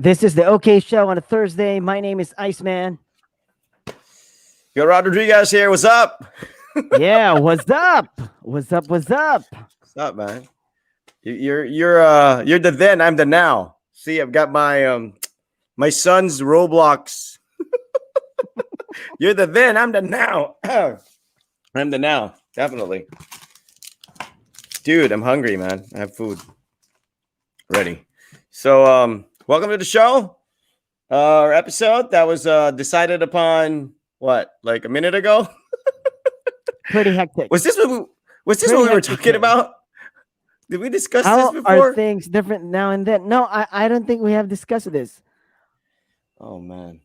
This is the OK Show on a Thursday. My name is Iceman. Yo, Rod Rodriguez here. What's up? Yeah, what's up? What's up? What's up? What's up, man? You're the then. I'm the now. See, I've got my son's Roblox. You're the then. I'm the now. I'm the now. Definitely, dude. I'm hungry, man. I have food ready. So, welcome to the show. Our episode that was decided upon like a minute ago. Pretty hectic. Was this what we were talking about? Did we discuss How this before? are things different now and then? No, I don't think we have discussed this. Oh man.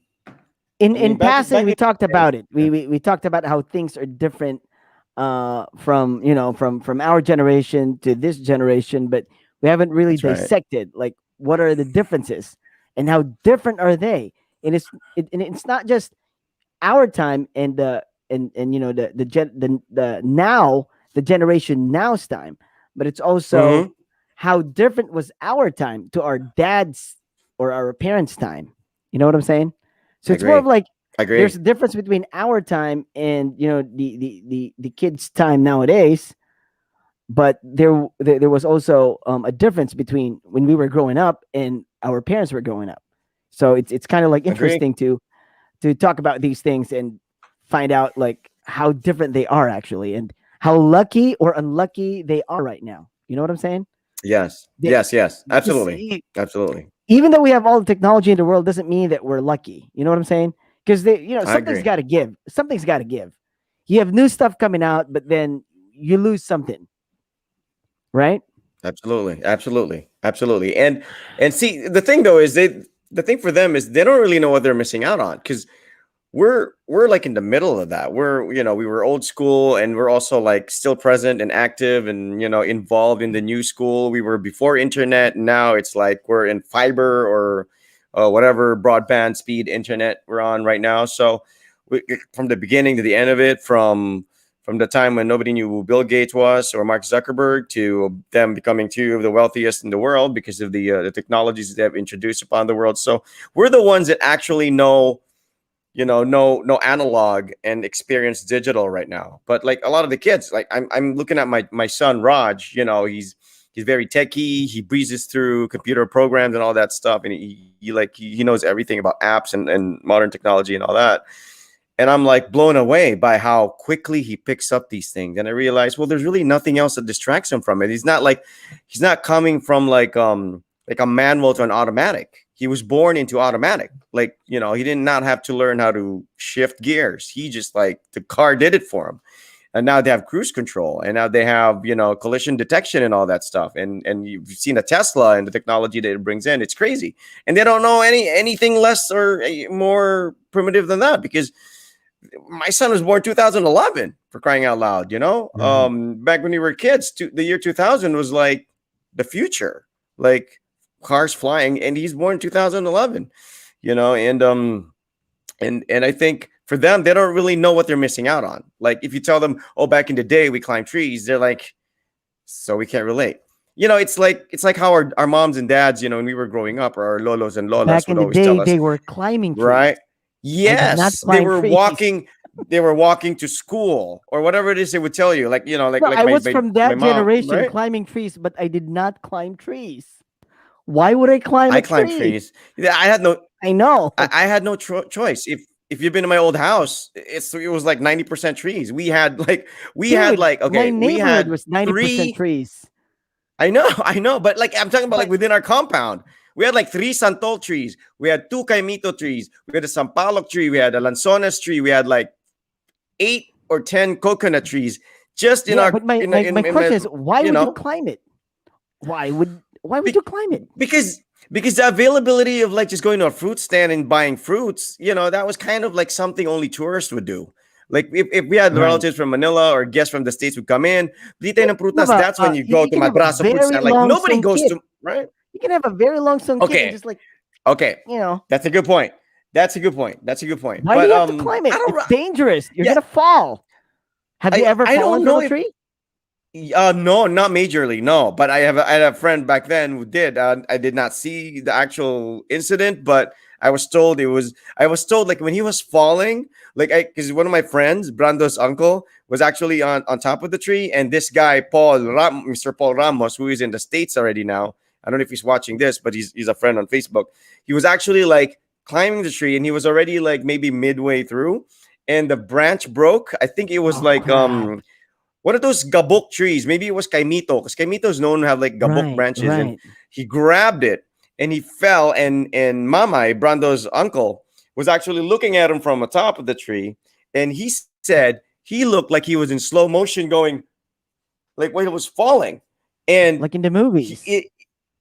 In passing, we talked about it. We talked about how things are different from our generation to this generation, but we haven't really dissected like what are the differences and how different are they. And it's not just our time and the generation now's time, but it's also how different was our time to our dad's or our parents' time. You know what I'm saying? So it's more of like there's a difference between our time and the kids' time nowadays, but there was also a difference between when we were growing up and our parents were growing up. So it's kind of like interesting to talk about these things and find out like how different they are actually and how lucky or unlucky they are right now. You know what I'm saying? Yes. Absolutely. Absolutely. Even though we have all the technology in the world doesn't mean that we're lucky. You know what I'm saying? Because something's got to give. Something's got to give. You have new stuff coming out, but then you lose something. Right? Absolutely. And see, the thing though is the thing for them is they don't really know what they're missing out on because we're like in the middle of that. We were old school and we're also like still present and active and involved in the new school. We were before internet. Now it's like we're in fiber or whatever broadband speed internet we're on right now. So from the beginning to the end of it, from the time when nobody knew who Bill Gates was or Mark Zuckerberg to them becoming two of the wealthiest in the world because of the technologies they have introduced upon the world. So we're the ones that actually know no analog and experience digital right now. But like a lot of the kids, like I'm looking at my son Raj, he's very techie. He breezes through computer programs and all that stuff. And he knows everything about apps and modern technology and all that. And I'm like blown away by how quickly he picks up these things. And I realized, well, there's really nothing else that distracts him from it. He's not coming from like a manual to an automatic. He was born into automatic. Like, he did not have to learn how to shift gears. He just the car did it for him. And now they have cruise control and now they have, collision detection and all that stuff. And you've seen a Tesla and the technology that it brings in. It's crazy. And they don't know anything less or more primitive than that because my son was born 2011 for crying out loud, back when we were kids, the year 2000 was like the future, like cars flying, and he's born 2011, and I think for them, they don't really know what they're missing out on. Like if you tell them, oh, back in the day, we climbed trees, they're like, so we can't relate. It's like how our moms and dads, when we were growing up, or our lolos and lolas back in the day, they were climbing trees. Right. Yes, they were walking. They were walking to school or whatever it is they would tell you. Like I was from that generation, right? climbing trees, but I did not climb trees. Why would I climb? I climbed trees. I had no. I know. I had no choice. If you've been in my old house, it was like 90% trees. We had okay. My neighborhood was 90% trees. I know, but like I'm talking about like within our compound. We had like 3 santol trees. We had 2 kaimito trees. We had a sampalok tree. We had a lanzones tree. We had like 8 or 10 coconut trees. Just in our. But my question is, why would you climb it? Why would you climb it? Because the availability of like just going to a fruit stand and buying fruits, that was kind of like something only tourists would do. Like if we had relatives from Manila or guests from the States would come in, that's when you go to Madrasa fruit stand. Like nobody goes to, right? You can have a very long sungkit and just like, that's a good point. Why do you have to climb it? It's dangerous. You're gonna fall. Have you ever fallen from a tree? No, not majorly, no. But I had a friend back then who did. I did not see the actual incident, but I was told it was. I was told like when he was falling, like I because one of my friends, Brando's uncle, was actually on top of the tree, and this guy Mr. Paul Ramos, who is in the States already now. I don't know if he's watching this, but he's a friend on Facebook. He was actually like climbing the tree, and he was already like maybe midway through, and the branch broke. I think it was Oh like crap! what are those gabok trees? Maybe it was kaimito because kaimito is known to have like gabok Right, branches, and right. he grabbed it and he fell. And Mamai, Brando's uncle, was actually looking at him from the top of the tree, and he said he looked like he was in slow motion, going like when it was falling, and Like in the movies. it,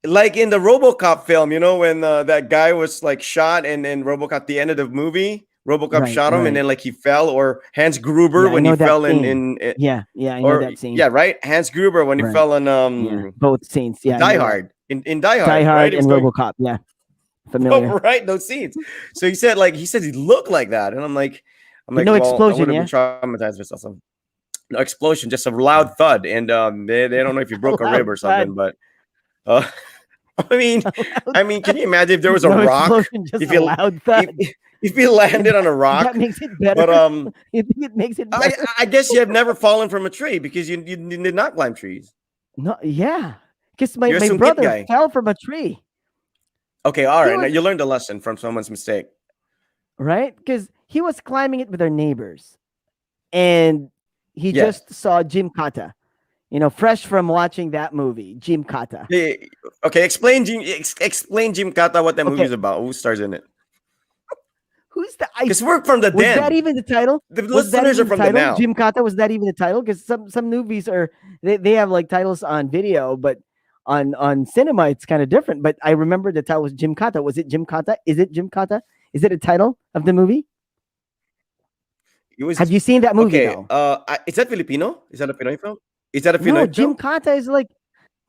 like in the RoboCop film, when that guy was like shot, and RoboCop, the end of the movie, RoboCop Right, shot him, and right. then like he fell, or Hans Gruber Yeah, I when he know that fell scene. Yeah, yeah, I know or that scene. yeah, right, Hans Gruber when he Right. fell on Yeah, both scenes. Yeah, I Die know that. Hard, in Die Die Hard, right? Hard He was and going RoboCop. Yeah, familiar. right, those scenes. So he said he looked like that, and I'm But like, no well, I would explosion. have been Yeah, traumatized with something. No explosion, just a loud thud, and they don't know if you a broke a rib loud or thud. something, but uh, I mean, A loud I mean, can thud. you imagine if there was a No rock? explosion, just If a you loud if thud. if you And landed on a that rock, makes it better. but You think it makes it I better? I guess you have never fallen from a tree because you did not climb trees. No, yeah. Because my, You're a my sungkit brother guy. fell from a tree. Okay, all He right. Now was you learned a lesson from someone's mistake. right because he was climbing it with our neighbors, and he Yes. just saw Jim Kata. Fresh from watching that movie, Jim Kata. Okay, explain Jim Kata, what that movie Okay, is about. Who stars in it? who's the I? Because we're from the Was that den. even the title? The Was that listeners are even the from the title? now. Jim Kata, was that even the title? Because some movies they have like titles on video, but on cinema it's kind of different. But I remember the title was Jim Kata. Was it Jim Kata? Is it Jim Kata? Is it a title of the movie? It Have was you seen that movie okay. though? Is that Filipino? Is that a Pinoy film? Is that a No, Pinoy Jim film? Kata is like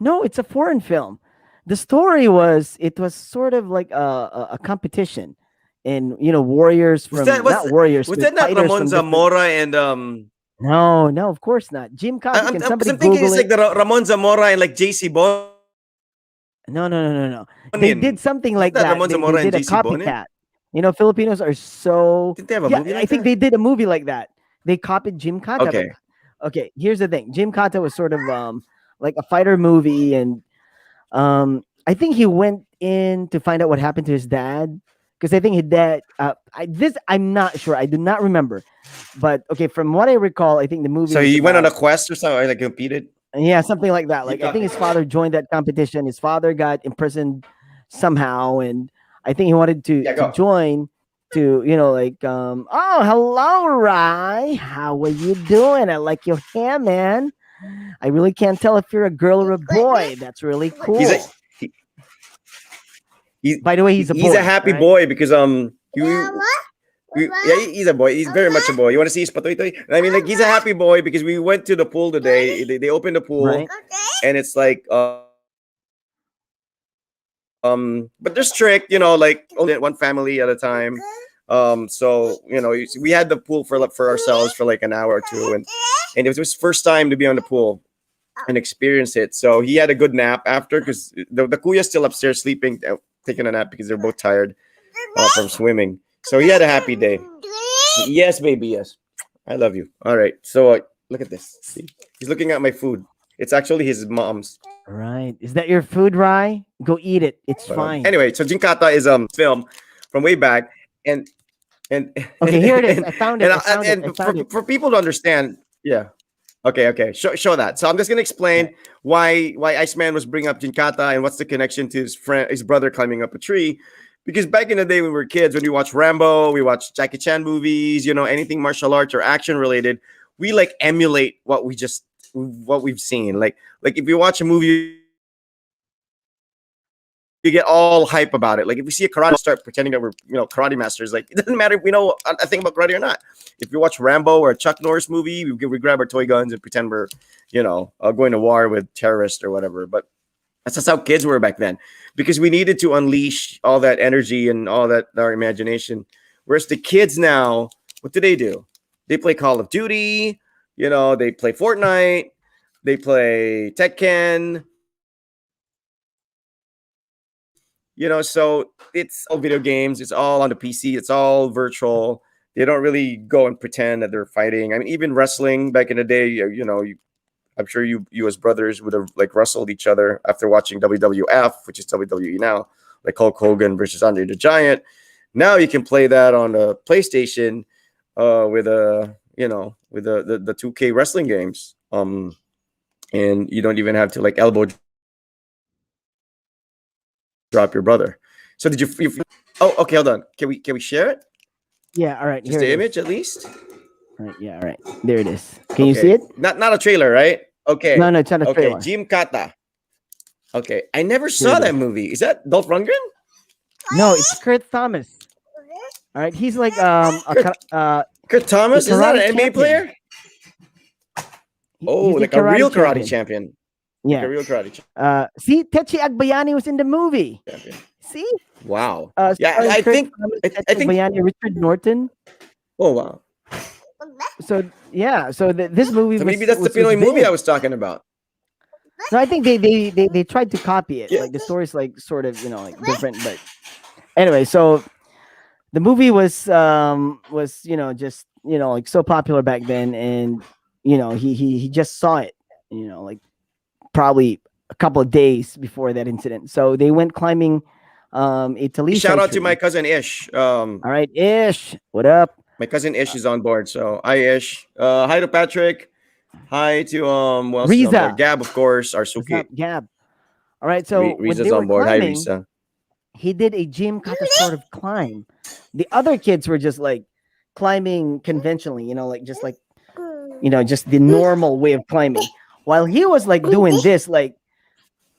no, it's a foreign film. The story was it was sort of like a competition, and warriors Was that from was not warriors was but that not fighters Ramon from different. Zamora and No, no, of course not. Jim Kata. Can I'm, 'cause somebody I'm thinking Google it's it? like the Ramon Zamora and like JC Bonin. No, no, no, no, no. They did something Isn't like that that. Ramon They Zamora and did a JC Bonin? copycat. Filipinos are so Didn't they have a yeah. movie I like think that? they did a movie like that. They copied Jim Kata, but Okay. okay. Here's the thing. Jim Kata was sort of like a fighter movie, and I think he went in to find out what happened to his dad because I think his dad. I'm not sure. I do not remember, but okay. From what I recall, I think the movie So was he went on a about quest or something, or like competed. yeah, something like that. He Like I think got his father joined that competition. His father got imprisoned somehow, and I think he wanted to yeah, to go. join to like oh hello Rye, how are you doing? I like your hair, man. I really can't tell if you're a girl or a boy. That's really He's a cool. he, he, By the way, he's a he's a boy, happy right? boy because yeah, he's a boy. He's very much a boy. You want to see his patoy? I mean, like he's a happy boy because we went to the pool today. They opened the pool, Right. and it's like but they're strict, like only one family at a time. So we had the pool for ourselves for like an hour or two, and it was his first time to be on the pool and experience it. So he had a good nap after because the kuya's still upstairs sleeping, taking a nap because they're both tired from swimming. So he had a happy day. Yes, baby. Yes, I love you. All right. So look at this. See, he's looking at my food. It's actually his mom's. Right. Is that your food, Rye? Go eat it. It's But fine. anyway, so Jinkata is film from way back, and and Okay, here it is. I and found it. I found it. I and found it. for people to understand, yeah. Okay. Show that. So I'm just gonna explain Right. why Iceman was bringing up Jinkata and what's the connection to his brother climbing up a tree. Because back in the day when we were kids, when we watched Rambo, we watched Jackie Chan movies, anything martial arts or action related, we like emulate what we've seen. Like if you watch a movie, you get all hype about it. Like if we see a karate, start pretending that we're karate masters. Like it doesn't matter if we know a thing about karate or not. If you watch Rambo or a Chuck Norris movie, we grab our toy guns and pretend we're going to war with terrorists or whatever. But that's just how kids were back then, because we needed to unleash all that energy and all that our imagination. Whereas the kids now, what do? They play Call of Duty. They play Fortnite. They play Tekken. So it's all video games. It's all on the PC. It's all virtual. They don't really go and pretend that they're fighting. I mean, even wrestling back in the day, I'm sure you as brothers would have like wrestled each other after watching WWF, which is WWE now, like Hulk Hogan versus Andre the Giant. Now you can play that on a PlayStation with the 2K wrestling games. And you don't even have to like elbow drop your brother. So did you oh, okay, hold on. Can we share it? Yeah, all right. Just the image at least? All right, yeah, all right. There it is. Can you see it? Not a trailer, right? Okay. No, it's not a trailer. Okay, Jim Kata. Okay, I never saw that movie. Is that Dolph Lundgren? No, it's Kurt Thomas. All right, he's like Kurt Thomas, is that an NBA player? Oh, like a real karate champion. Yeah, like a real karate champion. See, Techi Agbayani was in the movie. Champion. See? Wow. Yeah, I think Agbayani, Richard Norton. Oh wow. So yeah, so this movie. So maybe that's the Pinoy movie I was talking about. No, I think they tried to copy it. Yeah. Like the story's like sort of like different, but anyway, so the movie was just like so popular back then, and he just saw it like probably a couple of days before that incident. So they went climbing a Talisa Shout out tree. to my cousin Ish. All right, Ish, what up? My cousin Ish is on board. So hi Ish. Hi to Patrick. Hi to Riza. Gab, of course, our Suki. Gab. All right, so Riza's on board. Climbing, hi Riza. He did a Jim Kata sort of climb. The other kids were just like climbing conventionally, just the normal way of climbing. While he was like doing this, like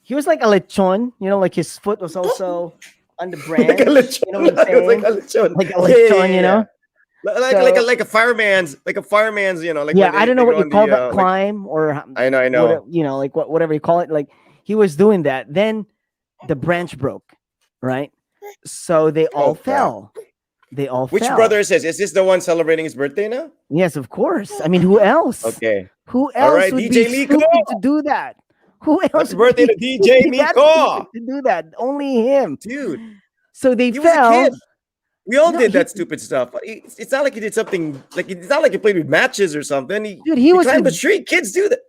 he was like a lechon, like his foot was also on the branch. Like a lechon. You know what I'm saying? Like a lechon. Like a lechon, Like a fireman's, like I don't know what you call that climb, or I know, whatever you call it. Like he was doing that, then the branch broke, right? So they all fell. They all Which fell. brother is this? Is this the one celebrating his birthday now? Yes, of course. I mean, who else? Okay. Who else right, would DJ be Miko. stupid to do that? Who else? Happy birthday to DJ Miko. To do that, only him, dude. So they he fell. Was a kid. We all did that stupid stuff. It's not like he did something like it's not like he played with matches or something. He was climbed the tree. Kids do that.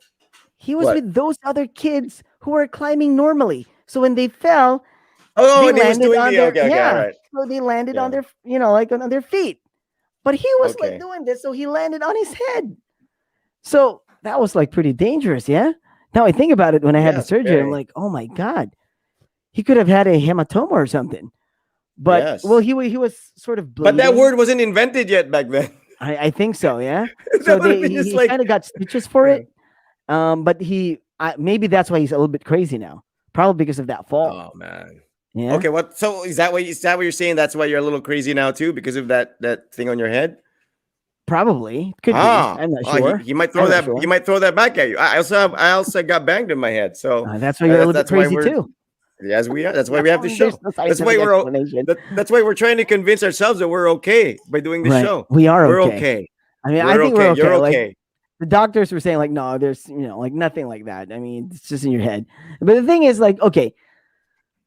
He was with those other kids who were climbing normally. So when they fell, they landed on their So they landed on their like on their feet. But he was like doing this, so he landed on his head. So that was like pretty dangerous, yeah. Now I think about it when I had the surgery, I'm like, oh my god, he could have had a hematoma or something. But he was sort of bleeding. But that word wasn't invented yet back then. I think so, yeah. So he kind of got stitches for it. But maybe that's why he's a little bit crazy now. Probably because of that fall. Oh man. Yeah. Okay. So is that what you're saying? That's why you're a little crazy now too, because of that thing on your head? Probably. Could be. I'm not sure. He might throw that. He might throw that back at you. I also got banged in my head. So that's why you're a little bit crazy too. Yes, we are. That's why we have the show. That's why that's why we're trying to convince ourselves that we're okay by doing the show. We are. We're okay. I mean, I think we're okay. You're okay. Like, the doctors were saying, like, no, there's like nothing like that. I mean, it's just in your head. But the thing is, like, okay,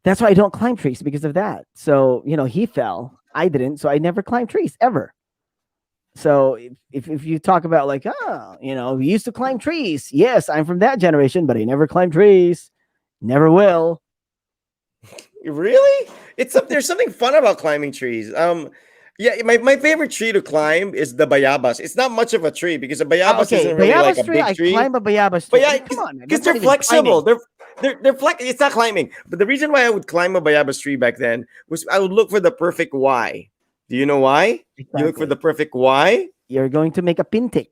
that's why I don't climb trees because of that. So he fell. I didn't. So I never climbed trees ever. So if you talk about like, we used to climb trees. Yes, I'm from that generation, but I never climbed trees. Never will. Really? There's something fun about climbing trees. My favorite tree to climb is the bayabas. It's not much of a tree because a bayabas isn't really like a big tree. I climb a bayabas tree. But come on, because they're flexible. They're flexible. It's not climbing. But the reason why I would climb a bayabas tree back then was I would look for the perfect Y. Do you know why? Exactly. You look for the perfect Y. You're going to make a pintic.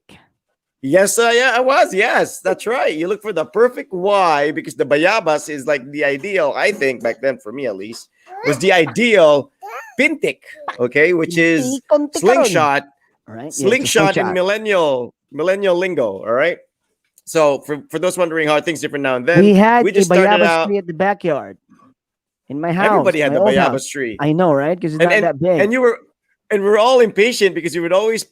Yes, I was. Yes, that's right. You look for the perfect Y because the bayabas is like the ideal, I think, back then, for me at least, was the ideal pintic, okay, which is slingshot. All right. Slingshot in millennial lingo, all right? So for those wondering how things different now and then, we just a bayabas tree at the backyard in my house. Everybody had the bayabas tree. I know, right? Because it's not that big. And you were and we're all impatient because we would always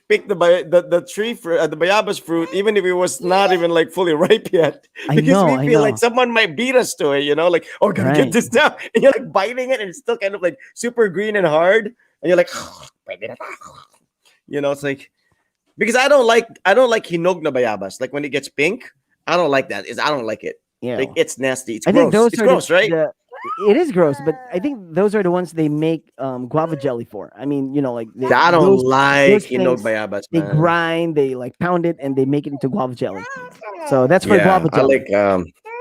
pick the tree for the bayabas fruit, even if it was not even like fully ripe yet, because we I feel like know. someone might beat us to it. Like, oh, gotta get Right. this now, and you're like biting it, and it's still kind of like super green and hard, and you're like, it's like because I don't like hinog na bayabas. Like when it gets pink, I don't like that. I don't like it. Yeah. Like it's nasty. It's I think gross. those It's are gross, right? it is gross, but I think those are the ones they make guava jelly for. I mean, like I don't those like hinog things bayabas, they man. grind, they like pound it, and they make it into guava jelly. So that's for Yeah, guava jelly.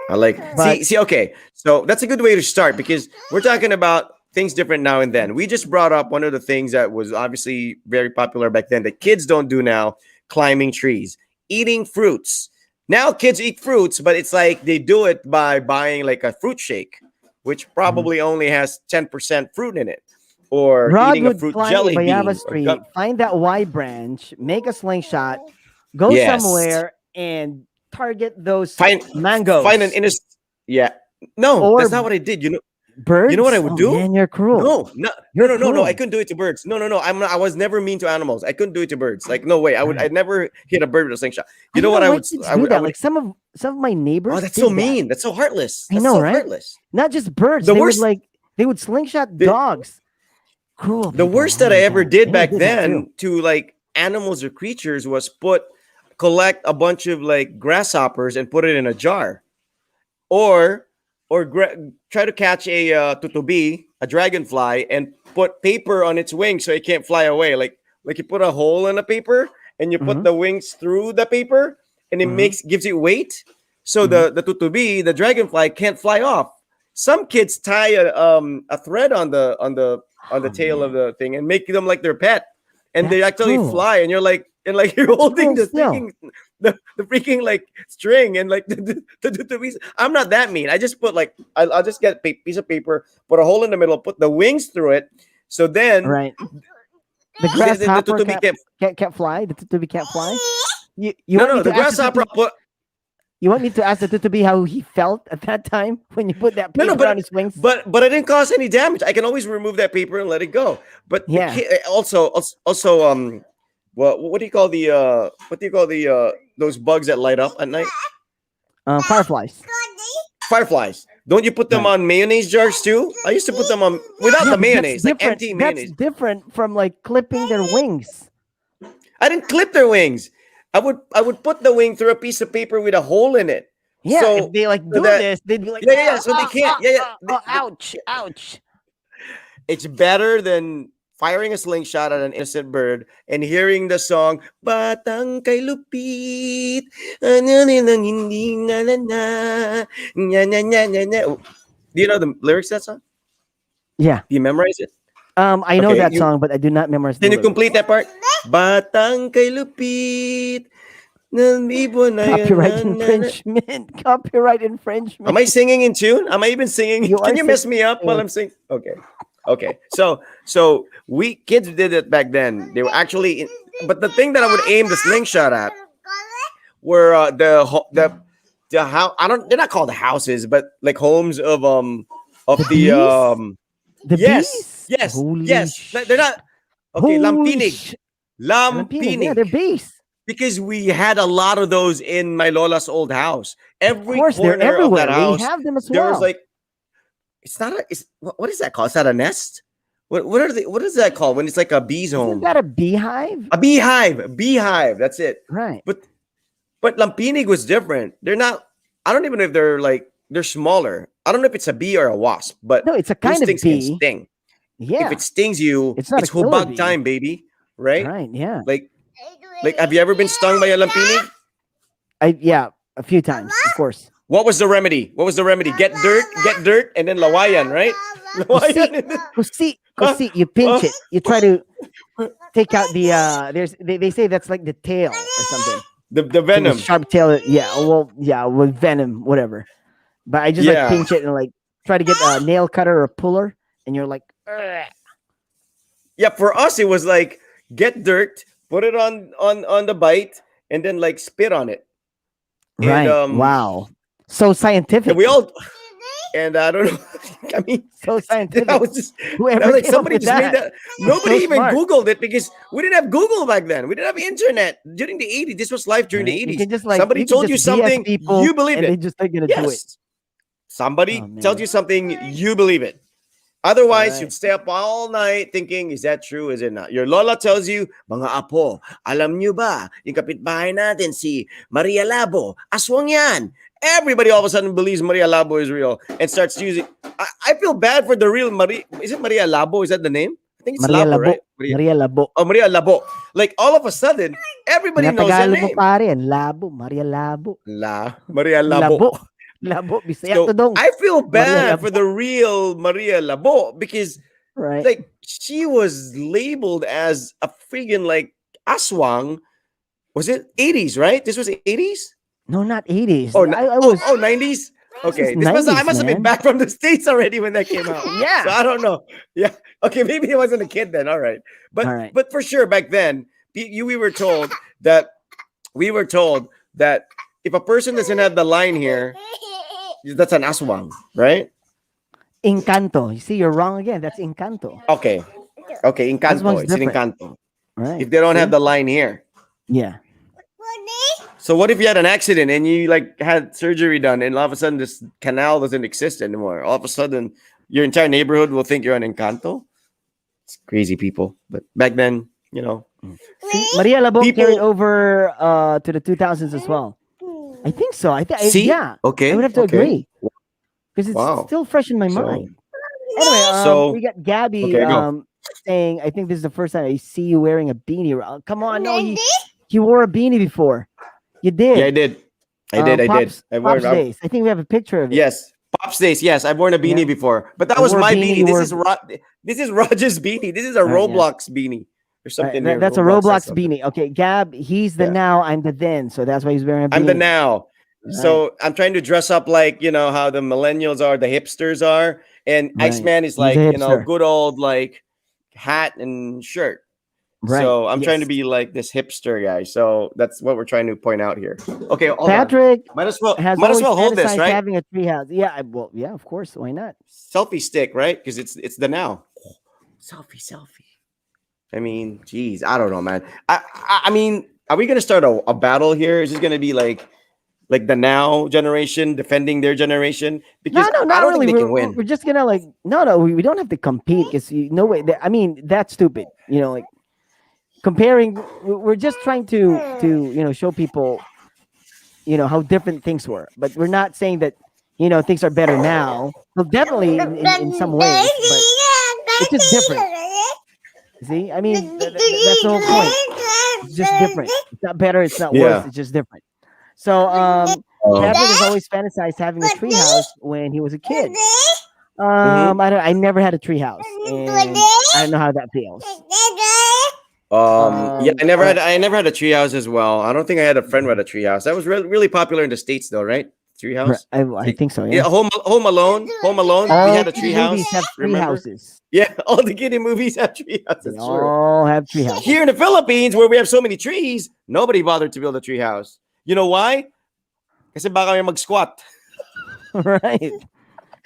I like But see okay. So that's a good way to start because we're talking about things different now and then. We just brought up one of the things that was obviously very popular back then that kids don't do now, climbing trees, eating fruits. Now kids eat fruits, but it's like they do it by buying like a fruit shake, which probably only has 10% fruit in it, or Rod eating a would fruit climb jelly Bayabas bean. Or tree, find that Y branch, make a slingshot, go yes, somewhere and target those find an mangoes innocent. Yeah, no, that's not or what I did. You know what I birds. would Oh do? man, you're cruel. No, no, no, You're no, no, no. I cruel. couldn't do it to birds. No, no, no. I was never mean to animals. I couldn't do it to birds. Like, no way. Right. I'd never hit a bird with a slingshot. I You know don't what? know I why would, kids I do would, I that. would. Like some of my neighbors Oh, that's so did that. mean. That's so heartless. I That's know, so right? heartless. Not just birds. The worst, They would slingshot the, dogs. Cruel the people. worst Oh that I my ever god. did Maybe I back did that too. then to like animals or creatures was collect a bunch of like grasshoppers and put it in a jar, or try to catch a tutubi, a dragonfly, and put paper on its wings so it can't fly away. Like you put a hole in a paper and you put Mm-hmm. the wings through the paper, and it Mm-hmm. gives it weight, so Mm-hmm. the tutubi, the dragonfly, can't fly off. Some kids tie a thread on the Oh tail of man. the thing and make them like their pet, and they That's actually cruel. fly, and you're like, you're That's holding cruel the still. freaking the freaking like string, and like the piece. I'm not that mean. I just put like I'll just get a piece of paper, put a hole in the middle, put the wings through it, so then Right. The the grasshopper tutubi can't. can't fly. The tutubi can't fly. You No, want no, me the to ask the grasshopper. tutubi? You want me to ask the tutubi how he felt at that time when you put that No, no, paper on his wings? but I didn't cause any damage. I can always remove that paper and let it go. But the Yeah. also what do you call the those bugs that light up at night? Fireflies. Fireflies. Don't you put them Right. on mayonnaise jars too? I used to put them on without Yeah, the but mayonnaise, like different. empty That's mayonnaise. different from like clipping their wings. I didn't clip their wings. I would put the wing through a piece of paper with a hole in it. Yeah, So if they like so do that this, they'd be like, yeah, yeah, yeah. So they can't. Yeah, yeah. ouch, ouch. It's better than firing a slingshot at an innocent bird and hearing the song Batang kay Lupit. Ano nilang hindi na na na. Nya, nya, nya, nya, nya. Do you know the lyrics to that song? Yeah. Do you memorize it? I know Okay, that song, but I do not memorize the Can you lyrics. complete that part? Batang kay Lupit. Ng ibon na yan, Copyright na, na, na. infringement. Copyright infringement. Am I singing in tune? Am I even singing? You Can are you mess me up while I'm singing? Okay. So we kids did it back then. They were actually, but the thing that I would aim the slingshot at were the house. I don't. They're not called houses, but like homes of The bees? The bees? yes. Holy They're not okay. holy Lampinig, Lampinig. Yeah, they're lampinig. bees. Because we had a lot of those in my Lola's old house. Of Every course, they're corner of that everywhere. We house, have them as there was well. like, it's not a. What is that called? Is that a nest? What is that called when it's like a bee's Isn't home? that a beehive? A beehive. Beehive. That's it. Right. But Lampinig was different. They're not. I don't even know if they're smaller. I don't know if it's a bee or a wasp, but No, it's a those kind of things can bee. sting. Yeah. If it stings you, It's not a it's killer hubag bee. time, baby. Right? Right. Yeah. Like, have you ever been stung by a Lampinig? Yeah, a few times, of course. What was the remedy? Get dirt, and then lawayan, right? Lawayan. and then- Kusi, you pinch it. You try to take out the they say that's like the tail or something. the So the venom. sharp tail. Yeah, with venom, whatever. But I just Yeah. like pinch it and like try to get a nail cutter or a puller, and you're like, "Ugh." Yeah, for us it was like get dirt, put it on the bite, and then like spit on it. And, right? Wow, so scientific. and we all And I don't know. I mean, So scientific. that was just Whoever that was like came up somebody with just made that. that. Nobody so even smart. Googled it because we didn't have Google back then. We didn't have internet during the 80s. This was life during the Right? You 80s. can just like Somebody you can told just you BS something, people you believed and they it. just are gonna do it. Yes. Somebody Oh, tells man. you something, you believe it. Otherwise, Right. you'd stay up all night thinking, is that true? Is it not? Your lola tells you, mga apo, alam nyo ba, yung kapitbahay natin si Maria Labo, aswang yan. Everybody all of a sudden believes Maria Labo is real and starts using. I feel bad for the real Maria. Is it Maria Labo? Is that the name? I think it's Maria Labo, Labo. right? Maria. Maria Labo. Oh, Maria Labo. Like all of a sudden, everybody knows that Tinatagalog mo name. pare yan. Labo. Maria Labo. Maria Labo. Labo. Labo. Bisaya So to dong. I feel Maria bad for the real Maria Labo because Right. like she was labeled as a freaking like aswang. Was it 80s, right? This was 80s? No, not 80s. Oh, I was 90s? Okay. is I 90s, must have been man. back from the States already when that came out. Yeah. So I don't know. Yeah. Okay, maybe I wasn't a kid then. All right. But All right. but for sure back then, we were told that if a person doesn't have the line here, that's an aswang, right? Encanto. You see, you're wrong again. That's Encanto. Okay. Okay, Encanto. Aswang's It's an different. Encanto. Right. If they don't See? have the line here. Yeah. So what if you had an accident and you like had surgery done and all of a sudden this canal doesn't exist anymore? All of a sudden your entire neighborhood will think you're an Encanto? It's crazy people. But back then, you know. See, Maria Labo People- carried over to the 2000s as well. I think so. I think See? yeah. Okay. I would have to okay. agree because it's Wow. still fresh in my So- mind. Anyway, So- we got Gabby Okay, go. saying, "I think this is the first time I see you wearing a beanie." Come on, no, he wore a beanie before. You did. Yeah, I did. I did. Pops, I wore Pops Days. I think we have a picture of it. Yes. Pops Days. Yes, I've worn a beanie Yeah. before. But that I was wore a my beanie, beanie. you This is Roger's beanie. This is a Right, yeah. Roblox beanie. Or Right, something. that's a Roblox Roblox has something. beanie. Okay, Gab, he's the Yeah. now, I'm the then, so that's why he's wearing a beanie. I'm the now. Right. So I'm trying to dress up like, you know, how the millennials are, the hipsters are. And Right. Iceman is He's a like, you know, hipster. good old like hat and shirt. Right. So I'm trying to yes. be like this hipster guy. So that's what we're trying to point out here. Okay, hold on. Patrick Might as well has hold always this, fantasized right? having a treehouse. Yeah, well, yeah, of course. Why not? Selfie stick, right? Because it's the now. Selfie. I mean, geez, I don't know, man. I mean, are we gonna start a battle here? Is this gonna be like the now generation defending their generation? Because No, I not don't really. think they can We're win. just gonna like no. We don't have to compete because no way. I mean, that's stupid. You know, like comparing. We're just trying to show people, how different things were. But we're not saying that things are better now. Well, definitely in some ways, but it's just different. See, I mean, that's the whole point. It's just different. It's not better. It's not Yeah. worse. It's just different. So, Patrick has always fantasized having a treehouse when he was a kid. I never had a treehouse, and I don't know how that feels. Yeah, I never had a treehouse as well. I don't think I had a friend who had a treehouse. That was really popular in the States, though, right? Treehouse. I think so. Yeah, Yeah. Home Alone. All We had a kiddie treehouse. movies have tree Remember? houses. Yeah, all the kiddie movies have treehouses. They That's true. all have tree houses. Here in the Philippines, where we have so many trees, nobody bothered to build a tree house. You know why? Kasi baka may mag-squat. Right.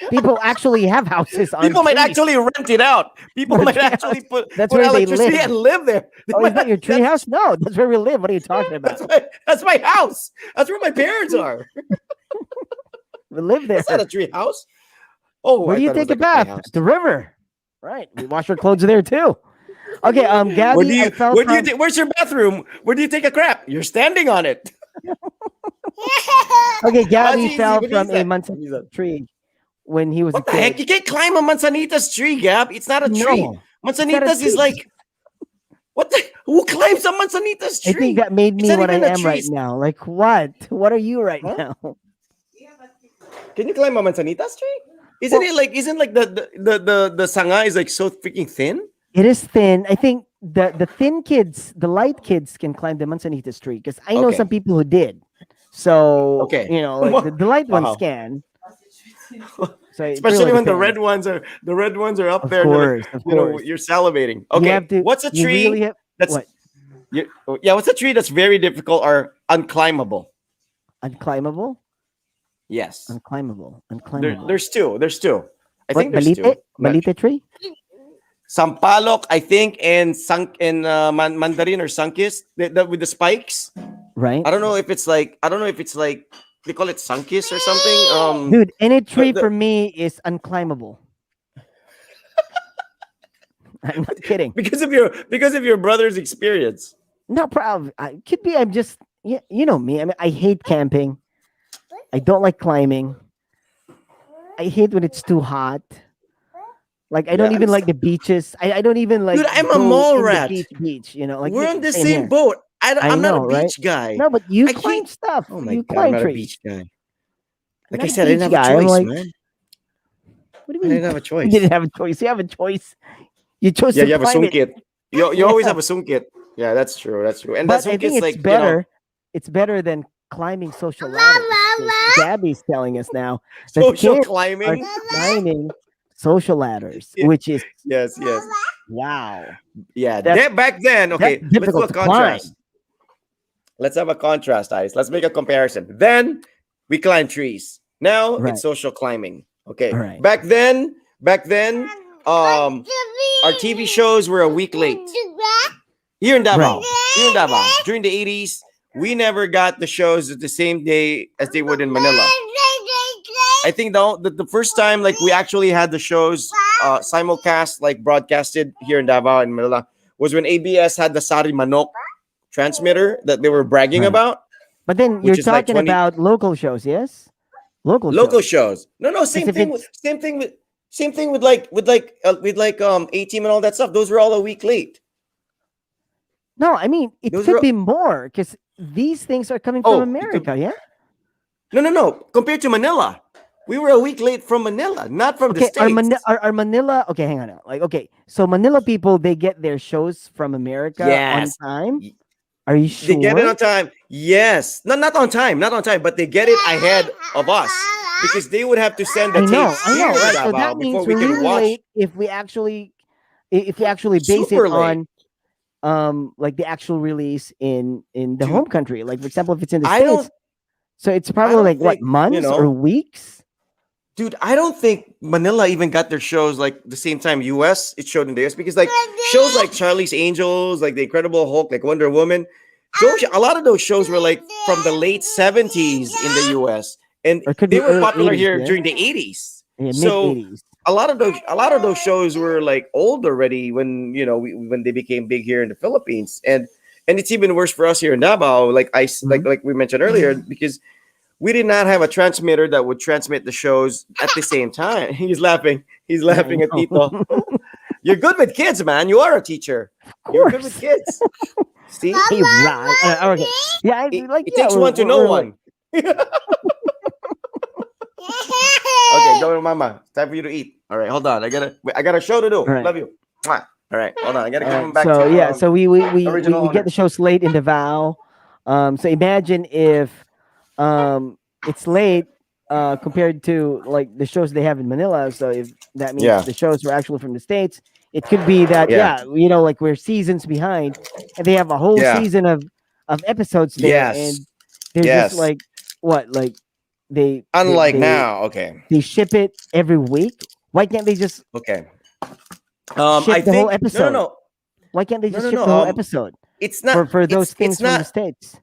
People actually have houses on People might trees. actually rent it out. People Or might tree actually put That's put where they electricity live. and live there. Oh, is that your tree house? No, that's where we live. What are you talking about? That's my house. That's where my parents are. We live there. That's not a tree house. Oh, Where I do you thought it was take a like bath? playhouse. The river. Right. We wash our clothes there too. Okay, Gabby, Where's your bathroom? Where do you take a crap? You're standing on it. Okay, Gabby Easy, fell what is from a that? manzanita tree when he was What a the heck? kid. You can't climb a manzanita's tree, Gab. It's not a tree. No, Manzanitas tree. is like what the who climbs a manzanita's I tree? think that made It's me not what I even a am right tree. now. Like what? What are you right Huh? now? Can you climb a manzanita's tree? Isn't the sanga is like so freaking thin? It is thin. I think the thin kids, the light kids, can climb the manzanita's tree because I know Okay. some people who did. So Okay. like the light Wow. ones can. So it Especially really when the depends. red ones are up Of there. and they're course, of you know, course. you're salivating. You Okay, have to- what's a you tree really have- that's what? what's a tree that's very difficult or unclimbable? Unclimbable. Yes. Unclimbable. There, Unclimbable. there's two. There's two. I What? think there's two. Balite? I'm not Balite tree? Sampalok, I think, and Mandarin or Sunkist with the spikes. Right? I don't know if it's like they call it Sunkist or something. Dude, any tree the- for me is unclimbable. I'm not kidding. because of your brother's experience. No problem. I could be. I'm just. Yeah, you know me. I mean, I hate camping. I don't like climbing. I hate when it's too hot. Like I don't Yeah, even like the beaches. I don't even like. Dude, I'm a go mall in the rat. Beach. You know, like We're on the same same here. boat. I I'm not know, a right? beach guy. No, but you I climb can't- stuff. Oh my You god, I'm climb not a trees. beach guy. I'm Like not I a said, I didn't beach have a guy. I'm choice, like, man. what do you I mean? didn't have a You choice. didn't have a choice. You have a choice. You chose Yeah, to you have a climb it. sungkit. You always have a sungkit. Yeah, that's true. That's true. And But that I think sungkit's it's like better. It's better than climbing social ladders. 'Cause Gabby's telling us now that social kids are climbing. climbing social ladders, Yeah. which is Yes, yes. wow. Yeah, That's- back then. Okay, that's let's do difficult a to climb. contrast. Let's have a contrast, Ice. Let's make a comparison. Then we climb trees. Now Right. it's social climbing. Okay. All right. Back then, our TV shows were a week late. Here in Davao. Here in Davao. During the 80s, we never got the shows the same day as they would in Manila. I think the first time like we actually had the shows simulcast, like broadcasted here in Davao and Manila, was when ABS had the Sari Manok transmitter that they were bragging Right. about. But then Which you're is like talking 20 about local shows, yes? Local Local shows. shows. No, same if thing. Same thing with A Team and all that stuff. Those were all a week late. No, I mean it Those could were- be more because these things are coming Oh, from it could- America, yeah? No. Compared to Manila, we were a week late from Manila, not from the Okay, States. are Manila okay, hang on now. Like, okay, so Manila people they get their shows from America Yes. on time. Y- Are you sure? They get it on time. Yes. No, not on time. Not on time, but they get it ahead of us because they would have to send the I know, tapes I here know, to right? So Davao that before means we we're can really watch. late if we actually base Super it late. on like the actual release in the Dude. home country. Like for example, if it's in the I States, don't- so it's probably don't like what think, months know, or weeks. Dude, I don't think Manila even got their shows like the same time US it showed in the US because like shows like Charlie's Angels, like The Incredible Hulk, like Wonder Woman, a lot of those shows were like from the late 70s in the US, and Or it could they be were early popular 80s, here yeah? during the 80s. Yeah, So mid 80s. a lot of those shows were like old already when when they became big here in the Philippines, and it's even worse for us here in Davao, like like we mentioned earlier, because we did not have a transmitter that would transmit the shows at the same time. He's laughing at Tito. You're good with kids, man. You are a teacher. You're good with course. kids. See, Hey, right. Okay. Yeah, it takes one to know one. Okay, go to mama. It's time for you to eat. All right, hold on. I got a show to do. right. Love you. Mwah. All right, hold on. I gotta come back so to yeah, so we original get the shows late in Davao. So imagine if it's late compared to like the shows they have in Manila. So if that means Yeah. the shows were actually from the States, it could be that Yeah. like we're seasons behind, and they have a whole Yeah. season of episodes there, Yes. and they're Yes. just like what like they Unlike they, now, okay, they ship it every week. Why can't they just okay. ship I the think whole episode? no. Why can't they No, just no, ship no, the whole um, episode It's not for those things It's from the not. States?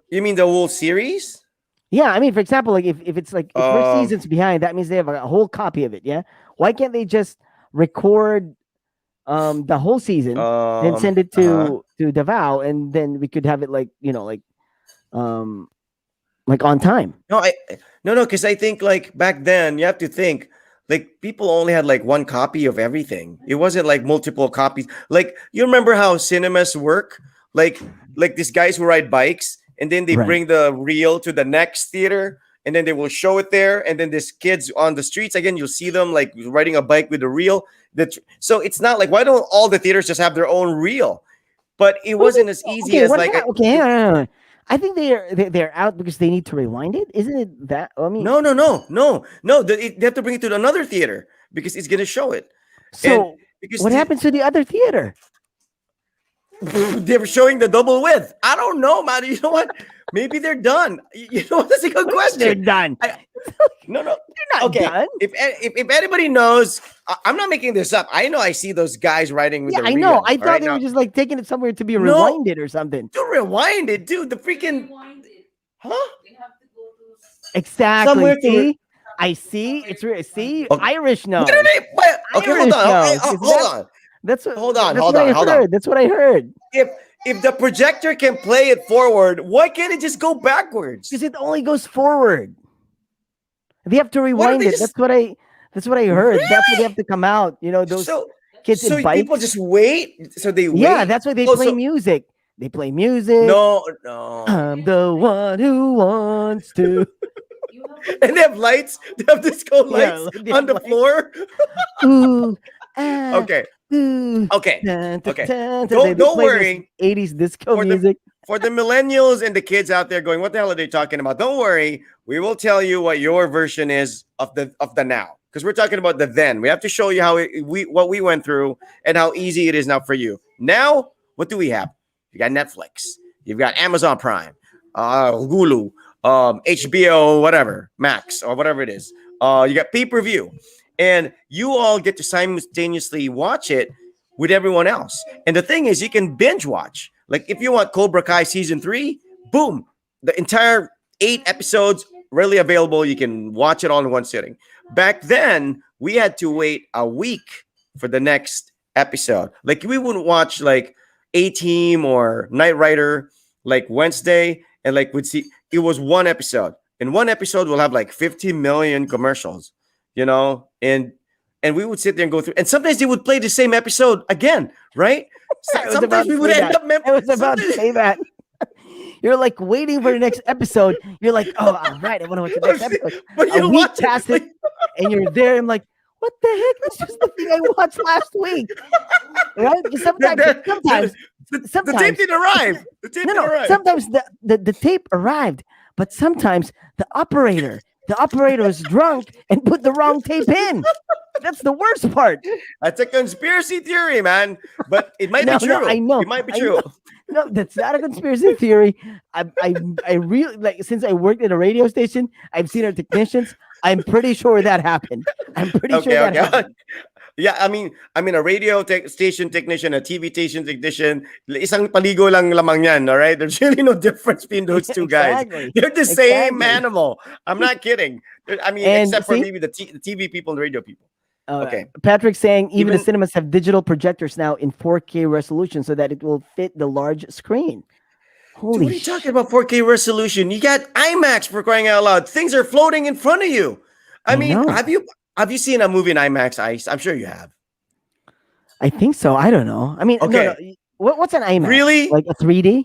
You mean the whole series? Yeah, I mean, for example, like if it's like if we're Um, seasons behind, that means they have a whole copy of it. Yeah, why can't they just record the whole season and send it uh-huh. to Davao, and then we could have it like on time. No, because I think like back then you have to think like people only had like one copy of everything. It wasn't like multiple copies. Like you remember how cinemas work? Like these guys who ride bikes and then they Right. bring the reel to the next theater and then they will show it there. And then these kids on the streets again, you'll see them like riding a bike with a reel. So it's not like why don't all the theaters just have their own reel? But it wasn't as easy as like okay, hang on. I think they're out because they need to rewind it. Isn't it that? I mean, No. They have to bring it to another theater because it's gonna show it. So because what happens to the other theater? They were showing the double width. I don't know, man. You know what? Maybe they're done. You know what? That's a good question. They're done. No, They're not okay. done. If anybody knows, I'm not making this up. I know I see those guys riding with Yeah, the I reel, know. I thought right? they were Now, just like taking it somewhere to be No. rewinded or something. to rewind it, dude. The freaking huh? Exactly. Somewhere to See? I see. It's see. Okay. Irish knows. Where do they- where- Okay, hold Irish on. knows. Okay, Is hold that- on. That's what. Hold on, That's hold what on, I hold heard. on. That's what I heard. If the projector can play it forward, why can't it just go backwards? Because it only goes forward. They have to Why don't rewind they it. just- That's what I heard. That's why they have to come out. You know, those So kids so in bikes. people just wait. So they wait. Yeah, that's why they Oh, play so- music. They play music. No. I'm the one who wants to. And they have lights. They have disco Yeah, lights they on have the lights. floor. Ooh, ah, Okay. ooh. Okay. Dun, dun, Okay. dun, dun. Don't- They don't play this worry. 80s disco For the- music. For the millennials and the kids out there going, what the hell are they talking about? Don't worry. We will tell you what your version is of the now. Because we're talking about the then. We have to show you how what we went through and how easy it is now for you. Now, what do we have? You got Netflix. You've got Amazon Prime, Hulu, HBO, whatever, Max, or whatever it is. You got pay-per-view. And you all get to simultaneously watch it with everyone else. And the thing is, you can binge watch. Like if you want Cobra Kai season 3, boom, the entire 8 episodes readily available. You can watch it all in one sitting. Back then, we had to wait a week for the next episode. Like we wouldn't watch like A-Team or Knight Rider like Wednesday, and like we'd see it was one episode. In one episode, we'll have like 50 million commercials, you know, and we would sit there and go through. And sometimes they would play the same episode again, right? I was about Sometimes we to would say end that. up. I was about to say that. You're like waiting for the next episode. You're like, oh, all right, I want to watch the next episode. But you A don't week watch past it, and you're there. I'm like, what the heck? This is the thing I watched last week, right? Because sometimes, The sometimes, tape didn't arrive. The tape no, didn't no. arrive. Sometimes the tape arrived, but sometimes the operator was drunk and put the wrong tape in. That's the worst part. That's a conspiracy theory, man. But it might No, be no, true. I know, It might be I true. No, that's not a conspiracy theory. I really like since I worked at a radio station, I've seen our technicians. I'm pretty sure that happened. I'm pretty sure that happened. Yeah, I mean, a radio station technician, a TV station technician, isang paligo lang lamang yan, all right? There's really no difference between those two guys. Exactly. They're the same Exactly. animal. I'm not kidding. I mean, And except for see? maybe the TV people and the radio people. Okay. Patrick saying even the Even- cinemas have digital projectors now in 4K resolution so that it will fit the large screen. Dude, Holy what are you talking about 4K resolution? You got IMAX for crying out loud. Things are floating in front of you. I mean, know. have you seen a movie in IMAX, Ice? I'm sure you have. I think so. I don't know. I mean, Okay. no. What's an IMAX? Really? Like a 3D?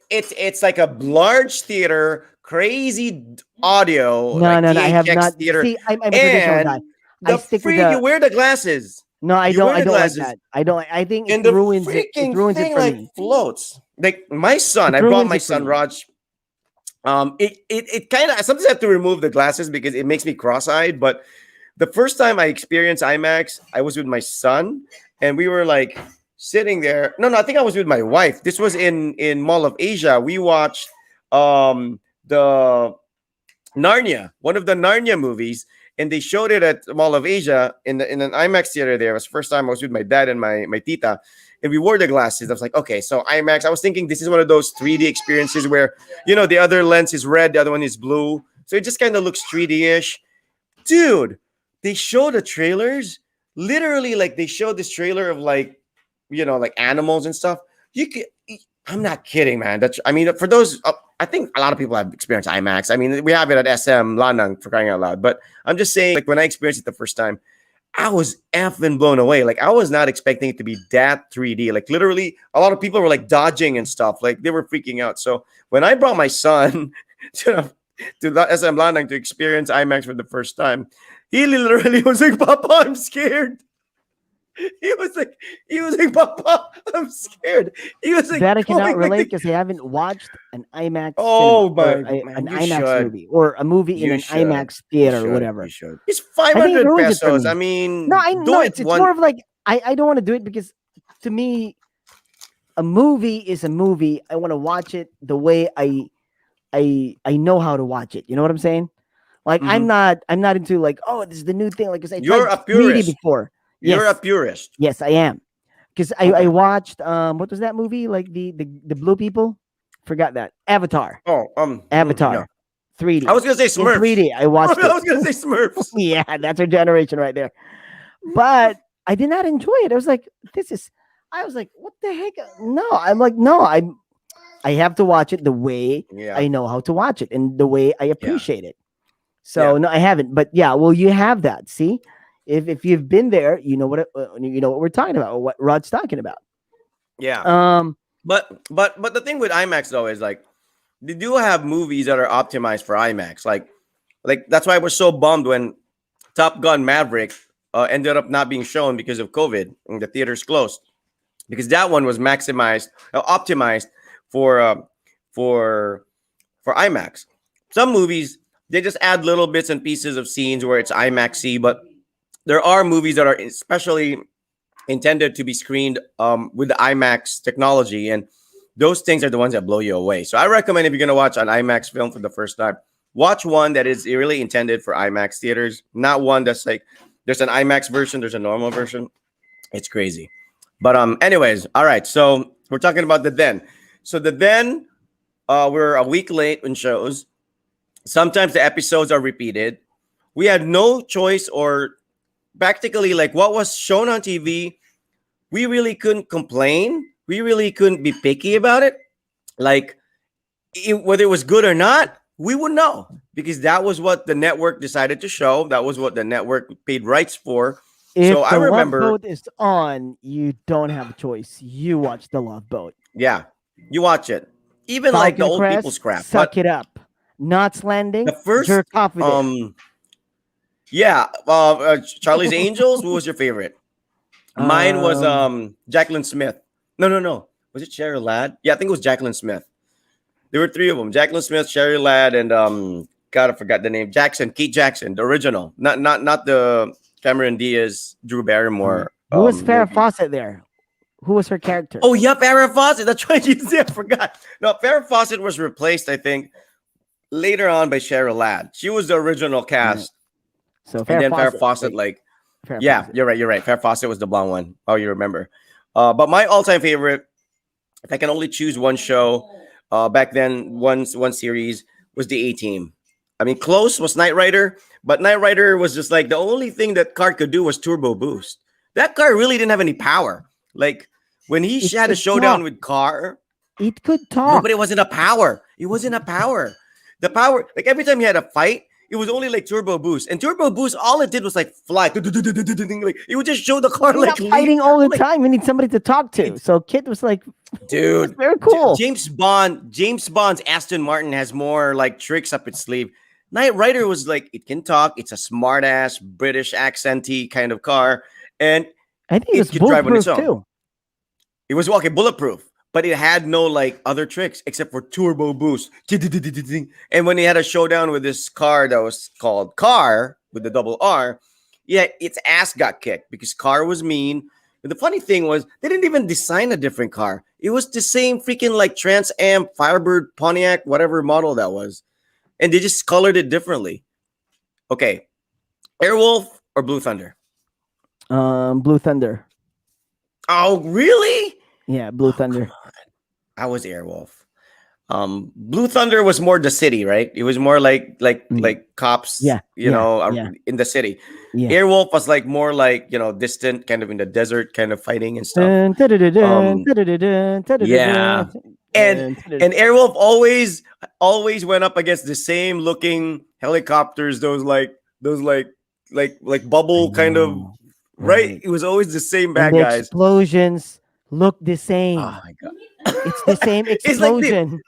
It's like a large theater, crazy audio. No, like no, I have THX not. Theater. See, I'm a traditional guy. And I the stick with freak, the. you wear the glasses, No, I you don't. wear I the don't like glasses, that. I don't. I think and it the ruins it. freaking It ruins thing it for like me. floats. Like my son, It I brought ruins my it for son me. Raj. It kind of sometimes I have to remove the glasses because it makes me cross-eyed. But the first time I experienced IMAX, I was with my son, and we were like sitting there. No, I think I was with my wife. This was in Mall of Asia. We watched the Narnia, one of the Narnia movies, and they showed it at Mall of Asia in an IMAX theater. There it was the first time I was with my dad and my tita, and we wore the glasses. I was like, okay, so IMAX. I was thinking this is one of those 3D experiences where the other lens is red, the other one is blue, so it just kind of looks 3D-ish. Dude, they show the trailers. Literally, like they showed this trailer of like animals and stuff. I'm not kidding, man. For those, I think a lot of people have experienced IMAX. I mean, we have it at SM Lanang for crying out loud. But I'm just saying, like when I experienced it the first time, I was effing blown away. Like I was not expecting it to be that 3D. Like literally, a lot of people were like dodging and stuff. Like they were freaking out. So when I brought my son to SM Lanang to experience IMAX for the first time, he literally was like, "Papa, I'm scared." He was like, "Papa, I'm scared." He was like, That I cannot going like relate the- because I haven't watched an IMAX. Oh, cinema, my- or man, an you IMAX should. movie or a movie in You an should. IMAX You theater should, or whatever. you should. It's I think it 500 ruins it for pesos. me. I mean, No, I do know it it's one. more of like I don't want to do it because to me a movie is a movie. I want to watch it the way I know how to watch it. You know what I'm saying? Like Mm-hmm. I'm not into like, oh, this is the new thing. Like, because I You're tried a 3D purist. before. You're a Yes, purist. yes, I am. Because I Okay. watched what was that movie? Like the blue people? Forgot that. Avatar. Oh, yeah. Avatar. I 3D. was gonna say In Smurfs. 3D. I I watched it. was gonna say Smurfs. Yeah, that's our generation right there. But I did not enjoy it. I was like, this is I was like, what the heck? No, I'm like, no, I have to watch it the way Yeah, I know how to watch it and the way I yeah, appreciate it. yeah, So no, I haven't. But yeah, well, you have that. See, if you've been there, you know what we're talking about, or what Rod's talking about. yeah. Um, But the thing with IMAX though is like they do have movies that are optimized for IMAX. Like that's why I was so bummed when Top Gun Maverick ended up not being shown because of COVID and the theaters closed, because that one was maximized, optimized for for for IMAX. Some movies they just add little bits and pieces of scenes where it's IMAXy, but there are movies that are especially intended to be screened with the IMAX technology, and those things are the ones that blow you away. So I recommend, if you're gonna watch an IMAX film for the first time, watch one that is really intended for IMAX theaters, not one that's like there's an IMAX version, there's a normal version. It's crazy. But anyways, all right. So we're talking about the then. So the then we're a week late in shows. Sometimes the episodes are repeated. We had no choice, or practically like what was shown on TV, we really couldn't complain. We really couldn't be picky about it. Like whether it was good or not, we would know, because that was what the network decided to show. That was what the network paid rights for. So if I the Love remember, Boat is on, you don't have a choice. You watch the Love Boat. yeah, you watch it. Even like the Falcon old people's Crest, crap. suck But it up. Knots the Landing, first, jerk off with it. yeah, Charlie's Angels. What was your favorite? Mine was Um, Jacqueline Smith. No. Was it Sherry Ladd? Yeah, I think it was Jacqueline Smith. There were three of them: Jacqueline Smith, Sherry Ladd, and God, I forgot the name. Keith Jackson, the original, not the Cameron Diaz, Drew Barrymore who was Farrah movie. Fawcett there? Who was her character? Oh yeah, Farrah Fawcett. That's right. You see, I forgot. No, Farrah Fawcett was replaced, I think, later on by Cheryl Ladd. She was the original cast, So and then Farrah Fawcett, Fawcett, like, Farrah yeah, Fawcett. you're right. Farrah Fawcett was the blonde one. Oh, you remember? But my all-time favorite, if I can only choose one show, back then, one series was the A Team. I mean, close was Knight Rider, but Knight Rider was just like the only thing that car could do was turbo boost. That car really didn't have any power. Like when he had a showdown with Car, it could talk. no, but it wasn't a power. It wasn't a power. The power, like every time he had a fight, it was only like turbo boost. And turbo boost, all it did was like fly. Like it would just show the car We're like not fighting all the like, time. We need somebody to talk to. So Kit was like, dude, very cool. James Bond's Aston Martin has more like tricks up its sleeve. Knight Rider was like, it can talk. It's a smart ass British accenty kind of car, and I think it was drive on its own. Too. It was bulletproof, but it had no like other tricks except for turbo boost. And when he had a showdown with this car that was called Car with the double R, yeah, its ass got kicked because Car was mean. But the funny thing was they didn't even design a different car. It was the same freaking like Trans Am, Firebird, Pontiac, whatever model that was. And they just colored it differently. Okay. Airwolf or Blue Thunder? Blue Thunder. Oh, really? Yeah, Blue Thunder. I was Airwolf. Blue Thunder was more the city, right? It was more like cops, in the city. Yeah. Airwolf was like more like, distant, kind of in the desert, kind of fighting and stuff. Yeah. And Airwolf always went up against the same looking helicopters, those bubble kind of, right? It was always the same bad guys. Explosions look the same. Oh my god. It's the same explosion.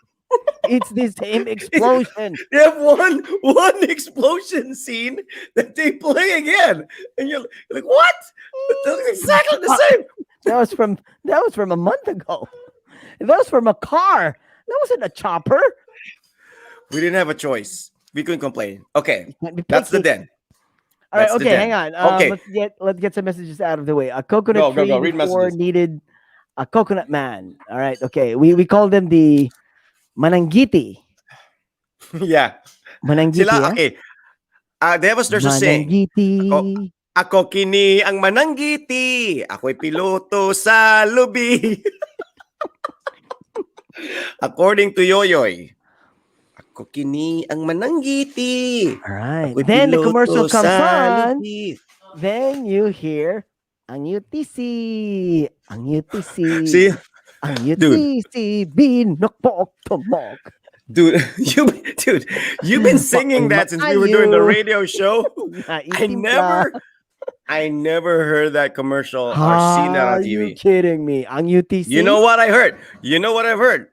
It's the same explosion. They have one explosion scene that they play again, and you're like, "What? That's exactly the same." That was from a month ago. That was from a car. That wasn't a chopper. We didn't have a choice. We couldn't complain. Okay, that's the den. All right. Okay, hang on. Okay, let's get some messages out of the way. A coconut tree before needed a coconut man. All right, okay. We call them the Manangiti. Yeah. Manangiti, Sila, yeah? okay. There's a saying. Manangiti. Ako kini ang mananggiti. Ako'y piloto sa lubi. According to Yoyoy. Ako kini ang mananggiti. All right. Ako'y Then the commercial piloto comes sa on. lubi. Then you hear ang UTC. Ang UTC. See? Ang Dude. UTC. Binokpok tumok. Dude, you've been singing that since we were doing the radio show. I never heard that commercial or seen that on TV. Are you kidding me? Ang UTC? You know what I heard? You know what I've heard?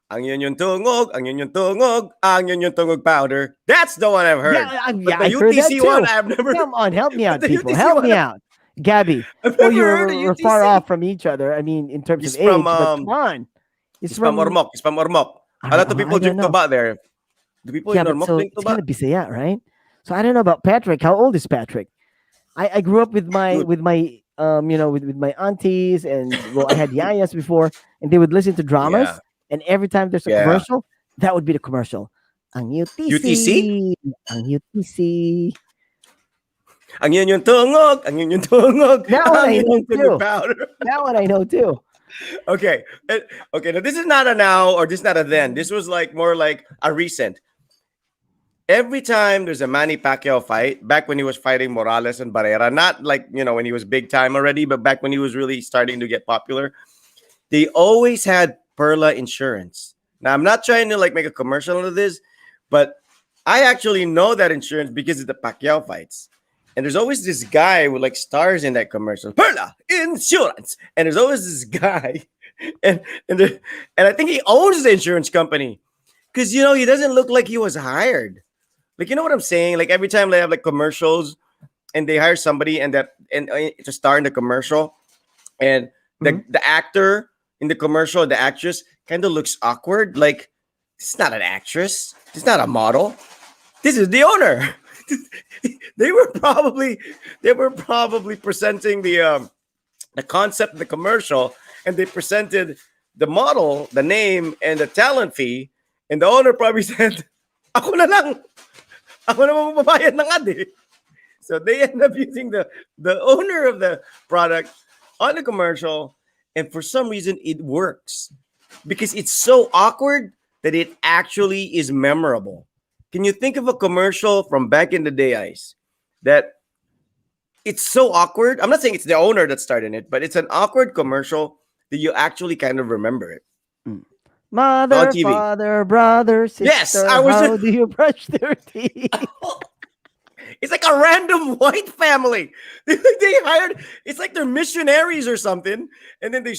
Ang yun yung tungog, ang yun yung tungog, ang yun yung tungog powder. That's the one I've heard. Yeah, the I heard that UTC too. one, I've never. Come on, help me out, the people. UTC Help me one, out. Gabby. I've Oh, never heard of you're UTC. far off from each other. I mean, in terms It's of age, from, but come on. It's from Ormoc. It's from Ormoc. A lot of people drink tuba there. The people in Ormoc drink it's tuba. gonna be Bisaya, right? So I don't know about Patrick. How old is Patrick? I grew up with my Dude. with my with my aunties, and well, I had yayas before, and they would listen to dramas, Yeah. and every time there's a Yeah. commercial, that would be the commercial. Ang UTC. UTC? Ang UTC. Ang yun yung tungog, ang yun yung tungog. That one ang I yun know yung tungog too. powder. That one I know too. Okay. Okay. Now this is not a now or this is not a then. This was like more like a recent. Every time there's a Manny Pacquiao fight, back when he was fighting Morales and Barrera, not like, when he was big time already, but back when he was really starting to get popular, they always had Perla Insurance. Now, I'm not trying to like make a commercial out of this, but I actually know that insurance because of the Pacquiao fights. And there's always this guy with like stars in that commercial. Perla Insurance. And there's always this guy. And I think he owns the insurance company. Because, he doesn't look like he was hired. Like, you know what I'm saying? Like every time they have like commercials and they hire somebody and to star in the commercial, and the actor in the commercial, the actress kind of looks awkward. Like, this is not an actress. This is not a model. This is the owner. They were probably presenting the concept of the commercial, and they presented the model, the name, and the talent fee, and the owner probably said, "Ako na lang. Ako na magbabayad ng ad eh." So they end up using the owner of the product on the commercial, and for some reason it works because it's so awkward that it actually is memorable. Can you think of a commercial from back in the day, Ice, that it's so awkward? I'm not saying it's the owner that started it, but it's an awkward commercial that you actually kind of remember it. Mother, father, brother, sister. Yes, how do you brush their teeth? It's like a random white family. They hired. It's like they're missionaries or something, and then the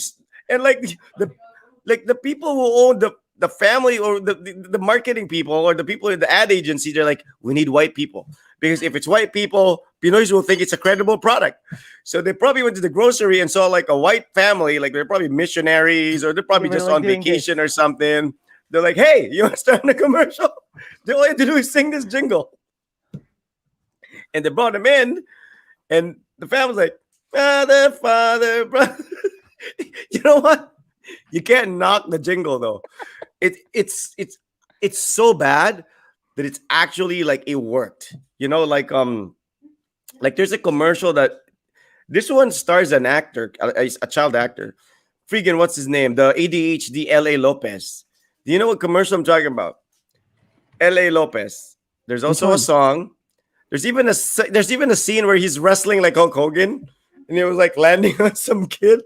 people who own the family or the marketing people or the people in the ad agency, they're like, we need white people because if it's white people, Pinoys will think it's a credible product. So they probably went to the grocery and saw like a white family, like they're probably missionaries or they're probably just on vacation or something. They're like, hey, you want to start a commercial? All you have to do is sing this jingle. And they brought him in, and the family's like, father, brother. You know what? You can't knock the jingle though. It's so bad that it's actually like it worked. Like there's a commercial that this one stars an actor, a child actor. Freaking, what's his name? The ADHD L.A. Lopez. Do you know what commercial I'm talking about? L.A. Lopez. There's also a song. There's even a scene where he's wrestling like Hulk Hogan, and he was like landing on some kid.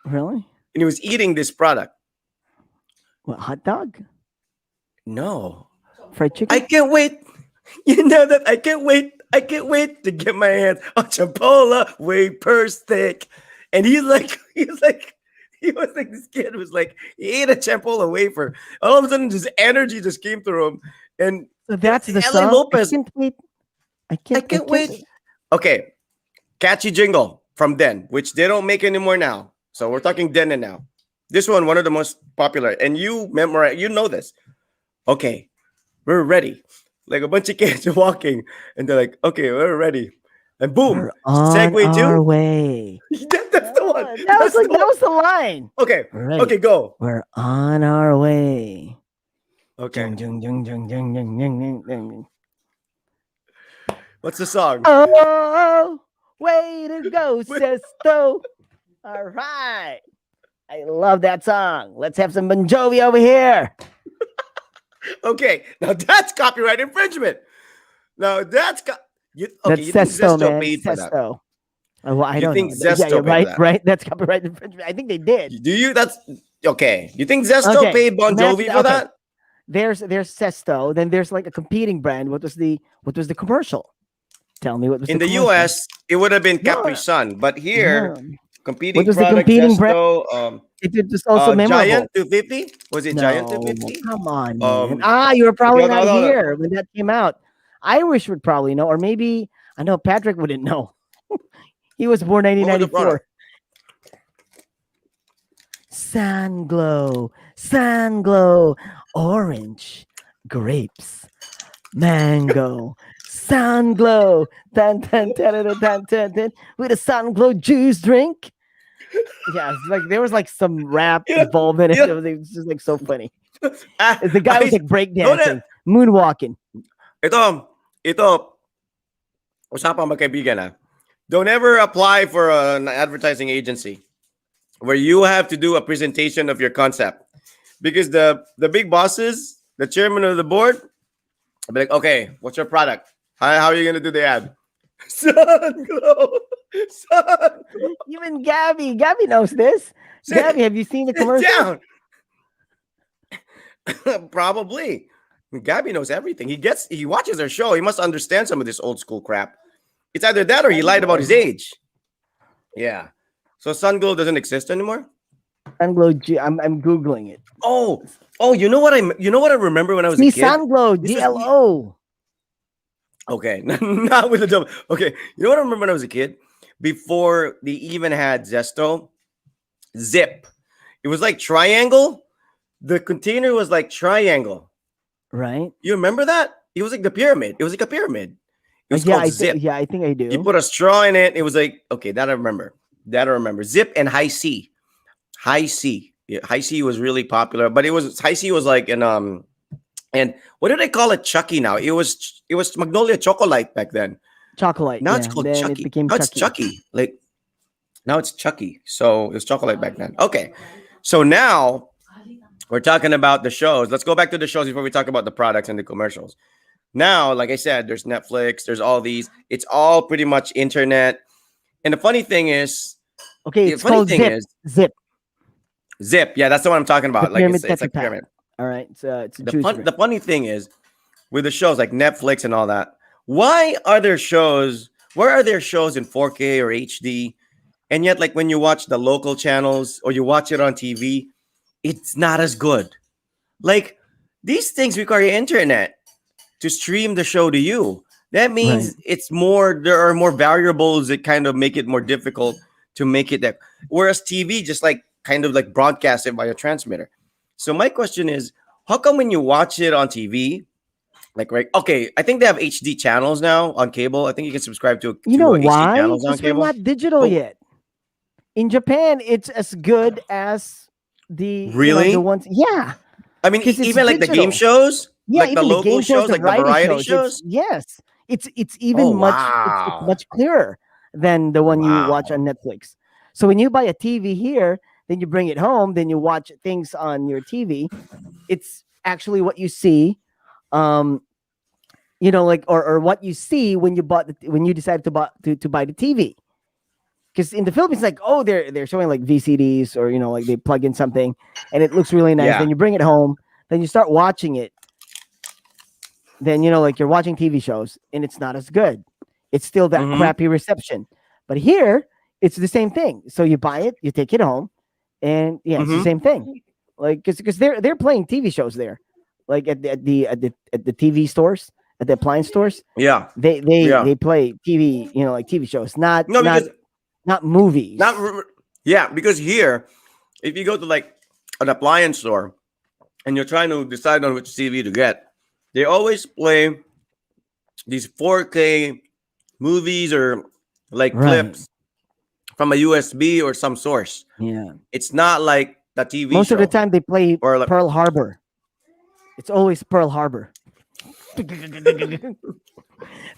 Really? And he was eating this product. What, hot dog? No. Fried chicken? I can't wait. You know that I can't wait. I can't wait to get my hands on Chipola whey purse thick. And he was like, this kid was like, he ate a Chipola wafer. All of a sudden, this energy just came through him. And so that's the L.A. song? Lopez. I can't wait. Okay. Catchy jingle from then, which they don't make anymore now. So we're talking then and now. This one of the most popular. And you memorize, you know this. Okay. We're ready. Like a bunch of kids are walking and they're like, okay, we're ready. And boom. We're on segue our to way. that's the one. that was the line. Okay. Ready. Okay, go. We're on our way. Okay. Jung, jung, jung, jung, jung, jung, jung, jung. What's the song? Oh, way to go, Sesto. All right. I love that song. Let's have some Bon Jovi over here. Okay, now that's copyright infringement. Now that's you think Sesto, Zesto man. paid for that? Sesto. Oh, well, I You don't think know. Zesto paid for right, that? right. That's copyright infringement. I think they did. Do you? That's okay. You think Zesto paid Bon Jovi for that? There's Sesto. Then there's like a competing brand. What was the commercial? Tell me what was in the the commercial? US? It would have been Capri Sun, but here competing what was product, the competing Zesto, brand? It was also memorable. Giant 250. Was it Giant 250? Come on, man. You were probably not no. here when that came out. Irish would probably know, or maybe I know Patrick wouldn't know. He was born 1994. Sun Glow, orange, grapes, mango, Sun Glow, tan, tan, tan, tan, tan, tan, tan, with a Sun Glow juice drink. Yeah, it's like there was like some rap involved in it. It was just like so funny. The guy was like breakdancing, moonwalking. Ito, usapang magkaibigan. Don't ever apply for an advertising agency where you have to do a presentation of your concept, because the big bosses, the chairman of the board, will be like, okay, what's your product? How are you gonna do the ad? Sun Glow. Even Gabby knows this. Gabby, have you seen the commercial? Probably. Gabby knows everything. He watches our show. He must understand some of this old school crap. It's either that or he lied about his age. Yeah. So Sun Glow doesn't exist anymore? Sun Glow I'm Googling it. Oh, you know what I remember when I was a kid? Sun Glow, GLO. Okay, not with the double. Okay, you know what I remember when I was a kid? Before they even had Zesto, Zip. It was like triangle. The container was like triangle. Right. You remember that? It was like the pyramid. It was like a pyramid. It was called Zip. I think I do. You put a straw in it. It was like, okay, that I remember. Zip and High C. High C. Yeah, High C was really popular, but High C was like and what did they call it? Chucky now. It was Magnolia Chocolate back then. Chocolate. Now it's called Chucky. Now it's Chucky. Like now it's Chucky. So it was Chocolate back then. Okay. So now we're talking about the shows. Let's go back to the shows before we talk about the products and the commercials. Now, like I said, there's Netflix, there's all these. It's all pretty much internet. And the funny thing is, it's called Zip. Zip. Yeah, that's the one I'm talking about. Like it's like pyramid. All right. It's the funny thing is with the shows like Netflix and all that, why are there shows in 4K or HD? And yet, like when you watch the local channels or you watch it on TV, it's not as good. Like these things require internet to stream the show to you. That means there are more variables that kind of make it more difficult to make it that. Whereas TV just like kind of like broadcast it by a transmitter. So my question is, how come when you watch it on TV, I think they have HD channels now on cable. I think you can subscribe to HD channels on cable. We're not digital yet. In Japan, it's as good as the ones. Yeah. I mean, even like the game shows, like the local shows, like the variety shows. Yes. It's even much clearer than the one you watch on Netflix. So when you buy a TV here, then you bring it home, then you watch things on your TV. It's actually what you see, or what you see when you decided to buy the TV. Because in the Philippines, like, they're showing like VCDs or like they plug in something and it looks really nice. Yeah. Then you bring it home, then you start watching it. Then like you're watching TV shows and it's not as good. It's still that crappy reception. But here, it's the same thing. So you buy it, you take it home, and it's the same thing. Like because they're playing TV shows there, like at the TV stores, at the appliance stores. Yeah, they play TV, like TV shows, not movies. Because here, if you go to like an appliance store and you're trying to decide on which TV to get, they always play these 4K movies or like clips from a USB or some source. Yeah. It's not like the TV Most show. of the time they play Or like, Pearl Harbor. It's always Pearl Harbor.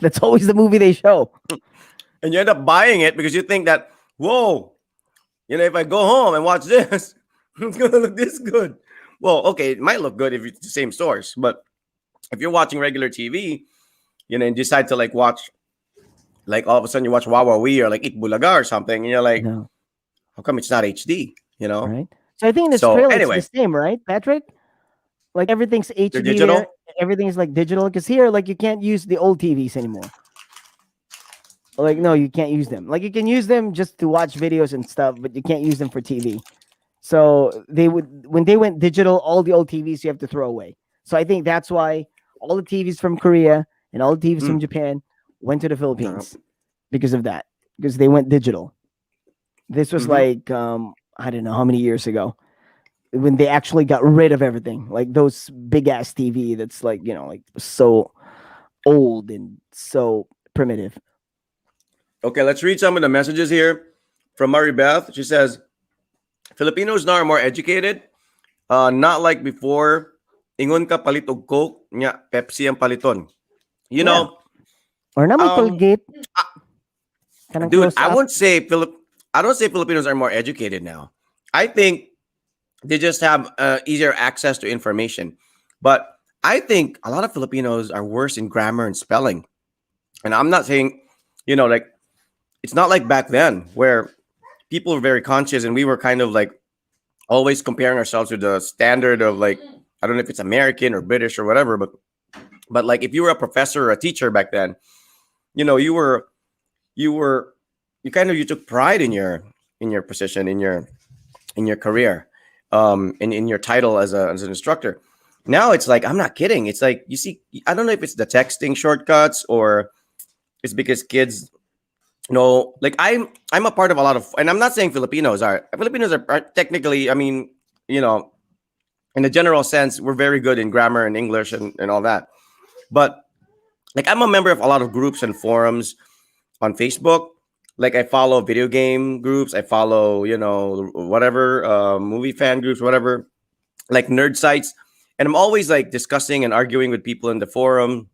That's always the movie they show. and you end up buying it because you think that, whoa, if I go home and watch this, it's gonna look this good. Well, okay, it might look good if it's the same source, but if you're watching regular TV, and decide to like watch, like all of a sudden you watch Wawawi or like Itbulaga or something, and you're like, No. how come it's not HD? Right. So I think in this So, trailer anyway. it's the same, right, Patrick? Like everything's HD. digital? There. Everything's like digital. Because here, like you can't use the old TVs anymore. Like no, you can't use them. Like you can use them just to watch videos and stuff, but you can't use them for TV. So when they went digital, all the old TVs you have to throw away. So I think that's why all the TVs from Korea and all the TVs from Japan went to the Philippines because of that. Because they went digital. This was like I don't know how many years ago when they actually got rid of everything, like those big ass TV that's like like so old and so primitive. Okay, let's read some of the messages here from Mary Beth. She says, Filipinos now are more educated, not like before. Ingon ka palit og Coke, nya Pepsi ang paliton. You know, or naman Colgate. Dude, I don't say Filipinos are more educated now. I think they just have easier access to information. But I think a lot of Filipinos are worse in grammar and spelling. And I'm not saying, like, it's not like back then where people were very conscious and we were kind of like always comparing ourselves to the standard of like, I don't know if it's American or British or whatever, but like if you were a professor or a teacher back then, you took pride in your position, in your career, in your title as an instructor. Now it's like, I'm not kidding. It's like, you see, I don't know if it's the texting shortcuts or it's because kids, like I'm a part of a lot of, and I'm not saying Filipinos are technically, I mean, in a general sense, we're very good in grammar and English and all that. But like, I'm a member of a lot of groups and forums on Facebook. Like I follow video game groups. I follow, whatever, movie fan groups, whatever, like nerd sites. And I'm always like discussing and arguing with people in the forum.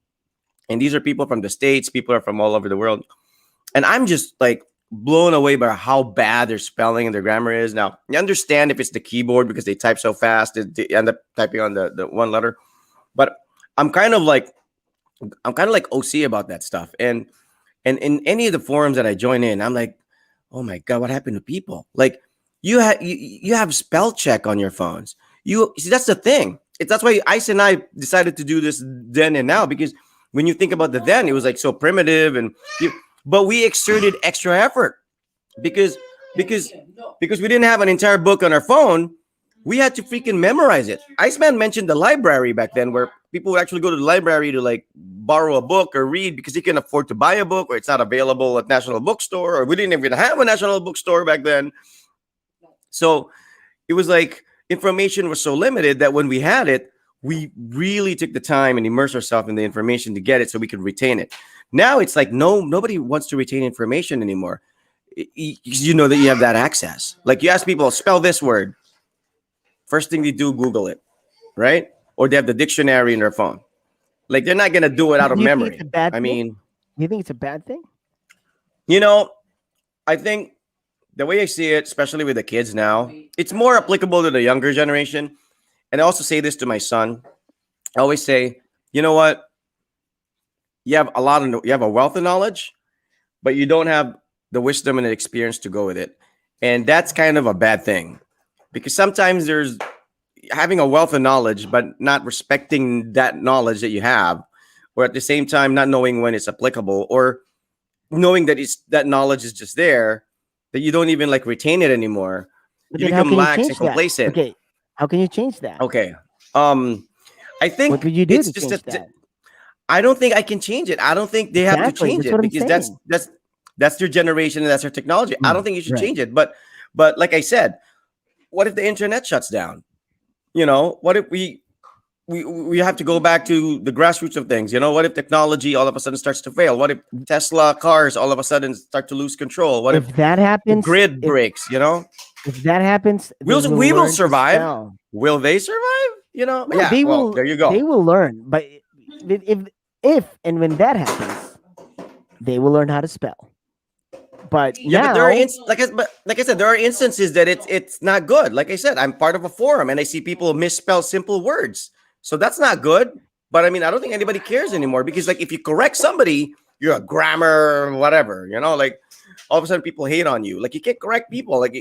And these are people from the States. People are from all over the world. And I'm just like blown away by how bad their spelling and their grammar is. Now, you understand if it's the keyboard because they type so fast, they end up typing on the one letter. But I'm kind of like OC about that stuff. And in any of the forums that I join in, I'm like, oh my God, what happened to people? Like you have spell check on your phones. You see, that's the thing. That's why Ice and I decided to do this then and now, because when you think about the then, it was like so primitive but we exerted extra effort because we didn't have an entire book on our phone. We had to freaking memorize it. Iceman mentioned the library back then, where people would actually go to the library to like borrow a book or read because they can afford to buy a book, or it's not available at National Bookstore, or we didn't even have a National Bookstore back then. So it was like information was so limited that when we had it, we really took the time and immersed ourselves in the information to get it so we could retain it. Now it's like nobody wants to retain information anymore. You know that you have that access. Like you ask people, spell this word. First thing they do, Google it, right? Or they have the dictionary in their phone. Like they're not gonna do it out of memory. I mean, you think it's a bad thing? I think the way I see it, especially with the kids now, it's more applicable to the younger generation. And I also say this to my son. I always say, you know what? You have a wealth of knowledge, but you don't have the wisdom and the experience to go with it. And that's kind of a bad thing, because sometimes there's having a wealth of knowledge, but not respecting that knowledge that you have, or at the same time, not knowing when it's applicable, or knowing that that knowledge is just there, that you don't even like retain it anymore. But you become lax and complacent. Okay. How can you change that? Okay. I think what would you do to change that? I don't think I can change it. I don't think they have to change it, because that's their generation and that's their technology. I don't think you should change it. But like I said, what if the internet shuts down? What if we we have to go back to the grassroots of things. You know, what if technology all of a sudden starts to fail? What if Tesla cars all of a sudden start to lose control? What if If that the happens, grid breaks? You know, if that happens, they will we will learn to survive. spell. Will they survive? You know, No, yeah. they Well, will. there you They go. will learn, but if and when that happens, they will learn how to spell. But Yeah, but there are now, like I said, there are instances that it's not good. Like I said, I'm part of a forum and I see people misspell simple words, so that's not good. But I mean, I don't think anybody cares anymore because like if you correct somebody, you're a grammar whatever, you know, like all of a sudden people hate on you. Like you can't correct people. Like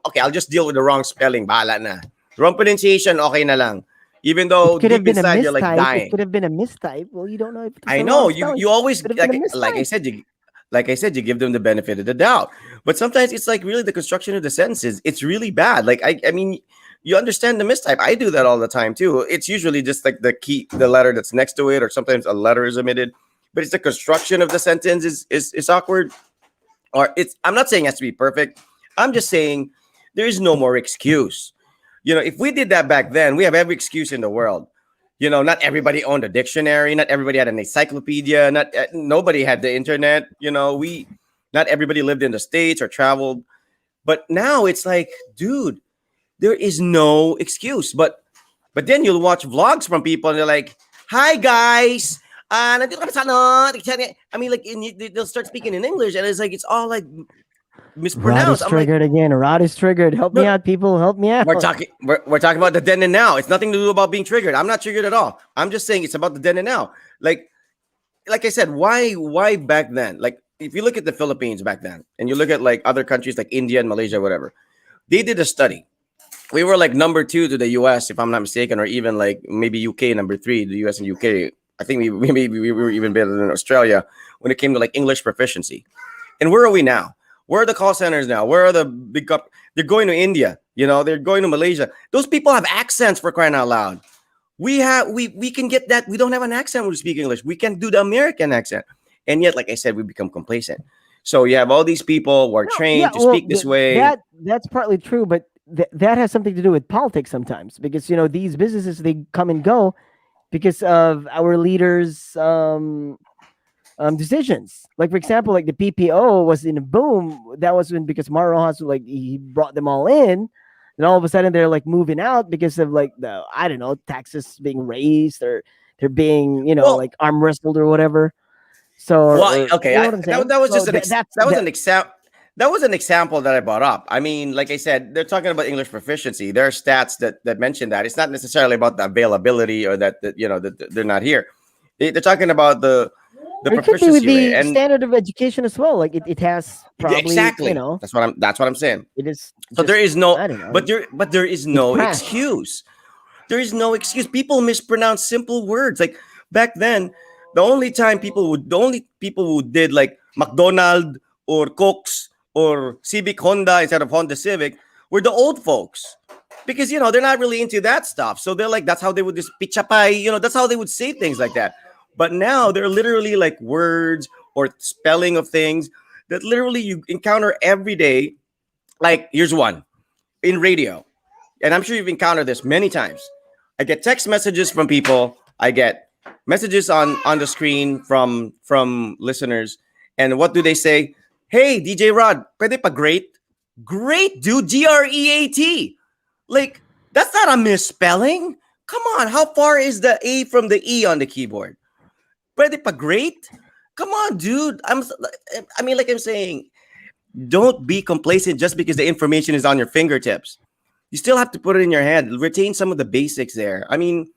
okay, I'll just deal with the wrong spelling. Bahala na. Wrong pronunciation, okay na lang. Even though it could have deep been a inside you're like mistype. It dying. could have been a mistype. Well, you don't know if it's I a know wrong you. spelling. You always Could have been a like I mistype. said. You give them the benefit of the doubt, but sometimes it's like really the construction of the sentences. It's really bad. Like I mean, you understand the mistype. I do that all the time too. It's usually just like the letter that's next to it, or sometimes a letter is omitted. But it's the construction of the sentence is awkward, or it's. I'm not saying it has to be perfect. I'm just saying there is no more excuse. You know, if we did that back then, we have every excuse in the world. You know, not everybody owned a dictionary, not everybody had an encyclopedia, not nobody had the internet. You know, not everybody lived in the States or traveled. But now it's like, dude, there is no excuse. But then you'll watch vlogs from people and they're like, "Hi guys, nandito kami sa ano." I mean, like they'll start speaking in English, and it's like it's all like Rod mispronounced. is I'm like, triggered again. Rod is triggered. Help me no, out, people. Help me out. we're talking about the then and now. It's nothing to do about being triggered. I'm not triggered at all. I'm just saying it's about the then and now. Like I said, why back then? Like if you look at the Philippines back then, and you look at like other countries like India and Malaysia, whatever, they did a study. We were like number 2 to the US, if I'm not mistaken, or even like maybe UK number 3, the US and UK. I think we were even better than Australia when it came to like English proficiency. And where are we now? Where are the call centers now? Where are the big up? They're going to India, you know, they're going to Malaysia. Those people have accents, for crying out loud. We can get that. We don't have an accent when we speak English. We can do the American accent. And yet, like I said, we become complacent. So you have all these people who are trained to speak this way. That's partly true, but that has something to do with politics sometimes, because you know these businesses, they come and go because of our leaders' decisions. Like for example, like the PPO was in a boom. That was when, because Mar Rojas, like he brought them all in, and all of a sudden they're like moving out because of like the, I don't know, taxes being raised, or they're being, you know, Well, like arm wrestled or whatever. So well, okay, you know what I'm saying? that was just So an example. That was an example that I brought up. I mean, like I said, they're talking about English proficiency. There are stats that mention that. It's not necessarily about the availability or that you know that they're not here. They're talking about the it could be proficiency with the rate and standard of education as well. Like it has probably, exactly. you know, That's what I'm saying. it is. So there Just, is no, I don't know. but there is no trash. excuse. There is no excuse. People mispronounce simple words. Like back then, the only people who did like McDonald or Cokes or Civic Honda instead of Honda Civic were the old folks. Because you know they're not really into that stuff. So they're like, that's how they would just pichapay, you know, that's how they would say things like that. But now they're literally like words or spelling of things that literally you encounter every day. Like here's one in radio, and I'm sure you've encountered this many times. I get text messages from people. I get messages on the screen from listeners, and what do they say? Hey, DJ Rod, pwede pa great, dude, GREAT. Like that's not a misspelling. Come on, how far is the A from the E on the keyboard? Pwede pa great? Come on, dude. I mean, like I'm saying, don't be complacent just because the information is on your fingertips. You still have to put it in your head. Retain some of the basics there. I mean,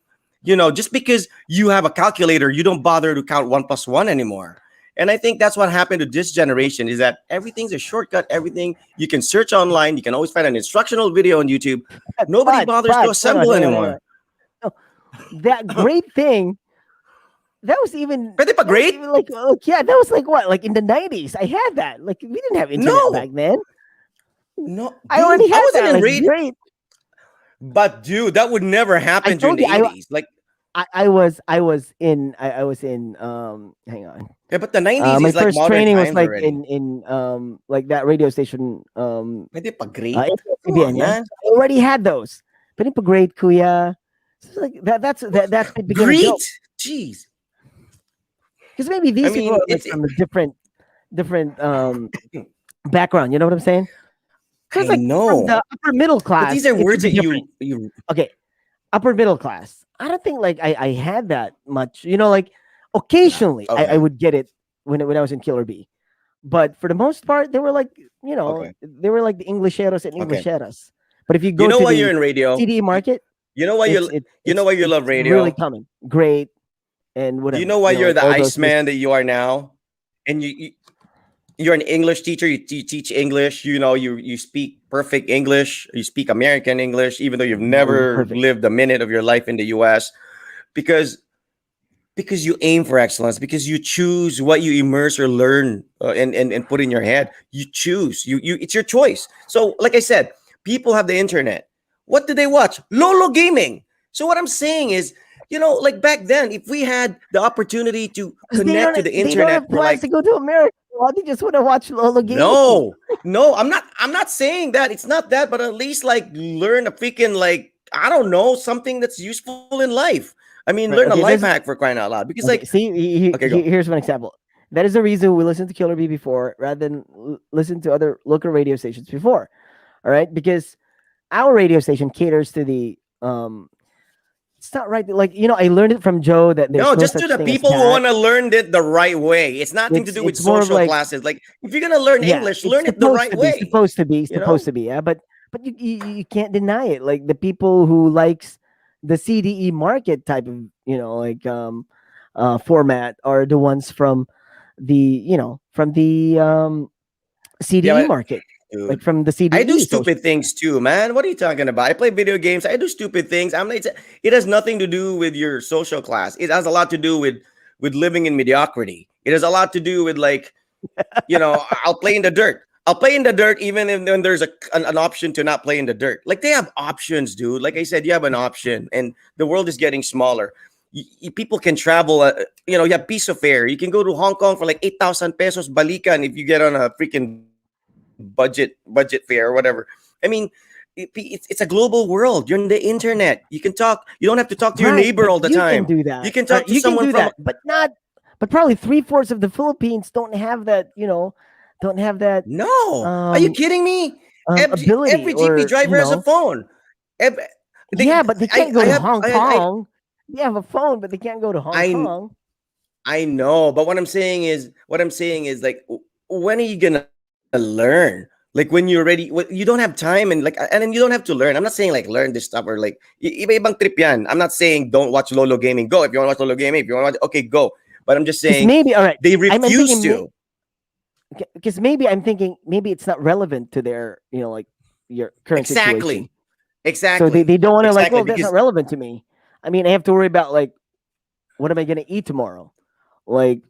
you know, just because you have a calculator, you don't bother to count 1 plus 1 anymore. And I think that's what happened to this generation, is that everything's a shortcut. Everything you can search online. You can always find an instructional video on YouTube. Nobody bothers to assemble anymore. No, that great thing. That was even. Pwede pa that was great? even like, yeah, that was like what? Like in the 90s. I had that. Like we didn't have internet No. back then. No, dude, I already had wasn't that. in Like, radio. great. But dude, that would never happen during told the you, 80s. Like, I was in hang on. yeah, but the 90s My is like first modern training was times like already. in like that radio station Pwede pa great? ABS-CBN, Come on, yeah. man. I already had those. Pwede pa great, kuya. It's like that became a Great. joke. Jeez. Because maybe these people are like from a different background. You know what I'm saying? So it's I like know. from the upper middle class. But these are words that you okay. Upper middle class. I don't think like I had that much. You know, like occasionally I would get it when I was in Killer B. But for the most part, they were like, you know, they were like the Englisheros and Englisheras. But if you go to why the you're in radio, CDE market, you know why you love radio? Really common, great, and whatever. You know why you're the Iceman that you are now, and you're an English teacher. You teach English. You know, you speak perfect English. You speak American English, even though you've never lived a minute of your life in the U.S. Because you aim for excellence. Because you choose what you immerse or learn and put in your head. You choose. You it's your choice. So, like I said, people have the internet. What do they watch? Lolo Gaming. So what I'm saying is, you know, like back then, if we had the opportunity to connect to the internet, they don't have plans to go to America. Well, they just want to watch Lolo Gaming. No, I'm not saying that. It's not that, but at least like learn a freaking like I don't know something that's useful in life. I mean, learn a life hack for crying out loud. Because like, here's one example. That is the reason we listened to Killer B before, rather than listen to other local radio stations before. All right, because our radio station caters to the it's not right. Like, you know, I learned it from Joe that there's just to the people who want to learn it the right way. It's nothing to do with social classes. Like, if you're gonna learn English, learn it the right way. It's supposed to be, yeah. But you can't deny it. Like the people who likes the CDE market type of, you know, like format are the ones from the CDE market. Dude. Like from the CDE. I do stupid things too, man. What are you talking about? I play video games. I do stupid things. It has nothing to do with your social class. It has a lot to do with living in mediocrity. It has a lot to do with like, you know, I'll play in the dirt. I'll play in the dirt even if when there's an option to not play in the dirt. Like they have options, dude. Like I said, you have an option, and the world is getting smaller. People can travel. You know, you have piece of fare. You can go to Hong Kong for like 8,000 pesos balikan if you get on a freaking budget fare or whatever. I mean, it's a global world. You're on the internet. You can talk. You don't have to talk to your neighbor all the time. You can do that. You can talk to someone from, but probably 3/4 of the Philippines don't have that. You know, don't have that. No, are you kidding me? Ability. Every GP driver has a phone. But they can't go to Hong Kong. They have a phone, but they can't go to Hong Kong. I know, but what I'm saying is like, when are you gonna learn? Like when you're ready, you don't have time, and then you don't have to learn. I'm not saying like learn this stuff or like iba-ibang trip yan. I'm not saying don't watch Lolo Gaming. Go if you want to watch Lolo Gaming. If you want to watch, okay, go. But I'm just saying maybe all right. They refuse to. Because maybe I'm thinking maybe it's not relevant to their, you know, like your current situation. Exactly. So they don't want to like, well, that's not relevant to me. I mean, I have to worry about like, what am I going to eat tomorrow? Like,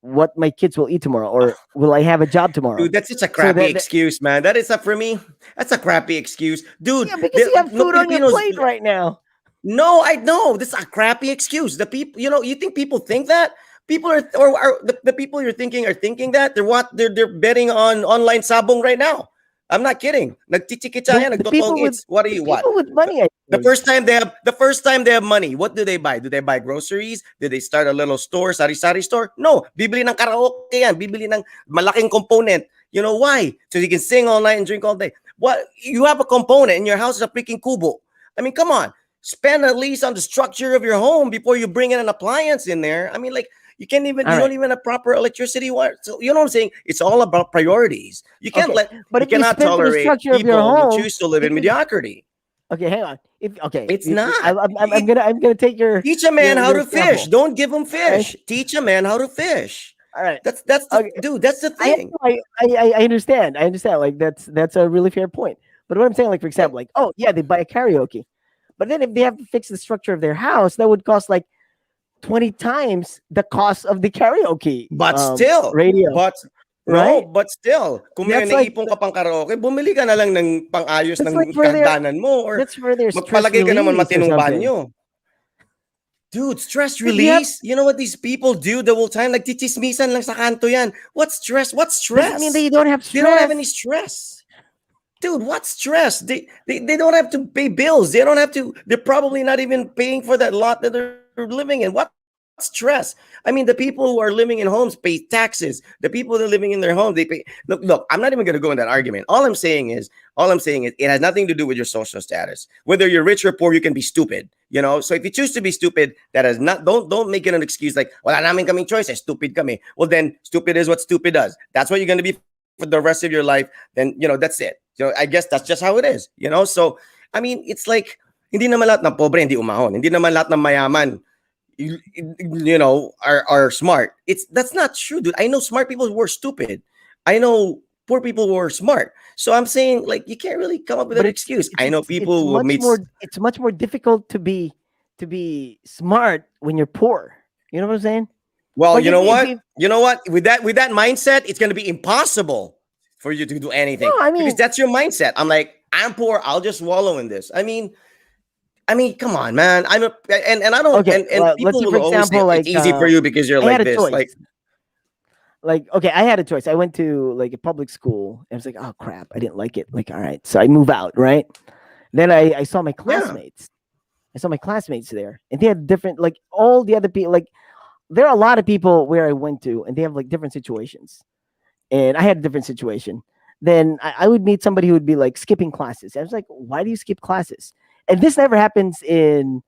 what my kids will eat tomorrow, or will I have a job tomorrow? Dude, that's such a crappy excuse, man. That is for me. That's a crappy excuse, dude. Yeah, because you have food on your plate right now. No, I know this is a crappy excuse. The people, you know, you think people think that people are the people you're thinking are thinking that they're betting on online sabong right now. I'm not kidding. What do you want? People with money. The first time they have money, what do they buy? Do they buy groceries? Did they start a little store, sari-sari store? No, bibili ng karaoke yan, bibili ng malaking component. You know why? So you can sing all night and drink all day. What? You have a component in your house is a freaking kubo. I mean, come on. Spend at least on the structure of your home before you bring in an appliance in there. I mean, like, you can't even, don't even have proper electricity. So, you know what I'm saying? It's all about priorities. You can't you cannot tolerate people who choose to live in mediocrity. Okay, hang on. It's not. I'm gonna take your. Teach a man how to fish. Don't give him fish. Right. Teach a man how to fish. All right. That's dude. That's the thing. I understand. Like that's a really fair point. But what I'm saying, like for example, like they buy a karaoke, but then if they have to fix the structure of their house, that would cost like 20 times the cost of the karaoke. But still, radio. Right? No, but still, kung may naipon ka pang karaoke, bumili ka na lang ng pang-ayos ng kagdanan mo, or that's where there's magpalagay ka naman matinong banyo. Dude, stress release. You know what these people do the whole time? Like, chichismisan lang sa kanto yan. What stress? What stress? I mean, they don't have stress. They don't have any stress. dude, what stress? They don't have to pay bills. They don't have to. They're probably not even paying for that lot that they're living in. What stress? I mean, the people who are living in homes pay taxes. The people that are living in their home, they pay. Look. I'm not even going to go in that argument. All I'm saying is, it has nothing to do with your social status. Whether you're rich or poor, you can be stupid. You know. So if you choose to be stupid, that is not. Don't make it an excuse like, wala namin kaming choice. Stupid kami. Well, then stupid is what stupid does. That's what you're going to be for the rest of your life. Then that's it. I guess that's just how it is. So I mean, it's like hindi naman lahat ng pobre hindi umahon. Hindi naman lahat ng mayaman are smart. That's not true, dude. I know smart people who are stupid. I know poor people who are smart. So I'm saying, like, you can't really come up with an excuse. I know people who made. It's much more difficult to be smart when you're poor. You know what I'm saying? Well, you know what? With that mindset, it's going to be impossible for you to do anything. No, I mean, because that's your mindset. I'm like, I'm poor. I'll just wallow in this. I mean, come on, man. And I don't. Okay, and people will always say it's easy for you because you're like this. Okay, I had a choice. I went to like a public school and I was like, oh crap, I didn't like it. Like, all right, so I move out, right? Then I saw my classmates. I saw my classmates there, and they had different, like all the other people. Like, there are a lot of people where I went to, and they have like different situations, and I had a different situation. Then I would meet somebody who would be like skipping classes. I was like, why do you skip classes? And this never happens in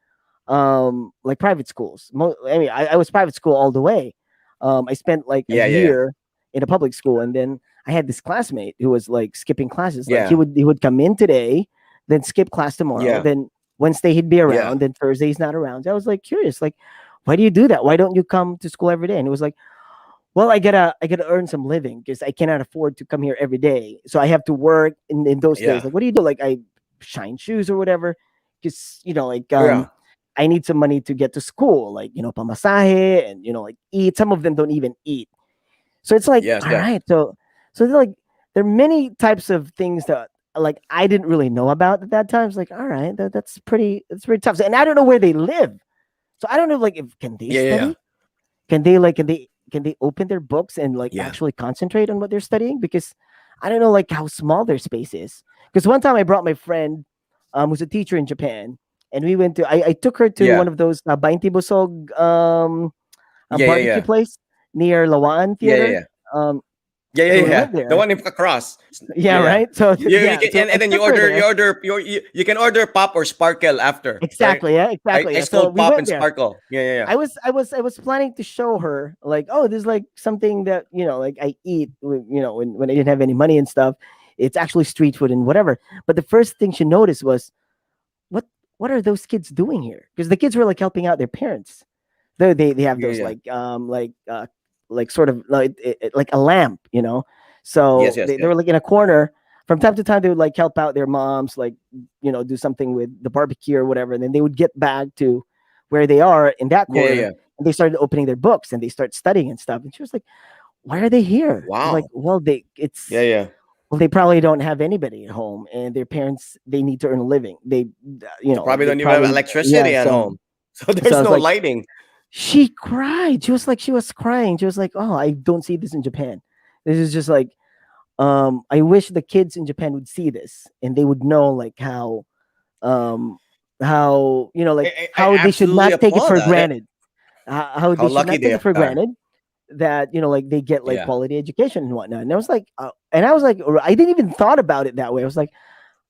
like private schools. I mean, I was private school all the way. I spent like a year in a public school, and then I had this classmate who was like skipping classes. Like he would come in today, then skip class tomorrow, then Wednesday he'd be around, then Thursday he's not around. So I was like curious, like, why do you do that? Why don't you come to school every day? And it was like, well, I gotta earn some living because I cannot afford to come here every day. So I have to work in those days. Like, what do you do? Like, I shine shoes or whatever, because I need some money to get to school, like, pamasahe and, like, eat. Some of them don't even eat. So it's like, all right. So like, there are many types of things that, like, I didn't really know about at that time. It's like, all right, that's pretty tough. And I don't know where they live. So I don't know, like, can they study? Can they open their books and like actually concentrate on what they're studying? Because I don't know, like, how small their space is. Because one time I brought my friend, who's a teacher in Japan, and we went to. I took her to one of those Bainti Busog barbecue place near Lawaan Theater. The one across. Right. So and then you can order pop or sparkle after. Exactly. Right? Yeah. Exactly. Ice cold pop and sparkle. Yeah. I was planning to show her, like, oh, there's like something that like I eat. When I didn't have any money and stuff. It's actually street food and whatever. But the first thing she noticed was, what are those kids doing here? Because the kids were like helping out their parents. They have those like sort of like a lamp, So they were like in a corner. From time to time, they would like help out their moms, like, do something with the barbecue or whatever. And then they would get back to where they are in that corner. And they started opening their books and they start studying and stuff. And she was like, why are they here? Wow. Like, well, well, they probably don't have anybody at home, and their parents, they need to earn a living. They probably don't even have electricity at home. So there's no lighting. She cried. She was crying. She was like, oh, I don't see this in Japan. This is just like, I wish the kids in Japan would see this and they would know like how they should not take it for granted. How they should not take it for granted that, like, they get like quality education and whatnot. And I was like, I didn't even thought about it that way. I was like,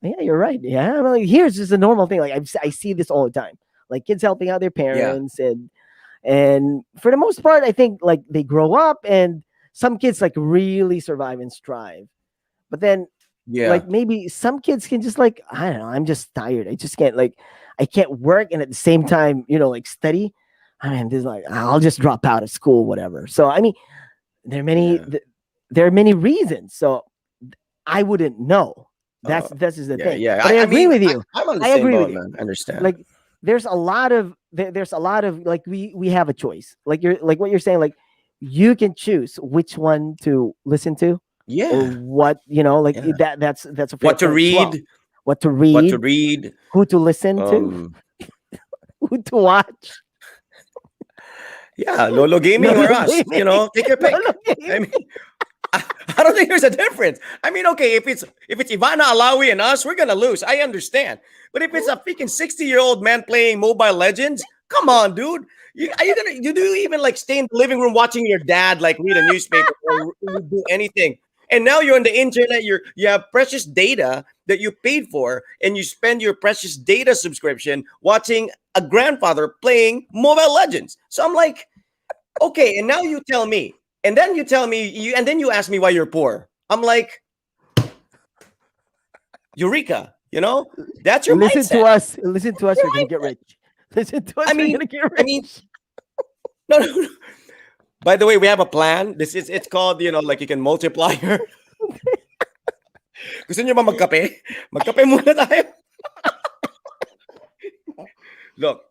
yeah, you're right. Yeah. I'm like, here's just a normal thing. Like, I see this all the time. Like, kids helping out their parents and for the most part, I think like they grow up and some kids like really survive and strive. But then like maybe some kids can just like, I don't know, I'm just tired. I just can't I can't work and at the same time, like study. I mean, there's like, I'll just drop out of school, whatever. So, I mean, there are many reasons. So I wouldn't know. That's just the thing. Yeah. But I agree with you. I'm on the same boat, man. I understand. Like, there's a lot of like we have a choice. Like what you're saying, like you can choose which one to listen to. Yeah. Or what, that's a what to read. Well. What to read. Who to listen to. Who to watch. Yeah, Lolo Gaming or us. Take your pick. I mean, I don't think there's a difference. I mean, okay, if it's Ivana Alawi and us, we're gonna lose. I understand. But if it's a freaking 60-year-old man playing Mobile Legends, come on, dude. You do even like stay in the living room watching your dad like read a newspaper or do anything? And now you're on the internet, you have precious data that you paid for, and you spend your precious data subscription watching a grandfather playing Mobile Legends. So I'm like, okay, and now you tell me, and then you tell me, and then you ask me why you're poor. I'm like, Eureka, that's your listen mindset. to us. Listen to us. You're gonna get rich. Listen to us. You're gonna get rich. No. By the way, we have a plan. It's called, like you can multiplier. Gusto niyo ba magkape? Magkape muna tayo. Look,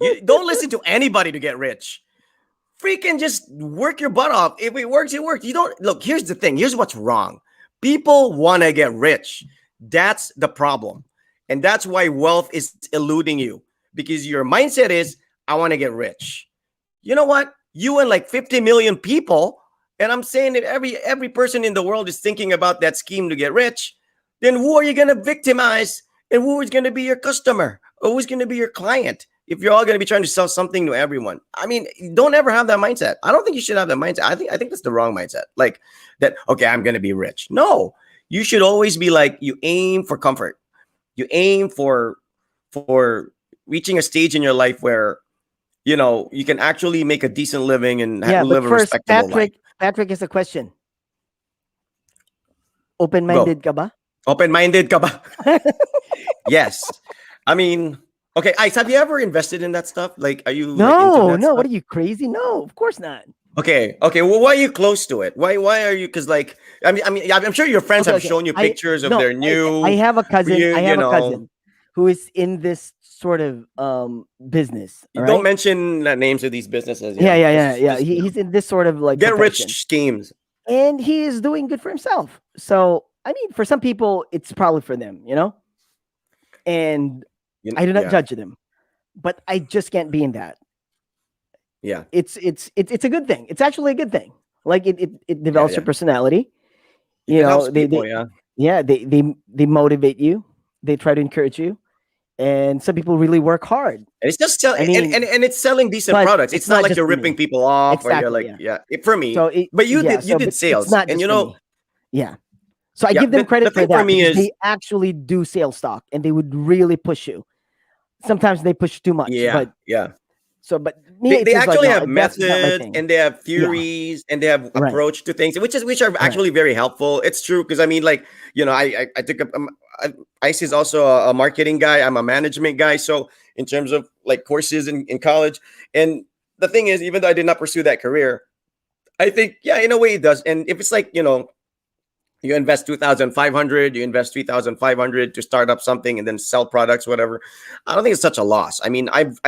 you don't listen to anybody to get rich. Freaking just work your butt off. If it works, it works. You don't look. Here's the thing. Here's what's wrong. People want to get rich. That's the problem, and that's why wealth is eluding you, because your mindset is, I want to get rich. You know what? You and like 50 million people, and I'm saying that every person in the world is thinking about that scheme to get rich. Then who are you going to victimize, and who is going to be your customer, or who's going to be your client? If you're all going to be trying to sell something to everyone, I mean, don't ever have that mindset. I don't think you should have that mindset. I think that's the wrong mindset. Like that. Okay, I'm going to be rich. No, you should always be like, you aim for comfort. You aim for reaching a stage in your life where, you can actually make a decent living and live a respectable life. Patrick is a question. Open-minded ka ba? Open-minded ka ba? Yes. I mean, okay, Ice, have you ever invested in that stuff? Like, are you No, into that stuff? What are you, crazy? No, of course not. Okay. Well, why are you close to it? Why are you? Because like, I mean, I'm sure your friends have shown you pictures of their new. I have a cousin. I have a cousin who is in this sort of business. You don't mention the names of these businesses. Yeah. He's in this sort of like get rich schemes, and he is doing good for himself. So I mean, for some people, it's probably for them, And I do not judge them, but I just can't be in that. Yeah, it's a good thing. It's actually a good thing. Like it develops your personality. They motivate you. They try to encourage you. And some people really work hard. And it's just selling, and it's selling decent products. It's not like you're ripping people off, or you're like, for me. So but you did sales, and So I give them credit for that. For me is they actually do sales stock, and they would really push you. Sometimes they push too much. So, but they actually have methods, and they have theories, and they have approach to things, which are actually very helpful. It's true, because I mean, like, I took Ice is also a marketing guy. I'm a management guy. So in terms of like courses in college, and the thing is, even though I did not pursue that career, I think, in a way it does. And if it's like, you invest 2,500, you invest 3,500 to start up something and then sell products, whatever. I don't think it's such a loss. I mean, I've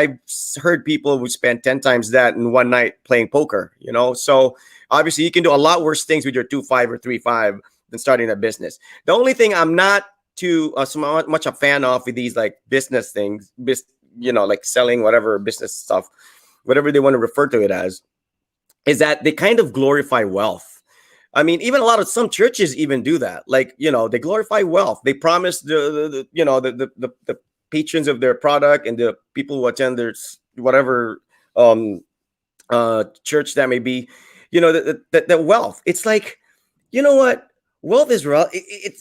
heard people who spend 10 times that in one night playing poker, So obviously you can do a lot worse things with your 2.5 or 3.5 than starting a business. The only thing I'm not too so much a fan of with these like business things, like selling whatever business stuff, whatever they want to refer to it as, is that they kind of glorify wealth. I mean, even some churches even do that. Like, they glorify wealth. They promise the patrons of their product and the people who attend their whatever church that may be, the wealth. It's like, you know what? Wealth is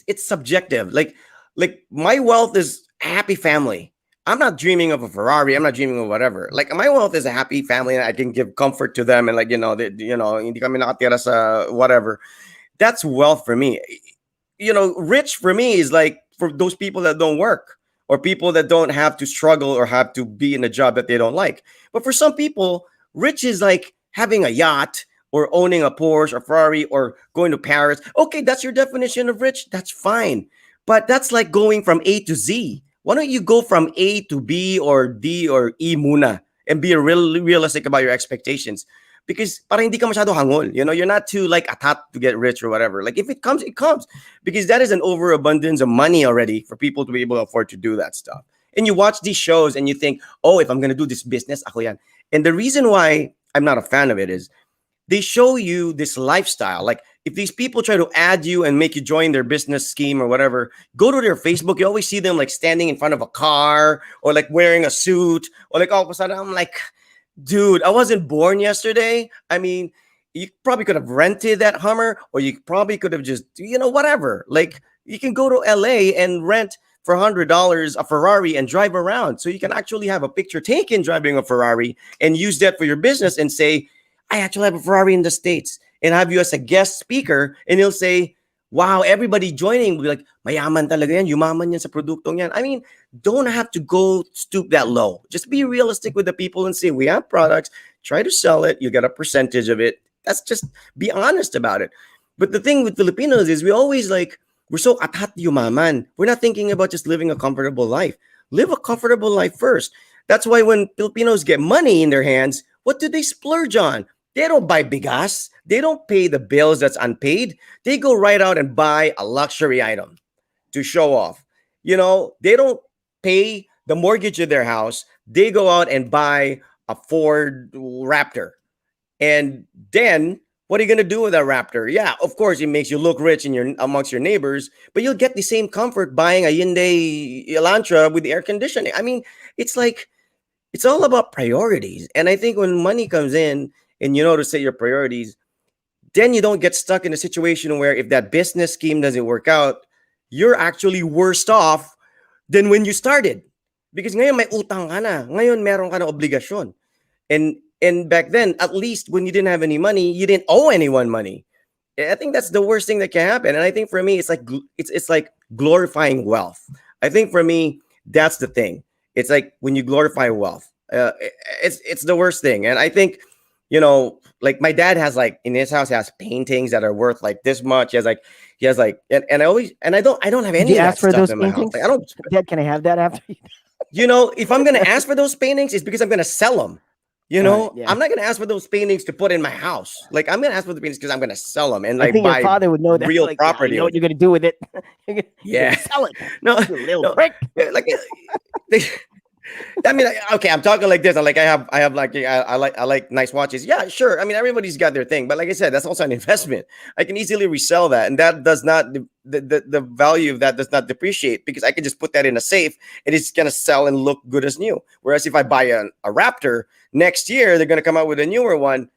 it's subjective. Like my wealth is a happy family. I'm not dreaming of a Ferrari. I'm not dreaming of whatever. Like my wealth is a happy family, and I can give comfort to them. And like, hindi kami nakatira sa whatever. That's wealth for me. Rich for me is like for those people that don't work, or people that don't have to struggle or have to be in a job that they don't like. But for some people, rich is like having a yacht, or owning a Porsche or Ferrari, or going to Paris. Okay, that's your definition of rich. That's fine. But that's like going from A to Z. Why don't you go from A to B or D or E muna and be realistic about your expectations? Because para hindi ka masyado hangol. You're not too like atat to get rich or whatever. Like if it comes, it comes. Because that is an overabundance of money already for people to be able to afford to do that stuff. And you watch these shows and you think, oh, if I'm going to do this business, ako yan. And the reason why I'm not a fan of it is they show you this lifestyle. Like if these people try to add you and make you join their business scheme or whatever, go to their Facebook. You always see them like standing in front of a car or like wearing a suit or like all of a sudden I'm like, dude, I wasn't born yesterday. I mean, you probably could have rented that Hummer or you probably could have just, whatever. Like you can go to LA and rent for $100 a Ferrari and drive around. So you can actually have a picture taken driving a Ferrari and use that for your business and say, I actually have a Ferrari in the States, and have you as a guest speaker, and he'll say, wow, everybody joining will be like, mayaman talaga yan, yumaman yan sa produktong yan. I mean, don't have to go stoop that low. Just be realistic with the people and say, we have products, try to sell it, you get a percentage of it. That's just, be honest about it. But the thing with Filipinos is we always we're so atat yumaman. We're not thinking about just living a comfortable life. Live a comfortable life first. That's why when Filipinos get money in their hands, what do they splurge on? They don't buy bigas. They don't pay the bills that's unpaid. They go right out and buy a luxury item to show off. They don't pay the mortgage of their house. They go out and buy a Ford Raptor. And then what are you going to do with that Raptor? Yeah, of course, it makes you look rich amongst your neighbors, but you'll get the same comfort buying a Hyundai Elantra with the air conditioning. I mean, it's all about priorities. And I think when money comes in, and you know to set your priorities, then you don't get stuck in a situation where if that business scheme doesn't work out, you're actually worse off than when you started. Because ngayon may utang ka na. Ngayon meron ka na obligasyon. And back then, at least when you didn't have any money, you didn't owe anyone money. I think that's the worst thing that can happen. And I think for me, it's like glorifying wealth. I think for me, that's the thing. It's like when you glorify wealth, it's the worst thing. And I think, like my dad has in his house, he has paintings that are worth like this much. He has and I don't have any of that stuff in my house. Like, I don't. Dad, can I have that after? If I'm gonna ask for those paintings, it's because I'm gonna sell them. Yeah. I'm not gonna ask for those paintings to put in my house. Like I'm gonna ask for the paintings because I'm gonna sell them and I think buy your father would know that real property. You know what you're gonna do with it? You're Yeah, gonna sell it. No, You little prick. I mean, okay, I'm talking like this. I like nice watches. Yeah, sure. I mean, everybody's got their thing, but like I said, that's also an investment. I can easily resell that, and that does not the value of that does not depreciate because I can just put that in a safe and it's gonna sell and look good as new. Whereas if I buy a Raptor next year, they're gonna come out with a newer one.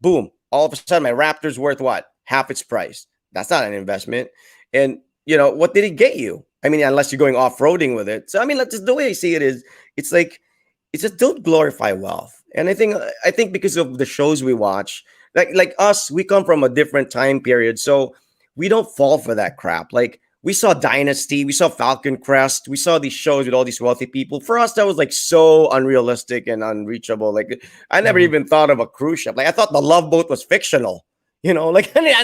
Boom! All of a sudden, my Raptor's worth what? Half its price. That's not an investment. And what did it get you? I mean, unless you're going off-roading with it. So, I mean, just the way I see it is, it's just don't glorify wealth. And I think because of the shows we watch, like us, we come from a different time period. So we don't fall for that crap. Like we saw Dynasty, we saw Falcon Crest, we saw these shows with all these wealthy people. For us, that was so unrealistic and unreachable. Like I never even thought of a cruise ship. Like I thought the Love Boat was fictional. I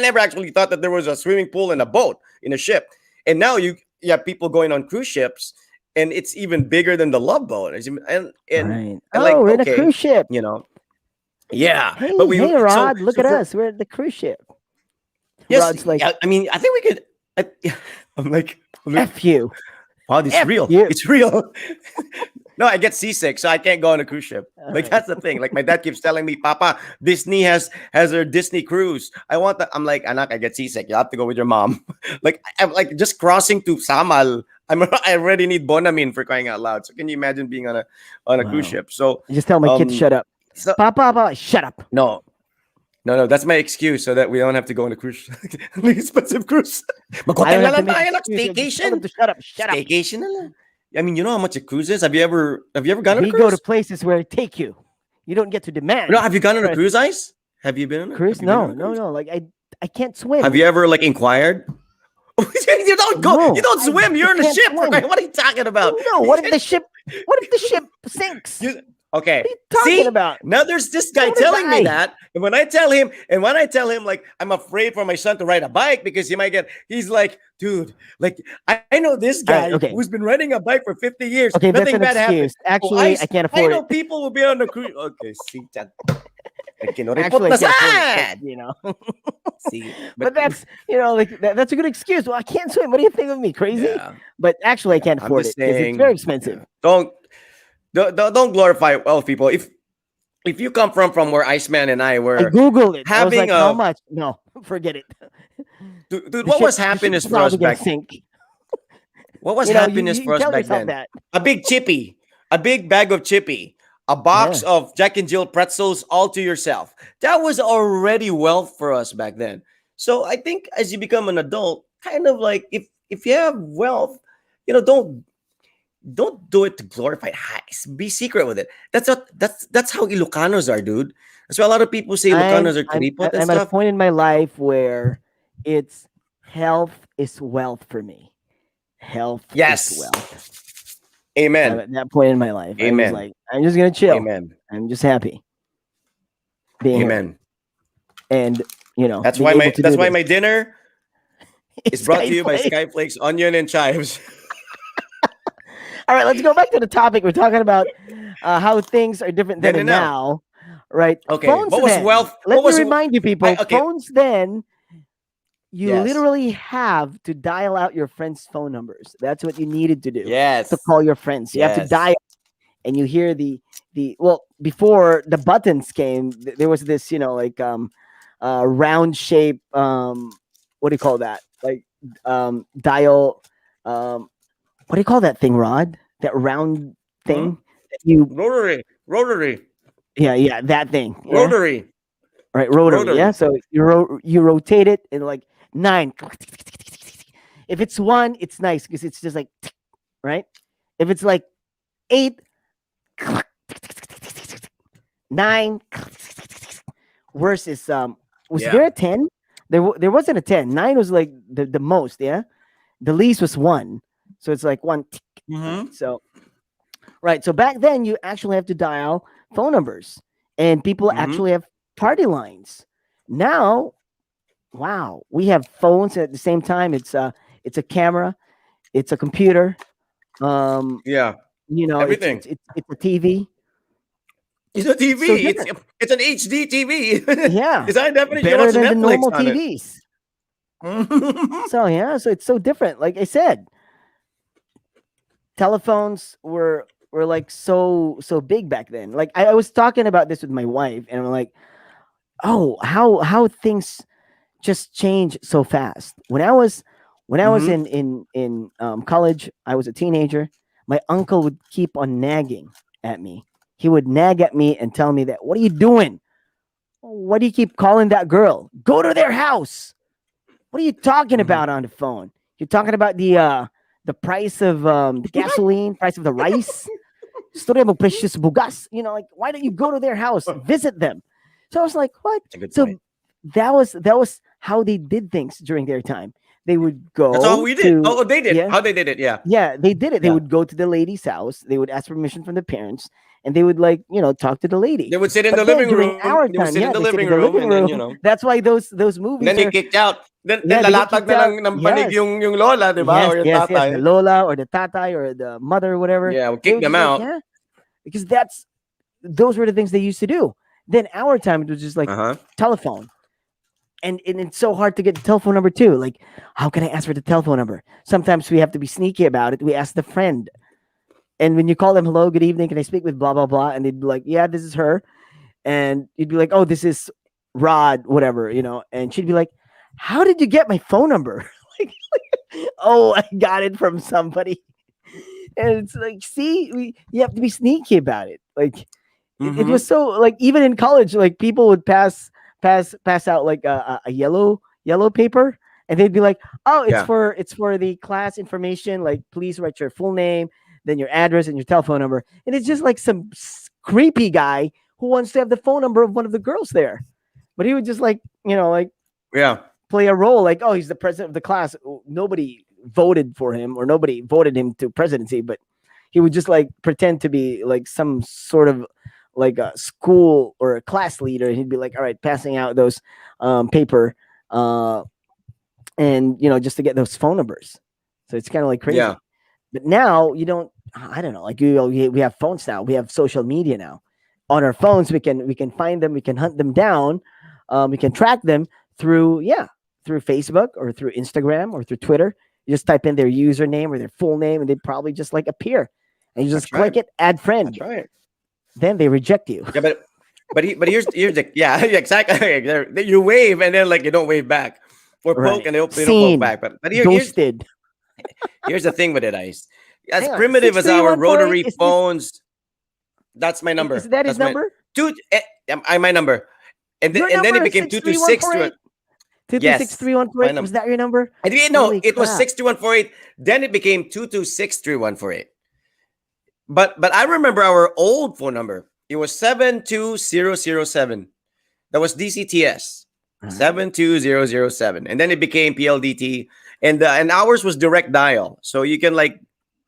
never actually thought that there was a swimming pool in a boat, in a ship. And now you have people going on cruise ships, and it's even bigger than the Love Boat. And Right. we're in a cruise ship. Yeah. Hey, But Rod, look at us. We're at the cruise ship. Yes, Rod's like, I mean, I think we could. I'm like, F you. wow, this is F real. you. It's real. No, I get seasick, so I can't go on a cruise ship. Like that's the thing. Like my dad keeps telling me, Papa, Disney has her Disney cruise. I want that. I'm like, Anak, I get seasick. You have to go with your mom. I'm like just crossing to Samal. I already need Bonamine for crying out loud. So can you imagine being on a cruise ship? So I just tell my kid to shut up. So, Papa, shut up. No, that's my excuse so that we don't have to go on a cruise. Expensive cruise. I don't have to make Staycation. excuses. Tell them to shut up. Staycation na lang. I mean, you know how much a cruise is? Have you ever gone on a We cruise? go to places where they take you. You don't get to demand. No, have you gone on a cruise, Ice? Have you been on a cruise? have you been on No, a cruise? no. Like I can't swim. Have you ever inquired? You don't go. No, You don't swim. You're in a can't ship. swim. What are you talking about? No, what if the ship sinks? Okay. What are you talking about? Now there's this guy What telling me guy? that, and when I tell him, like, I'm afraid for my son to ride a bike because he might get. He's like, dude, like, I know this guy okay. who's been riding a bike for 50 years. Okay, that's Nothing an bad happens. excuse. Actually, I can't afford I know it. people will be on the cruise. Okay, see that. Actually, I can't afford it, See, But that's that's a good excuse. Well, I can't swim. What do you think of me? Crazy? Yeah. But actually, I can't I'm afford it just because saying, it's very expensive. Don't glorify wealth, people. If you come from where Iceman and I were I googled it. I was having like, how much? No. Forget it. Dude, what was happiness for us back? What was happiness for us back then? That. A big chippy, a big bag of chippy, a box of Jack and Jill pretzels all to yourself. That was already wealth for us back then. So I think as you become an adult, kind of like if you have wealth, don't do it to glorify highs. Be secret with it. That's how Ilocanos are, dude. That's why a lot of people say Ilocanos are kuripot and I'm stuff. at a point in my life where it's health is wealth for me. Health is wealth. Amen. I'm at that point in my life. Amen. I was like, I'm just gonna chill. Amen. I'm just happy being Amen. Here. And that's why my dinner is brought to you by Skyflakes, onion, and chives. All right, let's go back to the topic. We're talking about how things are different then and now, right? Okay. Phones what was then. wealth? Let me remind you, people. Phones then. You literally have to dial out your friends' phone numbers. That's what you needed to do. Yes. To call your friends. You have to dial, and you hear the before the buttons came, there was this round shape. What do you call that? Like dial. What do you call that thing, Rod? That round thing that you rotary. Yeah, that thing. Yeah? Rotary. Right, rotary. Yeah, so you rotate it and like 9. If it's 1, it's nice because it's just like right. If it's like 8, 9. Worse is was there a 10? There wasn't a 10. 9 was like the most. Yeah, the least was 1. So it's like 1. So right. So back then you actually have to dial phone numbers, and people actually have party lines. Now, wow, we have phones at the same time. It's a camera, it's a computer. Everything. It's a TV. It's a TV. So it's an HD TV. Yeah, is that definition better than the normal on TVs. So it's so different. Like I said, telephones were like so big back then. Like I was talking about this with my wife, and I'm like, oh, how things just change so fast. When I was in college, I was a teenager. My uncle would keep on nagging at me. He would nag at me and tell me that, what are you doing? Why do you keep calling that girl? Go to their house. What are you talking about on the phone? You're talking about the price of the gasoline, price of the rice. Storya mo precious bugas. Like, why don't you go to their house, visit them? So I was like, what? So that was how they did things during their time. They would go. That's all we did. They did. Yeah. How they did it? Yeah. Yeah, they did it. They would go to the lady's house. They would ask permission from the parents, and they would talk to the lady. They would sit in the living room. Our time, they would sit in the living room, and then that's why those movies. Then they kicked out. Then lalatag na lang ng panig yung lola, di ba? Or yung tatay. The lola or the tatay or the mother or whatever. Yeah, we'll kick them out. Yeah, because those were the things they used to do. Then our time, it was just like telephone. And it's so hard to get the telephone number too. Like, how can I ask for the telephone number? Sometimes we have to be sneaky about it. We ask the friend. And when you call them, hello, good evening, can I speak with blah, blah, blah? And they'd be like, yeah, this is her. And you'd be like, oh, this is Rod, whatever, And she'd be like, how did you get my phone number? Oh, I got it from somebody. And it's like, see, you have to be sneaky about it. Like, it was so, like, even in college, like, people would pass out like a yellow paper, and they'd be like, oh, it's for the class information, like, please write your full name, then your address and your telephone number. And it's just like some creepy guy who wants to have the phone number of one of the girls there, but he would just like play a role like, oh, he's the president of the class. Nobody voted for him, or nobody voted him to presidency, but he would just like pretend to be like some sort of like a school or a class leader. He'd be like, all right, passing out those paper and just to get those phone numbers. So it's kind of like crazy. Yeah. But now you don't, I don't know, like we have phones now. We have social media now. On our phones, we can find them, we can hunt them down, we can track them through Facebook or through Instagram or through Twitter. You just type in their username or their full name, and they probably just like appear. And you just click it, add friend. That's right. Then they reject you. Yeah, but but here's the yeah exactly. You wave and then like you don't wave back, or poke Right. and they don't poke Seen. back. But Ghosted. here's the thing with it, Ice. As Hang on. primitive as our 63148. rotary Is this phones, that's my is number. that his That's my number? dude. I my number, Your and then number it is became six two two three one six four to eight. Two two six yes, three one four my eight. Was number. that your number? I didn't know Holy it was crap. 62148. Then it became 2263148. But I remember our old phone number. It was 72007. That was DCTS. All right. 72007. And then it became PLDT. And ours was direct dial. So you can like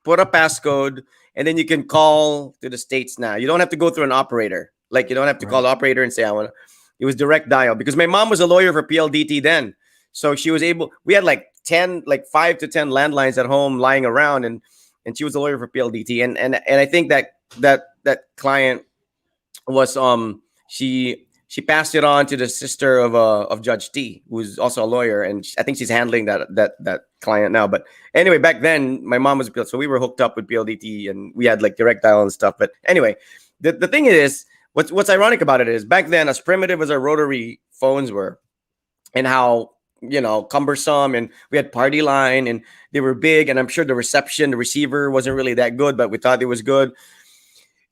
put a passcode and then you can call to the States now. You don't have to go through an operator. Like you don't have to call Right. the operator and say I want to. It was direct dial because my mom was a lawyer for PLDT then. So she was able, we had like 10, like 5 to 10 landlines at home lying around, and she was a lawyer for PLDT. And I think that client was she passed it on to the sister of Judge T, who's also a lawyer, and I think she's handling that client now. But anyway, back then my mom was a PLDT, so we were hooked up with PLDT, and we had like direct dial and stuff. But anyway, the thing is, what's ironic about it is back then, as primitive as our rotary phones were, and how cumbersome, and we had party line, and they were big, and I'm sure the receiver wasn't really that good, but we thought it was good.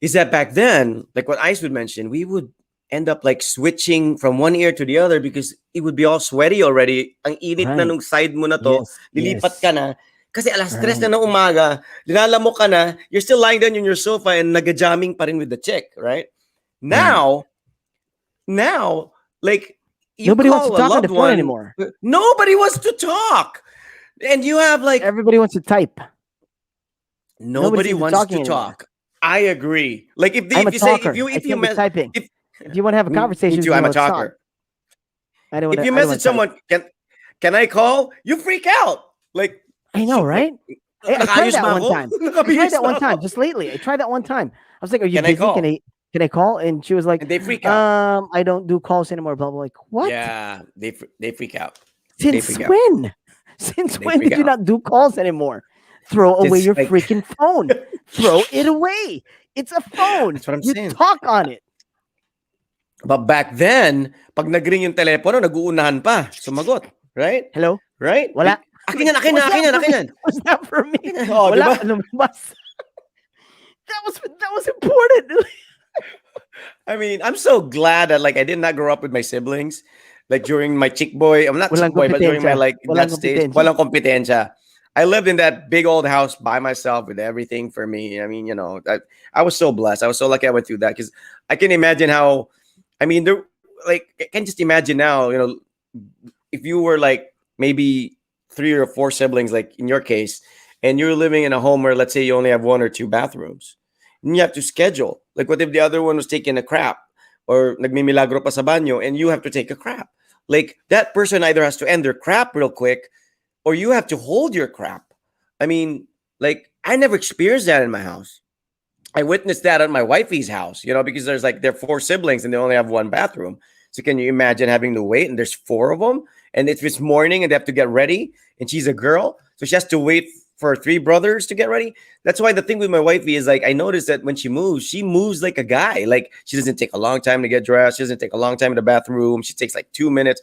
Is that back then, like what Ice would mention, we would end up like switching from one ear to the other because it would be all sweaty already. Ang init na Right. nung side mo na to, Yes. lilipat ka na. Kasi alas 3 Right. na ng umaga, linalamok ka na, you're still lying down on your sofa and nagajamming pa rin with the chick, right? Now, like, you Nobody wants call to a talk on loved the phone one, anymore. nobody wants to talk. And you have like, Everybody wants to type. nobody into wants to talking anymore. talk. I agree. Like if I'm a you say talker. I if you can't be mess, typing. if If you want to have a me conversation, too, with me, I'm a let's talk. talker. I don't want If to. you message someone, can I call? You freak out. Like I know, right? I tried nakayos that ba one ako? time. I tried Nakabihis that na one time ako. just lately. I tried that one time. I was like, "Are you Can I busy? call? Can I call?" And she was like, And they freak out. I don't do calls anymore." Blah blah. Like what? Yeah, they freak out. Since freak out. when? Since They when freak did you out. not do calls anymore? Throw away It's your like- freaking phone. Throw it away. It's a phone. That's what I'm You saying. talk on it. But back then, pag nag-ring yung telepono, nag-uunahan pa. Sumagot. Right? Hello? Right? Wala. Akin yan, akin yan. Was that for me? Oh, di Wala. ba? Lumabas. That was important. I mean, I'm so glad that like I did not grow up with my siblings. Like during my chick boy, I'm not Walang chick boy, but during my kompetensya. like Walang that stage, kompetensya. walang kompetensya. I lived in that big old house by myself with everything for me. I mean, I was so blessed. I was so lucky I went through that because I can imagine how. I mean, there like I can just imagine now. If you were like maybe 3 or 4 siblings, like in your case, and you're living in a home where let's say you only have 1 or 2 bathrooms, and you have to schedule. Like, what if the other one was taking a crap or nagmimilagro pa sa banyo and you have to take a crap? Like, that person either has to end their crap real quick or you have to hold your crap. I mean, like, I never experienced that in my house. I witnessed that at my wifey's house, because there are 4 siblings and they only have 1 bathroom. So can you imagine having to wait and there's 4 of them? And if it's morning and they have to get ready and she's a girl, so she has to wait for 3 brothers to get ready. That's why the thing with my wifey is like, I noticed that when she moves like a guy. Like, she doesn't take a long time to get dressed. She doesn't take a long time in the bathroom. She takes like 2 minutes.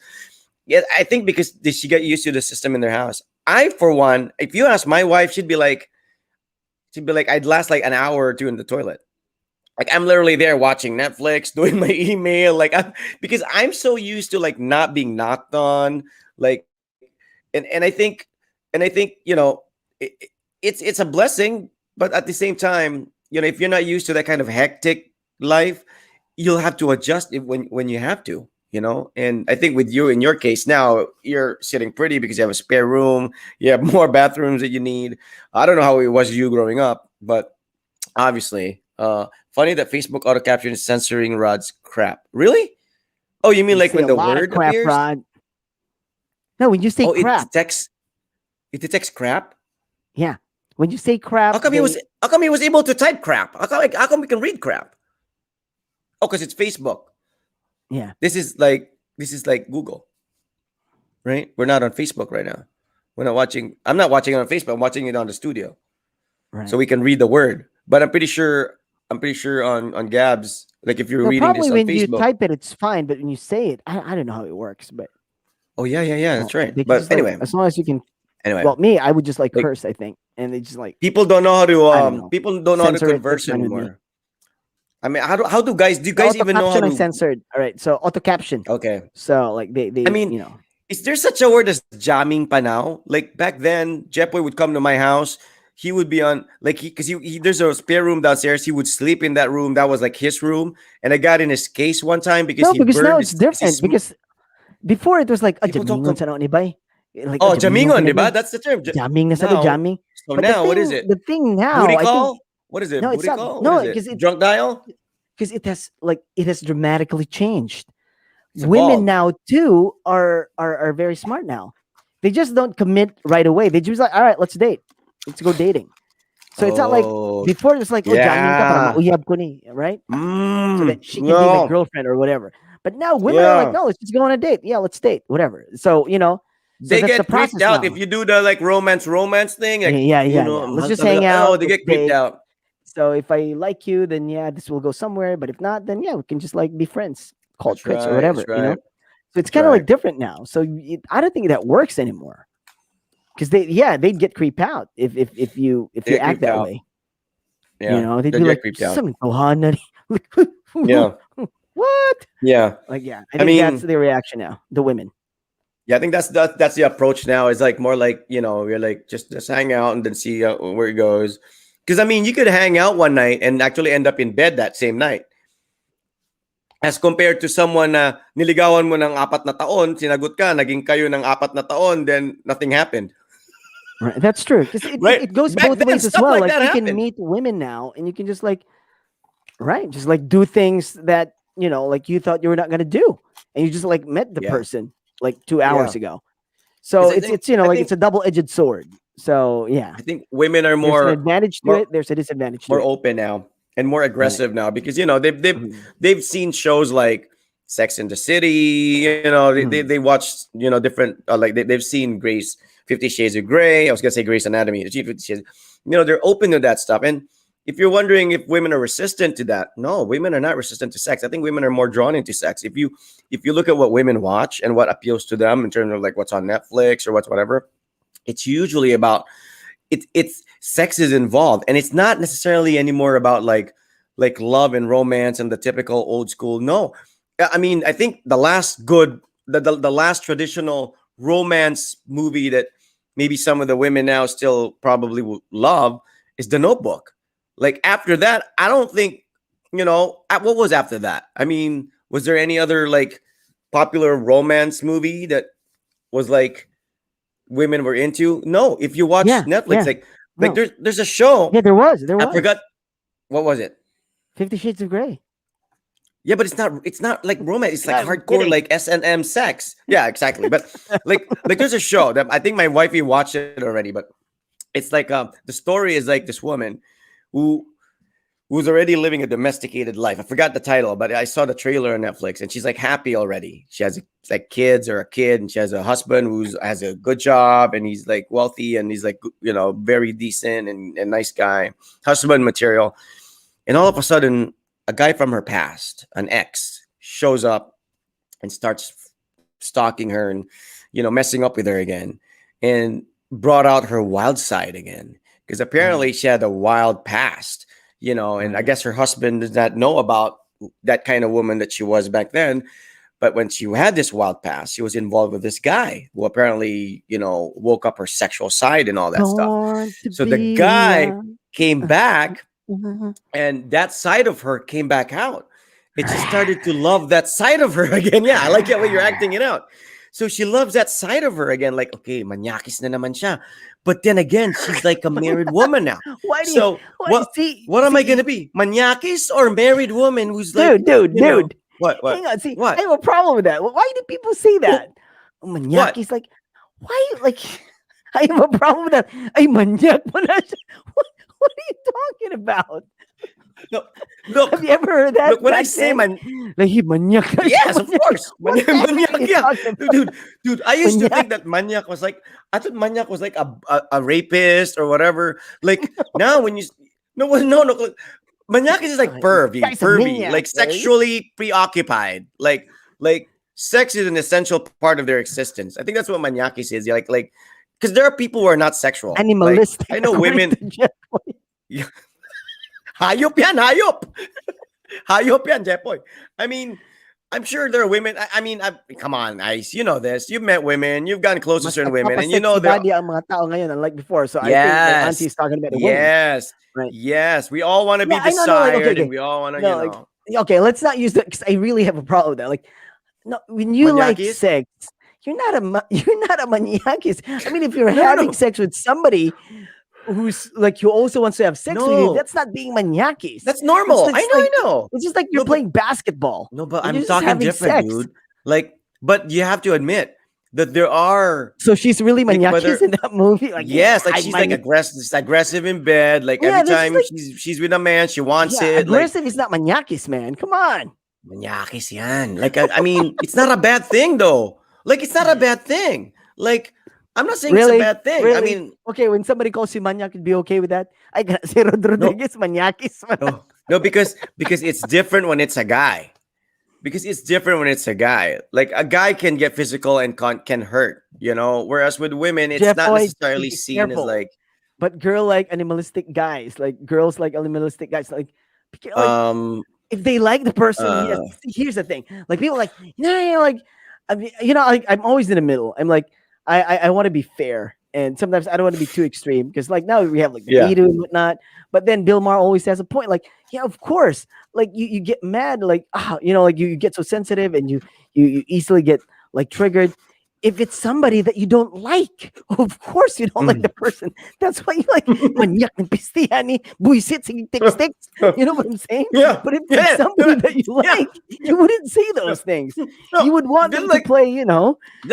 Yeah, I think because she got used to the system in their house. I, for one, if you ask my wife, she'd be like, I'd last like an hour or 2 in the toilet. Like, I'm literally there watching Netflix, doing my email, because I'm so used to like not being knocked on, like, and I think, it's a blessing, but at the same time, if you're not used to that kind of hectic life, you'll have to adjust it when you have to. And I think with you, in your case now, you're sitting pretty because you have a spare room, you have more bathrooms that you need. I don't know how it was you growing up, but obviously, funny that Facebook auto caption is censoring Rod's crap. Really? Oh, you mean like when the word crap, appears? Rod. No, when you say crap. It detects crap. Yeah. When you say crap, How come he was able to type crap? How come we can read crap? Oh, because it's Facebook. Yeah. This is like Google, right? We're not on Facebook right now. We're not watching. I'm not watching it on Facebook. I'm watching it on the studio, Right. so we can read the word. But I'm pretty sure I'm pretty sure on Gabs, like if you're No, reading this probably on when you Facebook. type it, it's fine, but when you say it, I don't know how it works. But Oh yeah, well, that's right. they can But just like anyway, as long as you can. anyway, Well, me, I would just like like curse, I think, and they just like people don't know how to I don't know, people don't know how to censor it. That's converse fine with me. anymore. I mean, how do guys do you The guys auto even know how caption I to? censored. All right, so auto caption. Okay, So like I they mean, is there such a word as jamming pa now? Like back then, Jepway would come to my house. He would be on like because there's a spare room downstairs. He would sleep in that room. That was like his room. And I got in his case one time because no, he because now burned it's different. his Because before it was like a people don't jamingon come. sa ni bay. Like Oh, jamingon ka jamingon, na diba? bay. That's the term. Jamming na sa to Now, jamming. so But the now what is thing it? the thing now, Booty I think call? What is it? no, it's Booty not call? What no is it? because Drunk dial? it has like it has dramatically changed. It's Women evolved. now too are very smart now. They just don't commit right away. They just like, all right, let's date. Let's go dating. So it's not like Oh, before. It's like, oh, jamming ka para yeah. mauyab ko ni, right? So that she can be my No. girlfriend or whatever. But now women are like, Yeah. no, let's just go on a date. Yeah, let's date, whatever. So so They that's the get creeped process out if now. you do the like romance thing. Like, Yeah. Let's just hang oh, out. they Let's get creeped date. out. So if I like you, then yeah, this will go somewhere. But if not, then yeah, we can just like be friends, call it That's quits or right. whatever. That's right. So it's That's kind of like right. different now. So I don't think that works anymore because they'd get creeped out if you They get act creeped that out. way. Yeah. They'd They be get like, creeped out. "Some Kohana." Like, Yeah. what? Yeah. Like, yeah, I I think that's mean, the reaction now. The women. yeah, I think that's the approach now. It's like more like you're like just hang out and then see where it goes. Because I mean, you could hang out one night and actually end up in bed that same night. As compared to someone na niligawan mo ng 4 na taon, sinagot ka, naging kayo ng 4 na taon, then nothing happened. Right. That's true. Because Right? it goes Back both then, ways as stuff well. like Like that you can happened. meet women now and you can just like, right, just like do things that, like you thought you were not going to do. And you just like met the Yeah. person like 2 hours Yeah. ago. So I it's, think like it's a double-edged sword. So yeah, I think women are there's an more advantage to more it. There's a disadvantage to more it. open now and more Right. aggressive now because Mhm. they've seen shows like Sex in the City. They watched different like they've seen 50 Shades of Grey. I was gonna say Grey's Anatomy. 50 Shades. They're open to that stuff. And if you're wondering if women are resistant to that, no, women are not resistant to sex. I think women are more drawn into sex. If you look at what women watch and what appeals to them in terms of like what's on Netflix or what's whatever, it's usually about it's sex is involved, and it's not necessarily anymore about like love and romance and the typical old school. No, I mean I think the last the last traditional romance movie that maybe some of the women now still probably will love is The Notebook. Like after that, I don't think what was after that. I mean, was there any other like popular romance movie that was like women were into? No. If you watch Yeah. Netflix, Yeah. like No. there's a show. Yeah, there was. I forgot what was it. 50 Shades of Grey. Yeah, but it's not like romance. It's like I'm hardcore, kidding. like S&M sex. Yeah, exactly. But like there's a show that I think my wifey watched it already. But it's like the story is like this woman who's already living a domesticated life. I forgot the title, but I saw the trailer on Netflix, and she's like happy already. She has like kids or a kid, and she has a husband who has a good job, and he's like wealthy, and he's like very decent and nice guy, husband material. And all of a sudden, a guy from her past, an ex, shows up and starts stalking her and messing up with her again, and brought out her wild side again because apparently she had a wild past. And I guess her husband does not know about that kind of woman that she was back then. But when she had this wild past, she was involved with this guy who apparently, woke up her sexual side and all that stuff. So the guy came back and that side of her came back out. And she started to love that side of her again. Yeah, I like the way you're acting it out. So she loves that side of her again. Like, okay, manyakis na naman siya. But then again, she's like a married woman now. Why do so what am I gonna be? Manyakis or married woman who's like dude. What? Hang on, see, what? I have a problem with that. Why do people say that? Manyaki's like, why? Like, I have a problem with that. Ay, manyak mo na siya. What are you talking about? No, look. Have you ever heard that? Look, when I say like, he manyak. Yes, of course. Manyak, yeah. Dude, I used to Manyak. think that manyak was like, I thought manyak was like a rapist or whatever. Like now when you, no, look, Maniakis is like pervy, Guy's a pervy, maniac, like right? sexually preoccupied. Like sex is an essential part of their existence. I think that's what maniakis is. Like, because there are people who are not sexual. Like Animalistic. I know according women. to Jeff. Hayop yan, hayop. Hayop yan, Jepoy. I mean, I'm sure there are women. Come on, Ice. You know this. You've met women. You've gotten close to Mas certain women, and you know nagpapasexy they're body ang mga tao ngayon, unlike before. So I think my auntie is talking about the women. yes, Right. yes. We all want to be Yeah, I know, desired, okay. and we all want to, No, like, okay, let's not use that because I really have a problem with that. Like, no, when you like Maniakis? sex, you're not a maniakis. I mean, if you're No. having sex with somebody who's like who also wants to have sex with you, No. that's not being maniakis. That's normal. It's I like- know. It's just like you're No, but- playing basketball. No, but and I'm you're just talking having different, sex. dude. Like, but you have to admit that there are. So she's really Like, maniakis whether- in that movie. Like, Yes, like I- she's my- like aggressive in bed. Like Yeah, every this is time like- she's with a man, she wants yeah, it. Like aggressive is not maniakis, man. Come on. Manyakis yan. Like, I mean, it's not a bad thing, though. Like, it's not a bad thing. Like, I'm not saying Really? it's a bad thing. I Really? mean, Okay, when somebody calls you maniac, you'd be okay with that? I got si Rod Rodriguez, maniakis. no, because it's different when it's a guy. Because it's different when it's a guy. Like, a guy can get physical and can hurt, you know? Whereas with women, it's Jeff not Boyd, necessarily be seen as careful. like, But girl like animalistic guys, like girls like animalistic guys, like if they like the person, yes. Here's the thing: like people like, like I mean, like I'm always in the middle. I'm like, I want to be fair, and sometimes I don't want to be too extreme because like now we have like the Me Too and whatnot. But then Bill Maher always has a point. Like, yeah, of course. Like you get mad, like like you get so sensitive and you easily get like triggered. If it's somebody that you don't like, of course you don't like the person. That's why you like manyak ng pistihan ni buisit sige tiks. You know what I'm saying? Yeah. But if it's somebody that you like, you wouldn't say those things. No, You would want them to play,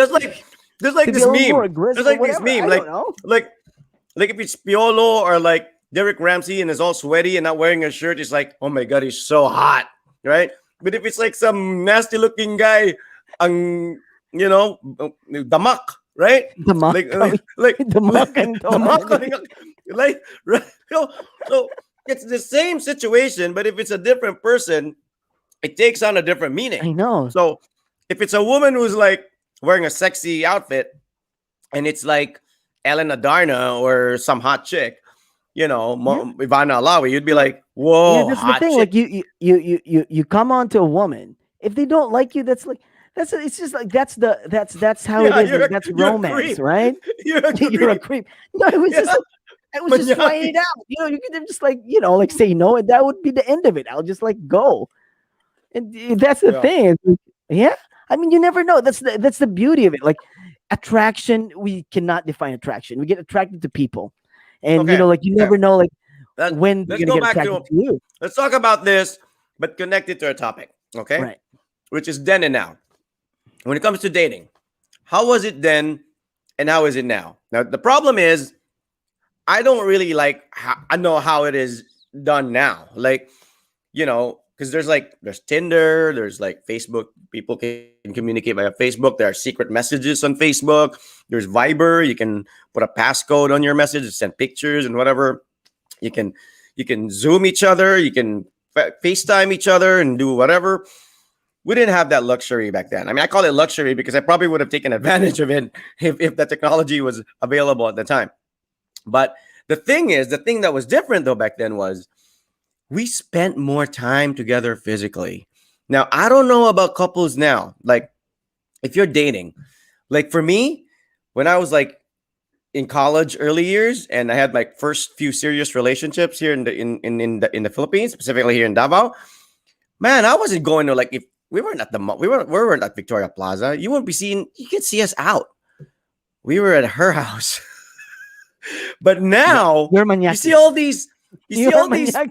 there's like to this be a little more meme. aggressive There's like or this whatever. meme. I don't know. Like if it's Piolo or like Derek Ramsey and is all sweaty and not wearing a shirt, it's like, oh my god, he's so hot, right? But if it's like some nasty looking guy, damak, right? Damak. Like Damakan to. damak, like right? So it's the same situation, but if it's a different person, it takes on a different meaning. I know. So if it's a woman who's like wearing a sexy outfit and it's like Ellen Adarna or some hot chick, Ivana Alawi, you'd be like, whoa, Yeah, that's the hot thing. chick. Like you come on to a woman. If they don't like you, it's just like that's how Yeah, it is. you're Like, that's you're a romance, creep. right? You're a You're a creep. creep. No, it was just like, I was just trying it out. You could just like like say no, and that would be the end of it. I'll just like go, and that's the thing. It's like, yeah, I mean, you never know. That's the beauty of it. Like attraction, we cannot define attraction. We get attracted to people, and like you never know like when Let's you're go gonna get back attracted to you. Let's talk about this, but connected to our topic, okay? Right. Which is then and now. When it comes to dating, how was it then and how is it now? Now, the problem is, I don't really I know how it is done now. Like, because there's Tinder, there's like Facebook, people can communicate via Facebook. There are secret messages on Facebook. There's Viber. You can put a passcode on your message, send pictures and whatever. You can Zoom each other. You can FaceTime each other and do whatever. We didn't have that luxury back then. I mean, I call it luxury because I probably would have taken advantage of it if the technology was available at the time. But the thing that was different though back then was we spent more time together physically. Now, I don't know about couples now. Like, if you're dating, like for me, when I was like in college early years and I had my first few serious relationships here in the Philippines, specifically here in Davao, man, I wasn't going to if we weren't at the mall, we weren't at Victoria Plaza. You wouldn't be seeing. You could see us out. We were at her house. But now you see all these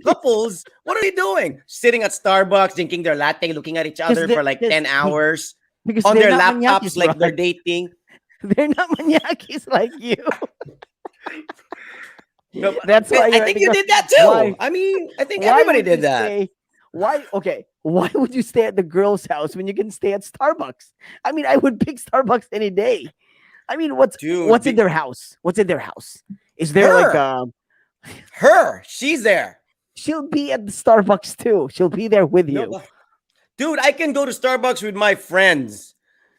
couples. What are they doing? Sitting at Starbucks, drinking their latte, looking at each other for like 10 hours on their laptops, like they're dating. They're not maniakis like you. No, that's why I think you did that too. Why? I mean, I think everybody did that. Why would you stay at the girl's house when you can stay at Starbucks? I mean, I would pick Starbucks any day. I mean, what's in their house? What's in their house? Is there her? She's there. she'll be at the Starbucks too. She'll be there with No, you. dude, I can go to Starbucks with my friends.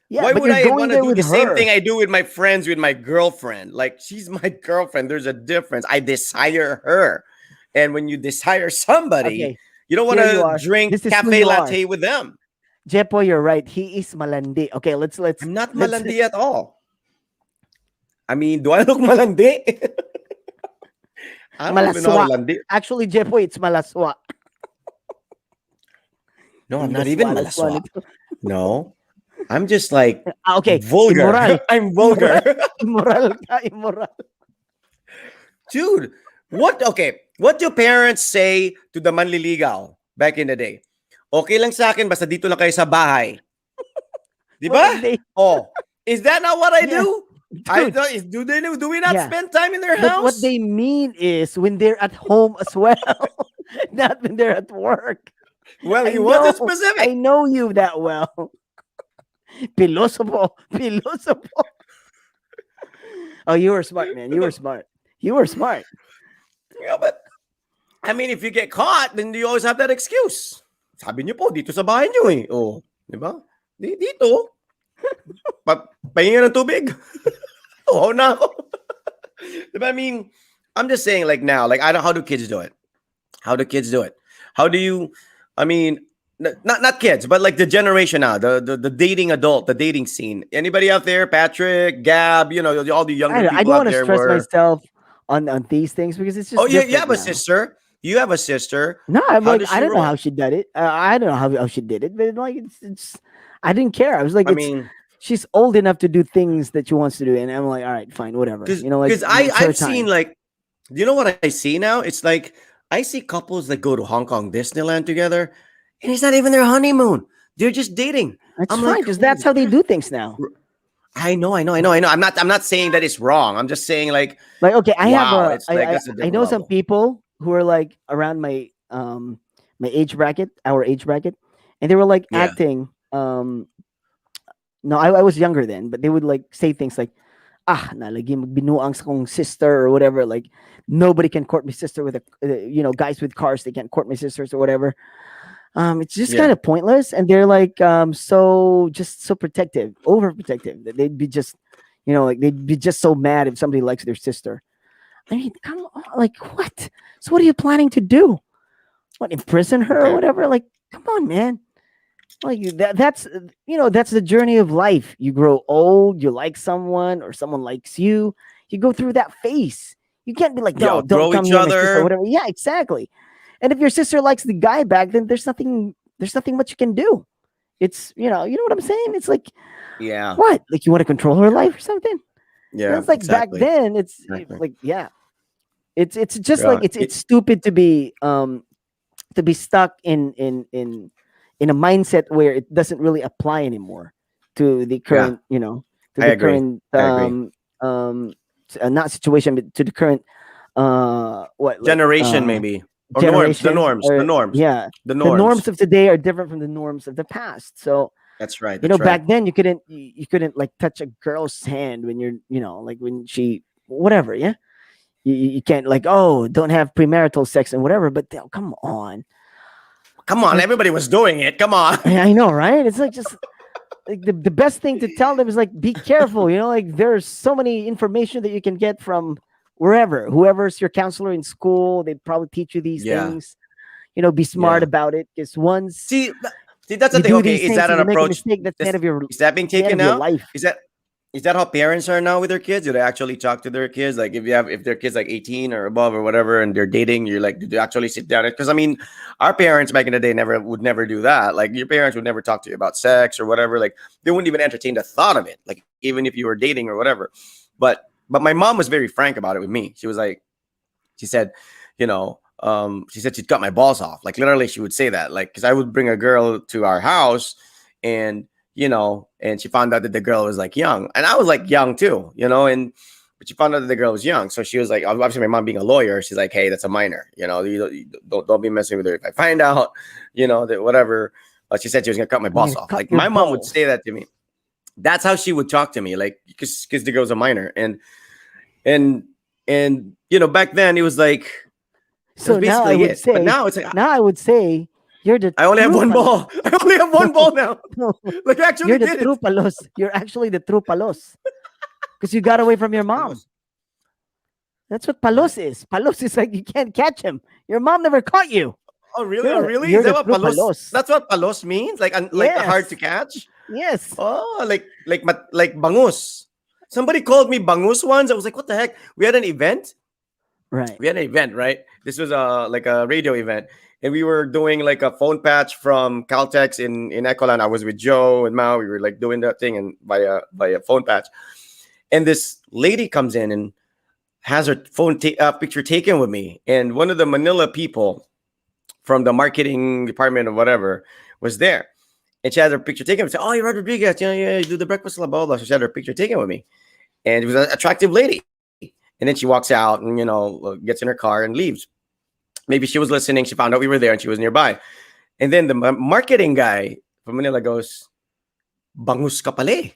Yeah, Why but would you're I going want to there do with the same her. thing I do with my friends with my girlfriend? Like, she's my girlfriend. There's a difference. I desire her. And when you desire somebody, Okay, you don't want here you to are. drink This is who cafe you are. latte with them. Jepo, you're right. He is malandi. Okay, let's I'm not let's malandi at all. I mean, do I look malandi? I don't even know how malaswa. landi. Actually, Jepo, it's malaswa. No, I'm not even Laswa, laswa malaswa. nito. No, I'm just like Okay, vulgar. immoral. I'm vulgar. Immoral ka, immoral. Dude, what? Okay, what do parents say to the manliligaw back in the day? Okay lang sa akin, basta dito lang kayo sa bahay. Di What ba? if they? Oh, is that not what I Yeah, do? I dude. do they do we not Yeah, spend time in their but what house? they mean is when they're at home as well, not when they're at work. Well, I he wasn't know, specific. I know you that well. Pilosopo, pilosopo. Oh, you were smart, man. You were smart. You were smart. Yeah, but I mean, if you get caught, then you always have that excuse. Sabi niyo po, dito sa bahay niyo eh. Oh, di ba? Dito. Pahinga ng tubig. Oh, na ako. I mean, I'm just saying, like now, like I don't. How do kids do it? How do kids do it? How do you? I mean, not kids, but like the generation now, the dating adult, the dating scene. Anybody out there? Patrick, Gab, you know, all the younger I people don't out want to there stress were. myself on these things because it's just Oh, yeah, you different have a now. sister. You have a sister. No, I'm How like does I she don't know roll? how she did it. I don't know how she did it, but like it's I didn't care. I was like, I it's mean, she's old enough to do things that she wants to do, and I'm like, all right, fine, whatever. because You know, like it's her I've seen time. like, you know what I see now? It's like I see couples that go to Hong Kong Disneyland together, and it's not even their honeymoon. They're just dating. That's I'm fine like, because that's how they do things now. I know. I'm not saying that it's wrong. I'm just saying like, Like, okay, I have wow, a it's like that's a I different know some level. people who are like around my age bracket, our age bracket, and they were like Yeah. acting. No, I was younger then, but they would like say things like, nalagi magbinuang sa kong sister or whatever. Like, nobody can court my sister with guys with cars, they can't court my sisters or whatever. It's just Yeah. kind of pointless, and they're like so protective, overprotective that they'd be just, like they'd be just so mad if somebody likes their sister. I mean, come on, like what? So what are you planning to do? What, imprison her or Okay. whatever? Like, come on, man. Like that's the journey of life. You grow old, you like someone, or someone likes you. You go through that phase. You can't be like, You no, don't outgrow come each near my sister or other. whatever. Yeah, exactly. And if your sister likes the guy back, then there's nothing much you can do. It's you know what I'm saying? It's like, Yeah. what? Like you want to control her life or something? Yeah. It's like Exactly. back then, it's Exactly. like, yeah. It's just Yeah. like it's stupid to be stuck in a mindset where it doesn't really apply anymore to the Yeah. current, to I the agree. current I agree. not situation, but to the current what like Generation maybe. Or norms. The generation, norms. The or norms. yeah, The the norms norms. of today are different from the norms of the past. So That's right. That's right. back then you couldn't like touch a girl's hand when you're, like when she whatever, yeah. You can't like, oh, don't have premarital sex and whatever, but come on. Come on, Like, everybody was doing it. Come on. I know, right? It's like just like the best thing to tell them is like, be careful, like there's so many information that you can get from whoever's your counselor in school, they probably teach you these Yeah. things. Be smart Yeah. about it, because once See, that's the you thing. do Okay, these is things that and an you make a approach? mistake, that's the end of your Is that being the end taken of your now? life. Is that how parents are now with their kids? Do they actually talk to their kids? Like if their kids like 18 or above or whatever, and they're dating, you're like, do they actually sit down? Because I mean, our parents back in the day would never do that. Like your parents would never talk to you about sex or whatever. Like they wouldn't even entertain the thought of it. Like even if you were dating or whatever. But my mom was very frank about it with me. She was like, she said, she said she'd cut my balls off. Like literally, she would say that. Like because I would bring a girl to our house, and and she found out that the girl was like young, and I was like young too, but she found out that the girl was young. So she was like, obviously my mom being a lawyer, she's like, hey, that's a minor, you don't be messing with her. If I find out, that whatever, she said she was going to cut my balls off. Like my mom would say that to me. That's how she would talk to me. Like, because the girl's a minor. And back then it was like, That's So now I basically would it. But say, now it's like you're the I only have true one palos. ball. I only have one ball now. No, Like I actually you're the did true it. palos. You're actually the true palos because you got away from your mom. Palos. That's what What? palos is. Palos is like you can't catch him. Your mom never caught you. Oh really? Oh really? Is You're that the what true palos? palos. That's what palos means? Like hard to Yes. catch? Yes. Oh, like bangus. Somebody called me bangus once. I was like, what the heck? We had an event. Right. We had an event, right? This was like a radio event, and we were doing like a phone patch from Caltex in Ecolan. I was with Joe and Mao. We were like doing that thing and via phone patch, and this lady comes in and has her picture taken with me, and one of the Manila people from the marketing department or whatever was there. And she had her picture taken. I said, "Oh, you're Rod Rodriguez. Yeah, you do the breakfast, blah, blah, blah." So she had her picture taken with me. And it was an attractive lady. And then she walks out and, gets in her car and leaves. Maybe she was listening. She found out we were there and she was nearby. And then the marketing guy from Manila goes, "Bangus ka pala eh."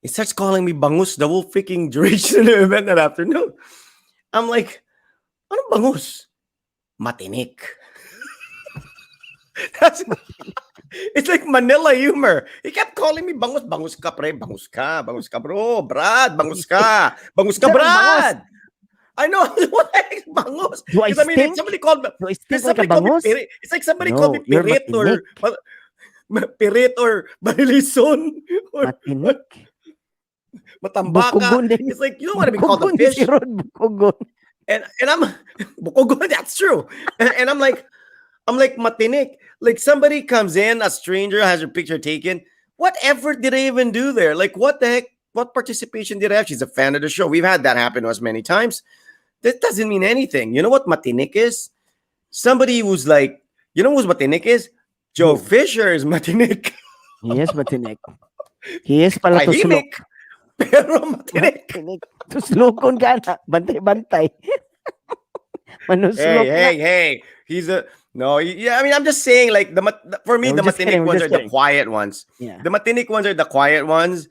He starts calling me bangus the whole freaking duration of the event that afternoon. I'm like, ano bangus? Matinik. That's it's like Manila humor. He kept calling me bangus, bangus ka pre, bangus ka bro, Brad, bangus ka Brad. I know what the heck is bangus. Do I Because stink? somebody called me. Do I stink Because like a somebody called me bangus? pirit. It's like somebody called me No, you're pirit or pirit or balilison or matinik. matambaka. Bukugon din. It's like you don't want to be called a Bukugon din fish. si Rod, bukugon. And I'm bukugon, that's true. And I'm like matinik. Like somebody comes in, a stranger has her picture taken. What effort did I even do there? Like what the heck? What participation did I have? She's a fan of the show. We've had that happen to us many times. That doesn't mean anything. You know what matinik is? Somebody who's like, you know who's matinik is? Joe Fisher is matinik. He is matinik. He is pala tuslok. Tahimik, pero matinik. Tuslokon ka na. Bantay-bantay. Manuslok na. Hey. He's a no. Yeah, I mean, I'm just saying, like for me, the matinik ones are the quiet ones. Yeah. The matinik ones are the quiet ones,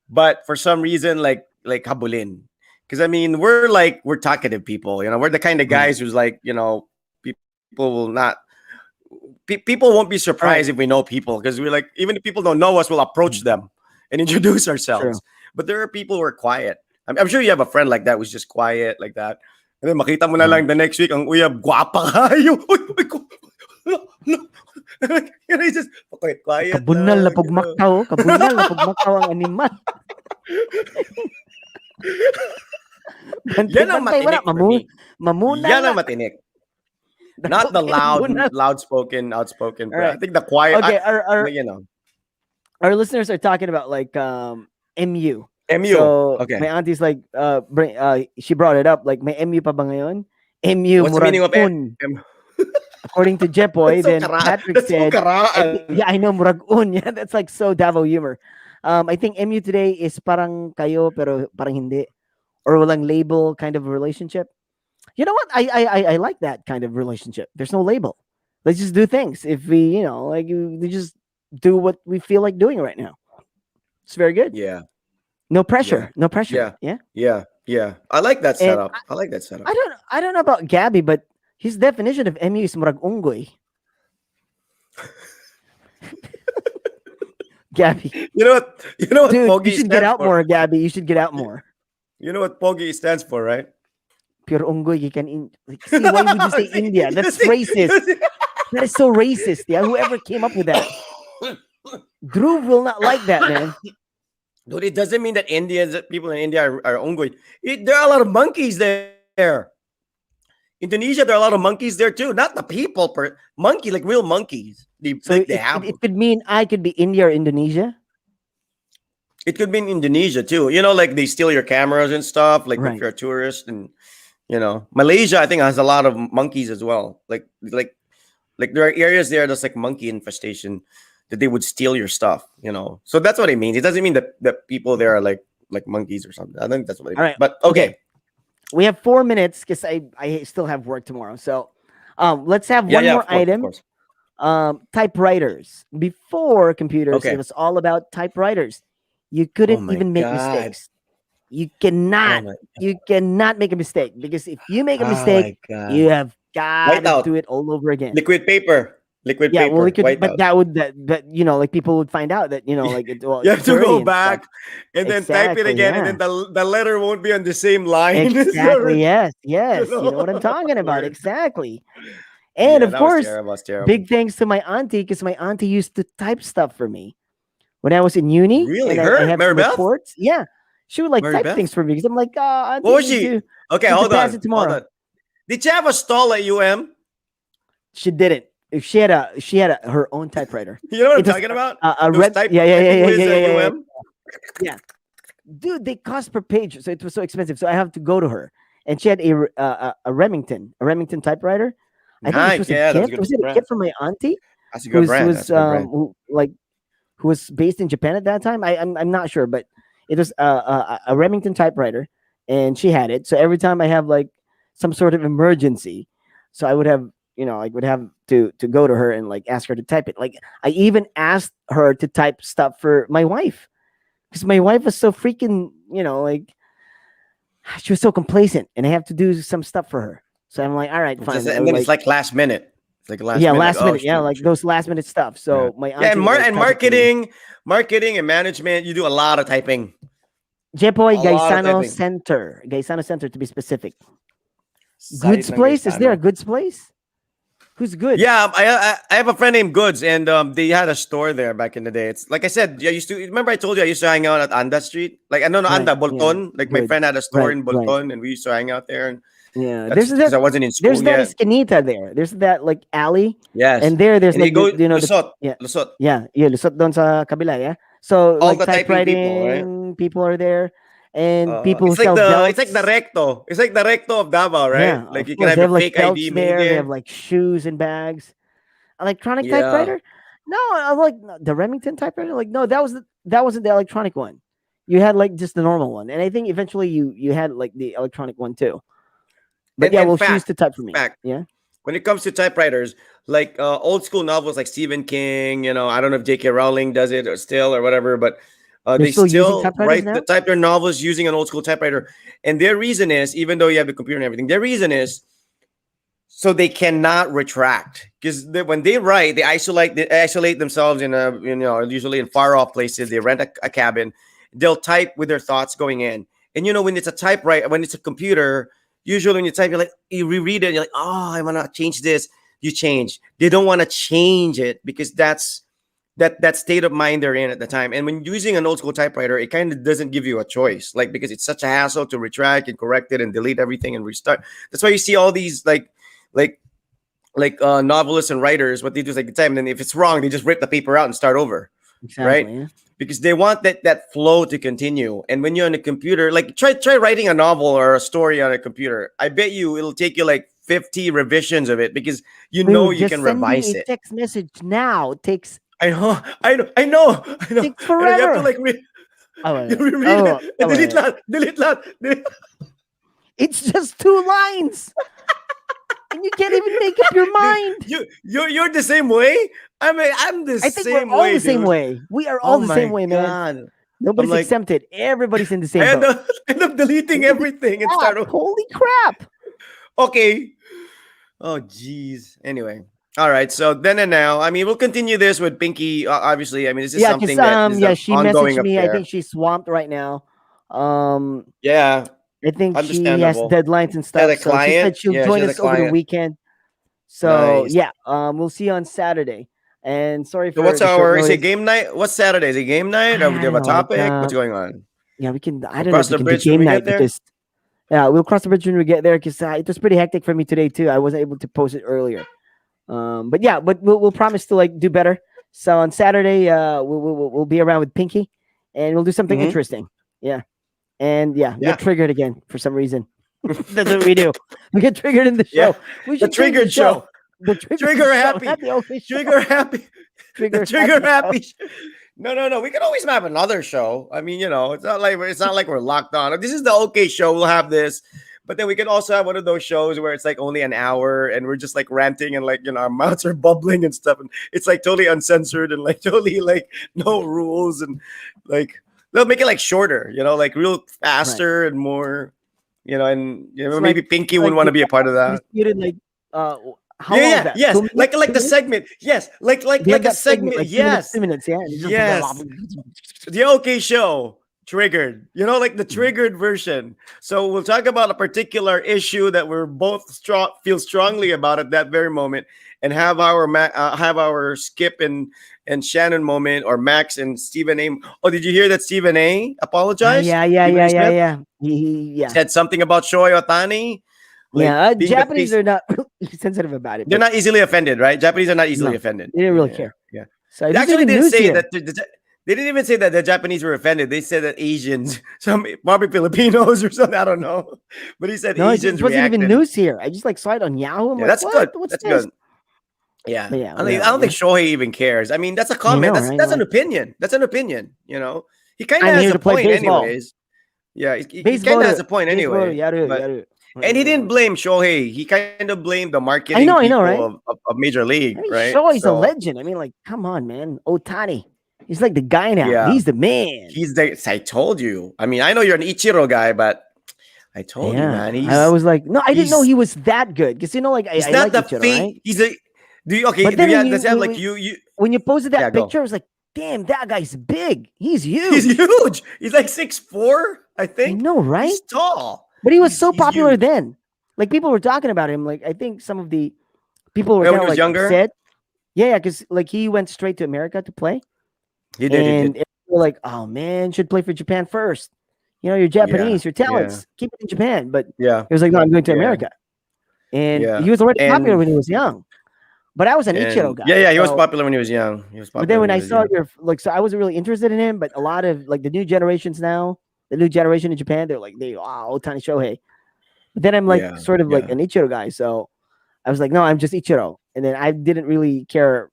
but for some reason, like habulin. Because I mean, we're talkative people. We're the kind of guys who's like, people will not. People won't be surprised if we know people because we're like, even if people don't know us, we'll approach them and introduce ourselves. True. But there are people who are quiet. I'm sure you have a friend like that who's just quiet like that. And then makita mo na lang the next week, ang uyab, guwapa kayo. He's just quiet. Kabunal na pagmaktaw. Kabunal na pagmaktaw ang animal. Yan ang matinik for me. Mamuna yan ang matinik. Not the outspoken. Right. I think the quiet. Okay, our listeners are talking about like MU. So okay. My auntie's like, she brought it up. Like, may MU pa ba ngayon? MU. What's the meaning of un. According to Jepoy, then Patrick said, yeah, I know, murag un. Yeah, that's like so Davao humor. I think MU today is parang kayo, pero parang hindi. Or walang label kind of relationship. You know what? I like that kind of relationship. There's no label. Let's just do things. If we, we just do what we feel like doing right now. It's very good. Yeah. No pressure. Yeah. No pressure. Yeah. I like that setup. I don't know about Gabby, but his definition of MU is murag unggoy. Gabby. You know what? Dude, Pogi you should get out more, Gabby. You should get out more. You know what Pogi stands for, right? Pure unggoy. You can see, why would you say India? That's racist. That is so racist. Yeah, whoever came up with that. Dhruv will not like that, man. Dude, it doesn't mean that people in India are unggoy. There are a lot of monkeys there. Indonesia, there are a lot of monkeys there too. Not the people, monkey, like real monkeys. It could mean I could be India or Indonesia. It could be in Indonesia too. Like they steal your cameras and stuff. Like right. If you're a tourist, and Malaysia, I think has a lot of monkeys as well. Like there are areas there that's like monkey infestation that they would steal your stuff. So that's what it means. It doesn't mean that people there are like monkeys or something. I think that's what it means. Right. But okay. We have 4 minutes because I still have work tomorrow. So let's have one more item. Typewriters. Before computers, it was all about typewriters. You couldn't even make mistakes. You cannot make a mistake because if you make a mistake, you have gotta Whiteout. do it all over again. Liquid paper. Liquid Yeah, well, paper. it could, but Whiteout. that like people would find out that like You it's have to dirty go and stuff. back and then type it Exactly. again, and Yeah. then the letter won't be on the same line. Exactly. Yes. You Yes. You know know? what I'm talking about. Word. Exactly. And Yeah, of that was course, terrible. It's terrible. big thanks to my auntie because my auntie used to type stuff for me when I was in uni Really? and I Her? have some Maribeth? reports. Yeah, she would like type Maribeth? things for me because I'm like, What auntie, was she? Okay, need to hold pass on. it Hold tomorrow. on. Did you have a stall at UM? She didn't. If she had her own typewriter. You know what I'm It was talking about? a Those red. Yeah, yeah, yeah, typing yeah, whiz yeah, at yeah, yeah, UM? yeah. Dude, they cost per page, so it was so expensive. So I have to go to her, and she had a Remington typewriter. I think this Nice. was a Yeah, that's a gift. good Was it a brand. gift from my auntie, That's a good brand. That's a good brand. who was based in Japan at that time? I'm not sure, but it was a Remington typewriter, and she had it. So every time I have like some sort of emergency, so I would have I would have to go to her and like ask her to type it. Like I even asked her to type stuff for my wife because my wife was so freaking like she was so complacent, and I have to do some stuff for her. So I'm like, all right, fine. I And would then it's like last minute. It's like last yeah, minute. last Like, oh, minute, yeah, shoot, like shoot. those last minute stuff. Yeah. So my Yeah, auntie would, like, and type it for me. marketing and management, you do a lot of typing. Jepoy A lot of typing. Gaisano Center to be specific. Site Goods ng Place, is there a Gaisano. Goods Place? Who's good? Yeah, I have a friend named Goods, and they had a store there back in the day. It's like I said, I used to remember I told you I used to hang out at Anda Street. Like I know no Right, Anda yeah, Bolton. Like my good. friend had a store Right, in right. Bolton, and we used to hang out there. And Yeah, that's because I wasn't in there's school that yet. esquinita there. There's that like alley, Yes, and there's and they like go the Lusot, yeah, Lusot. lusot doon sa kabila, yeah. So All like the typing people, right? typewriting people are there, and people who It's like sell the belts. recto. It's like the recto of Davao, right? Yeah, Like of you can course. have They your have like fake belts ID made there. They have there. like shoes and bags. Electronic Yeah. typewriter? No, I like the Remington typewriter. Like, no, that wasn't the electronic one. You had like just the normal one, and I think eventually you had like the electronic one too. But And yeah, and well, she used to type for me. fact, Yeah, when it comes to typewriters, like old school novels like Stephen King, I don't know if J.K. Rowling does it or still or whatever, but they're they still using still typewriters type their novels using an old school typewriter. And their reason is, even though you have the computer and everything, their reason is so they cannot retract because when they write, they isolate themselves in usually in far off places. They rent a cabin. They'll type with their thoughts going in. And when it's a typewriter, when it's a computer, usually when you type, you reread it, and you're like, oh, I want to change this. You change. They don't want to change it because that's that state of mind they're in at the time. And when using an old school typewriter, it kind of doesn't give you a choice, like because it's such a hassle to retract and correct it and delete everything and restart. That's why you see all these like novelists and writers. What they do is like time, and then if it's wrong, they just rip the paper out and start over, exactly. right? Yeah. Because they want that flow to continue. And when you're on a computer, like try writing a novel or a story on a computer. I bet you it'll take you like 50 revisions of it because you Dude, you can revise sending a it. text message now takes I know. takes And you have to forever. like Oh, you reread oh, it and delete that. it's just 2 lines, and you can't even make up your mind. You're the same way. I mean, I'm the I think same we're all way, the same dude. way. We are all Oh the same my way, man. God. Nobody's like- exempted. Everybody's in the same I boat. end up deleting everything and start over. Holy crap! Okay. Oh, geez. Anyway. All right. So then and now, I mean, we'll continue this with Pinky. Obviously, I mean, this is Yeah, something because that is she ongoing messaged up me. I there. think she's swamped right now. Yeah. I think she has Understandable. deadlines and She has stuff. a So she client? said she'll Yeah, she join has a us over the client. weekend. So Nice. yeah, we'll see you on Saturday. And sorry So for what's the short is it notice. game night? What's Saturday? Is it game night? Or do I you have a don't know, like, topic? What's going on? Yeah, we can. I don't know Across if we the can do bridge when game we get night there? because yeah, we'll cross the bridge when we get there because it was pretty hectic for me today too. I wasn't able to post it earlier. But yeah, but we'll promise to like do better. So on Saturday, we'll be around with Pinky, and we'll do something Mhm. interesting. Yeah, and yeah, we Yeah. get triggered again for some reason. That's what we do. We get triggered in the show. Yeah, We The should change triggered show. The trigger Trigger show, happy. not the only show. Trigger happy. Trigger The trigger happy show. happy. No. We can always have another show. I mean, it's not like we're locked on. This is the okay show. We'll have this. But then we can also have one of those shows where it's like only an hour and we're just like ranting and like, our mouths are bubbling and stuff. And it's like totally uncensored and like totally like no rules. And like, they'll make it like shorter, like real faster and more, and It's maybe Pinky wouldn't want to be a part of that. Undisputed, like how long was that? Yes, 2 minutes? like 2 the minutes? segment. Yes, like They have a that segment, segment. like 2 minutes, Yes, 2 minutes, yeah. And it's just blah, blah, yes. blah, blah, blah. The OK Show triggered. You know, like the triggered version. So we'll talk about a particular issue that we're both feel strongly about at that very moment, and have our Skip and Shannon moment, or Max and Stephen A. Oh, did you hear that Stephen A. apologized? Yeah, yeah, Stephen yeah, A. yeah, Smith yeah. Yeah. said something about Shohei Ohtani, like Yeah, being the Japanese face. are not sensitive about it, They're but not easily offended, right? Japanese are not easily no, offended. they didn't really Yeah, care. yeah. So They this is actually even didn't news say here. that. They didn't even say that the Japanese were offended. They said that Asians, some probably Filipinos or something. I don't know, but he said No, it Asians wasn't even reacted. news here. I just like saw it on Yahoo. I'm Yeah, like, that's what? good. What's That's this? good. Yeah, But yeah, I whatever, don't think yeah. Shohei even cares. I mean, that's a I comment. know, right? That's an Like, opinion. That's an opinion. You know, he kind of I'm has here a to play point, baseball. anyways. Yeah, he Baseball, kind of has a point baseball, anyway. yaru, But yaru. and he didn't blame Shohei. He kind of blamed the I marketing know, people right? of Major League, I mean, right? Shohei's a So legend. I mean, like, come on, man. Otani. He's like the guy now. yeah, He's the man. he's the. I told you. I mean, I know you're an Ichiro guy, but I told you, man. I was like, no, I didn't know he's he was that good. Because you know, like he's I not like the Ichiro, face. right? He's a. Do you okay? But then when does he have like you you? when you posted Yeah, that go. picture, I was like, damn, that guy's big. He's He's huge. huge. He's like 6'4", I I think. know, right? He's tall. But he was so He's popular huge. then. Like people were talking about him. Like I think some of the people were Yeah, when kind he of was like younger? upset. Yeah, because like he went straight to America to play, He did. and they were like, "Oh man, should play for Japan first. You know, you're Japanese, your talents, keep it in Japan." But Yeah. he was like, "No, I'm going to Yeah. America," and Yeah. he was already popular And- when he was young. But I was an Ichiro guy. Yeah, he was so- popular when he was young. He was popular. But then when he I was saw young. your like, so I wasn't really interested in him. But a lot of like the new generations now, the new generation in Japan, they're like, Otani Shohei. But then I'm like Yeah, sort of like yeah. an Ichiro guy, so I was like, no, I'm just Ichiro. And then I didn't really care,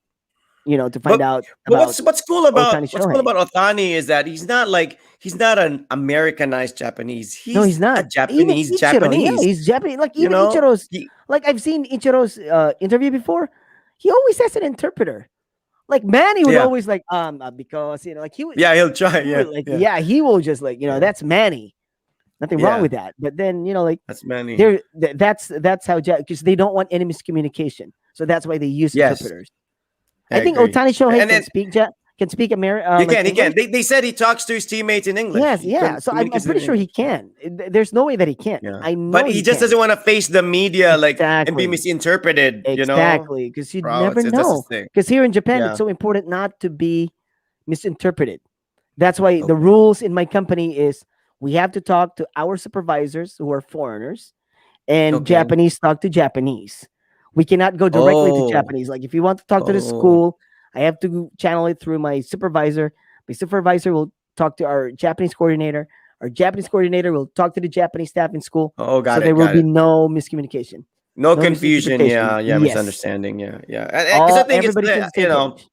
to find out But about what's cool about Ohtani what's cool Shohei. about Ohtani is that he's not an Americanized Japanese. No, he's not. a Japanese Even Ichiro, Japanese. yeah, he's Japanese. Like You even know, Ichiro's, he- like I've seen Ichiro's interview before. He always has an interpreter. Like Manny would Yeah. always like because like he would he'll try. he Yeah, would, like yeah. he will just like Yeah. that's Manny. Nothing Yeah. wrong with that. But then like That's Manny. that's how because they don't want any miscommunication, so that's why they use Yes. interpreters. I think agree. Ohtani Shohei And can then- speak He like can. He can. English. They said he talks to his teammates in English. Yes, He yeah. So I'm communicates in pretty sure he English. can. There's no way that he can't. Yeah. I know, But he just can. doesn't want to face the media and be Exactly. misinterpreted. Exactly, because you Bro, never that's the know. thing. Because here in Japan, Yeah. it's so important not to be misinterpreted. That's why the Okay. rules in my company is we have to talk to our supervisors who are foreigners, and Okay. Japanese talk to Japanese. We cannot go directly to Oh. Japanese. Like if you want to talk to the school, I have to channel it through my supervisor. My supervisor will talk to our Japanese coordinator. Our Japanese coordinator will talk to the Japanese staff in school. Oh, got so it. there will got be it. no miscommunication. No no confusion. misinterpretation. Yeah, Yes. misunderstanding. Yeah. Because I think it's Everybody's on the same page.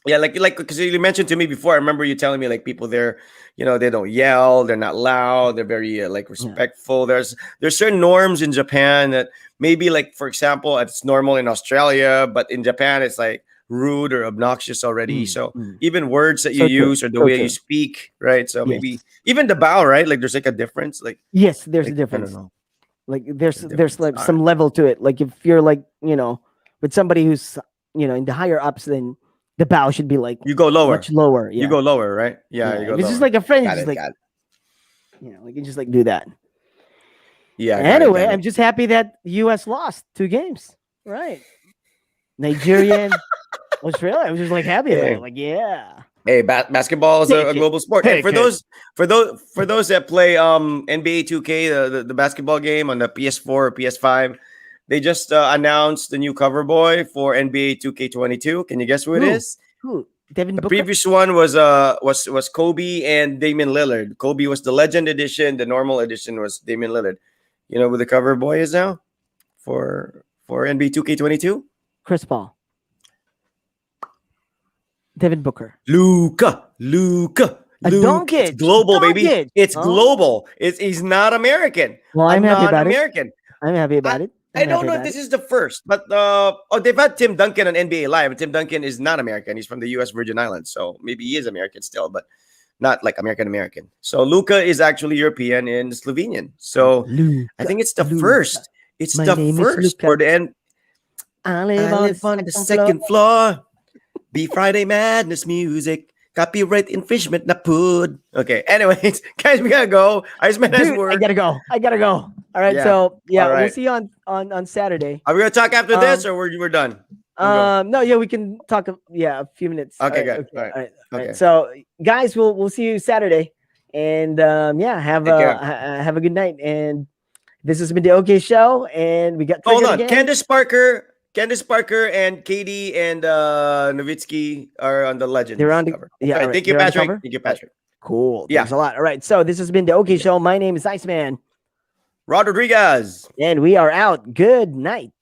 Yeah, like because you mentioned to me before. I remember you telling me like people there, they don't yell, they're not loud, they're very like respectful. There's certain norms in Japan that maybe like for example it's normal in Australia, but in Japan it's like rude or obnoxious already. So even words that you So true. use or the So way true. you speak, right? So Yes. maybe even the bow, right? Like there's like a difference. Like Yes, there's a I difference. don't know. Like there's difference. like All some level to it. Like if you're like with somebody who's in the higher ups, then the bow should be like You go lower. much lower. Yeah. You go lower, right? Yeah, you If go it's lower. just like a friend, Got it's it, just like got it. we can just like do that. Yeah. got it, Anyway, got it. I'm just happy that U.S. lost 2 games. Right. Nigerian, Australia. I was just like happy about Hey. it. Like yeah. Hey, basketball is Take a it. global sport. And Take for it. those that play NBA 2K, the basketball game on the PS4 or PS5, they just announced the new cover boy for NBA 2K22. Can you guess who it Who? is? Who? Devin The Booker? previous one was Kobe and Damian Lillard. Kobe was the Legend Edition. The normal edition was Damian Lillard. You know who the cover boy is now for NBA 2K22? Chris Paul. Devin Booker. Luka. Doncic. It's global, baby. Doncic. It's Oh. global. He's not American. Well, I'm happy not about it. American. I'm happy about it. I don't know if this is the first, but they've had Tim Duncan on NBA Live, and Tim Duncan is not American. He's from the U.S. Virgin Islands, so maybe he is American still, but not like American. So Luka is actually European and Slovenian. So I think it's the first. It's My the name is first Luca. or the end. I I live on live on the second floor. Be Friday Madness music. Copyright infringement na pud. Okay. Anyways, guys, we gotta go. Iceman has Dude, I work. gotta go. All right. Yeah. So yeah, All we'll right. see you on Saturday. Are we gonna talk after this, Um, or we're done? We'll go. No, yeah, we can talk. A few minutes. Okay, All right, good. okay, All right. all right, all right. Okay. So, guys, we'll see you Saturday, and yeah, Take care. have a good night. And this has been the OK Show, and we got Hold triggered on. again. Candice Parker, and Katie and Novitsky are on the Legends They're on the cover. yeah. All right. All right, Thank you, they're on the Patrick. cover. Thank you, All right, Patrick. cool. Yeah. Thanks a lot. All right, so this has been the OK Show. My name is Iceman, Rod Rodriguez. and we are out. Good night.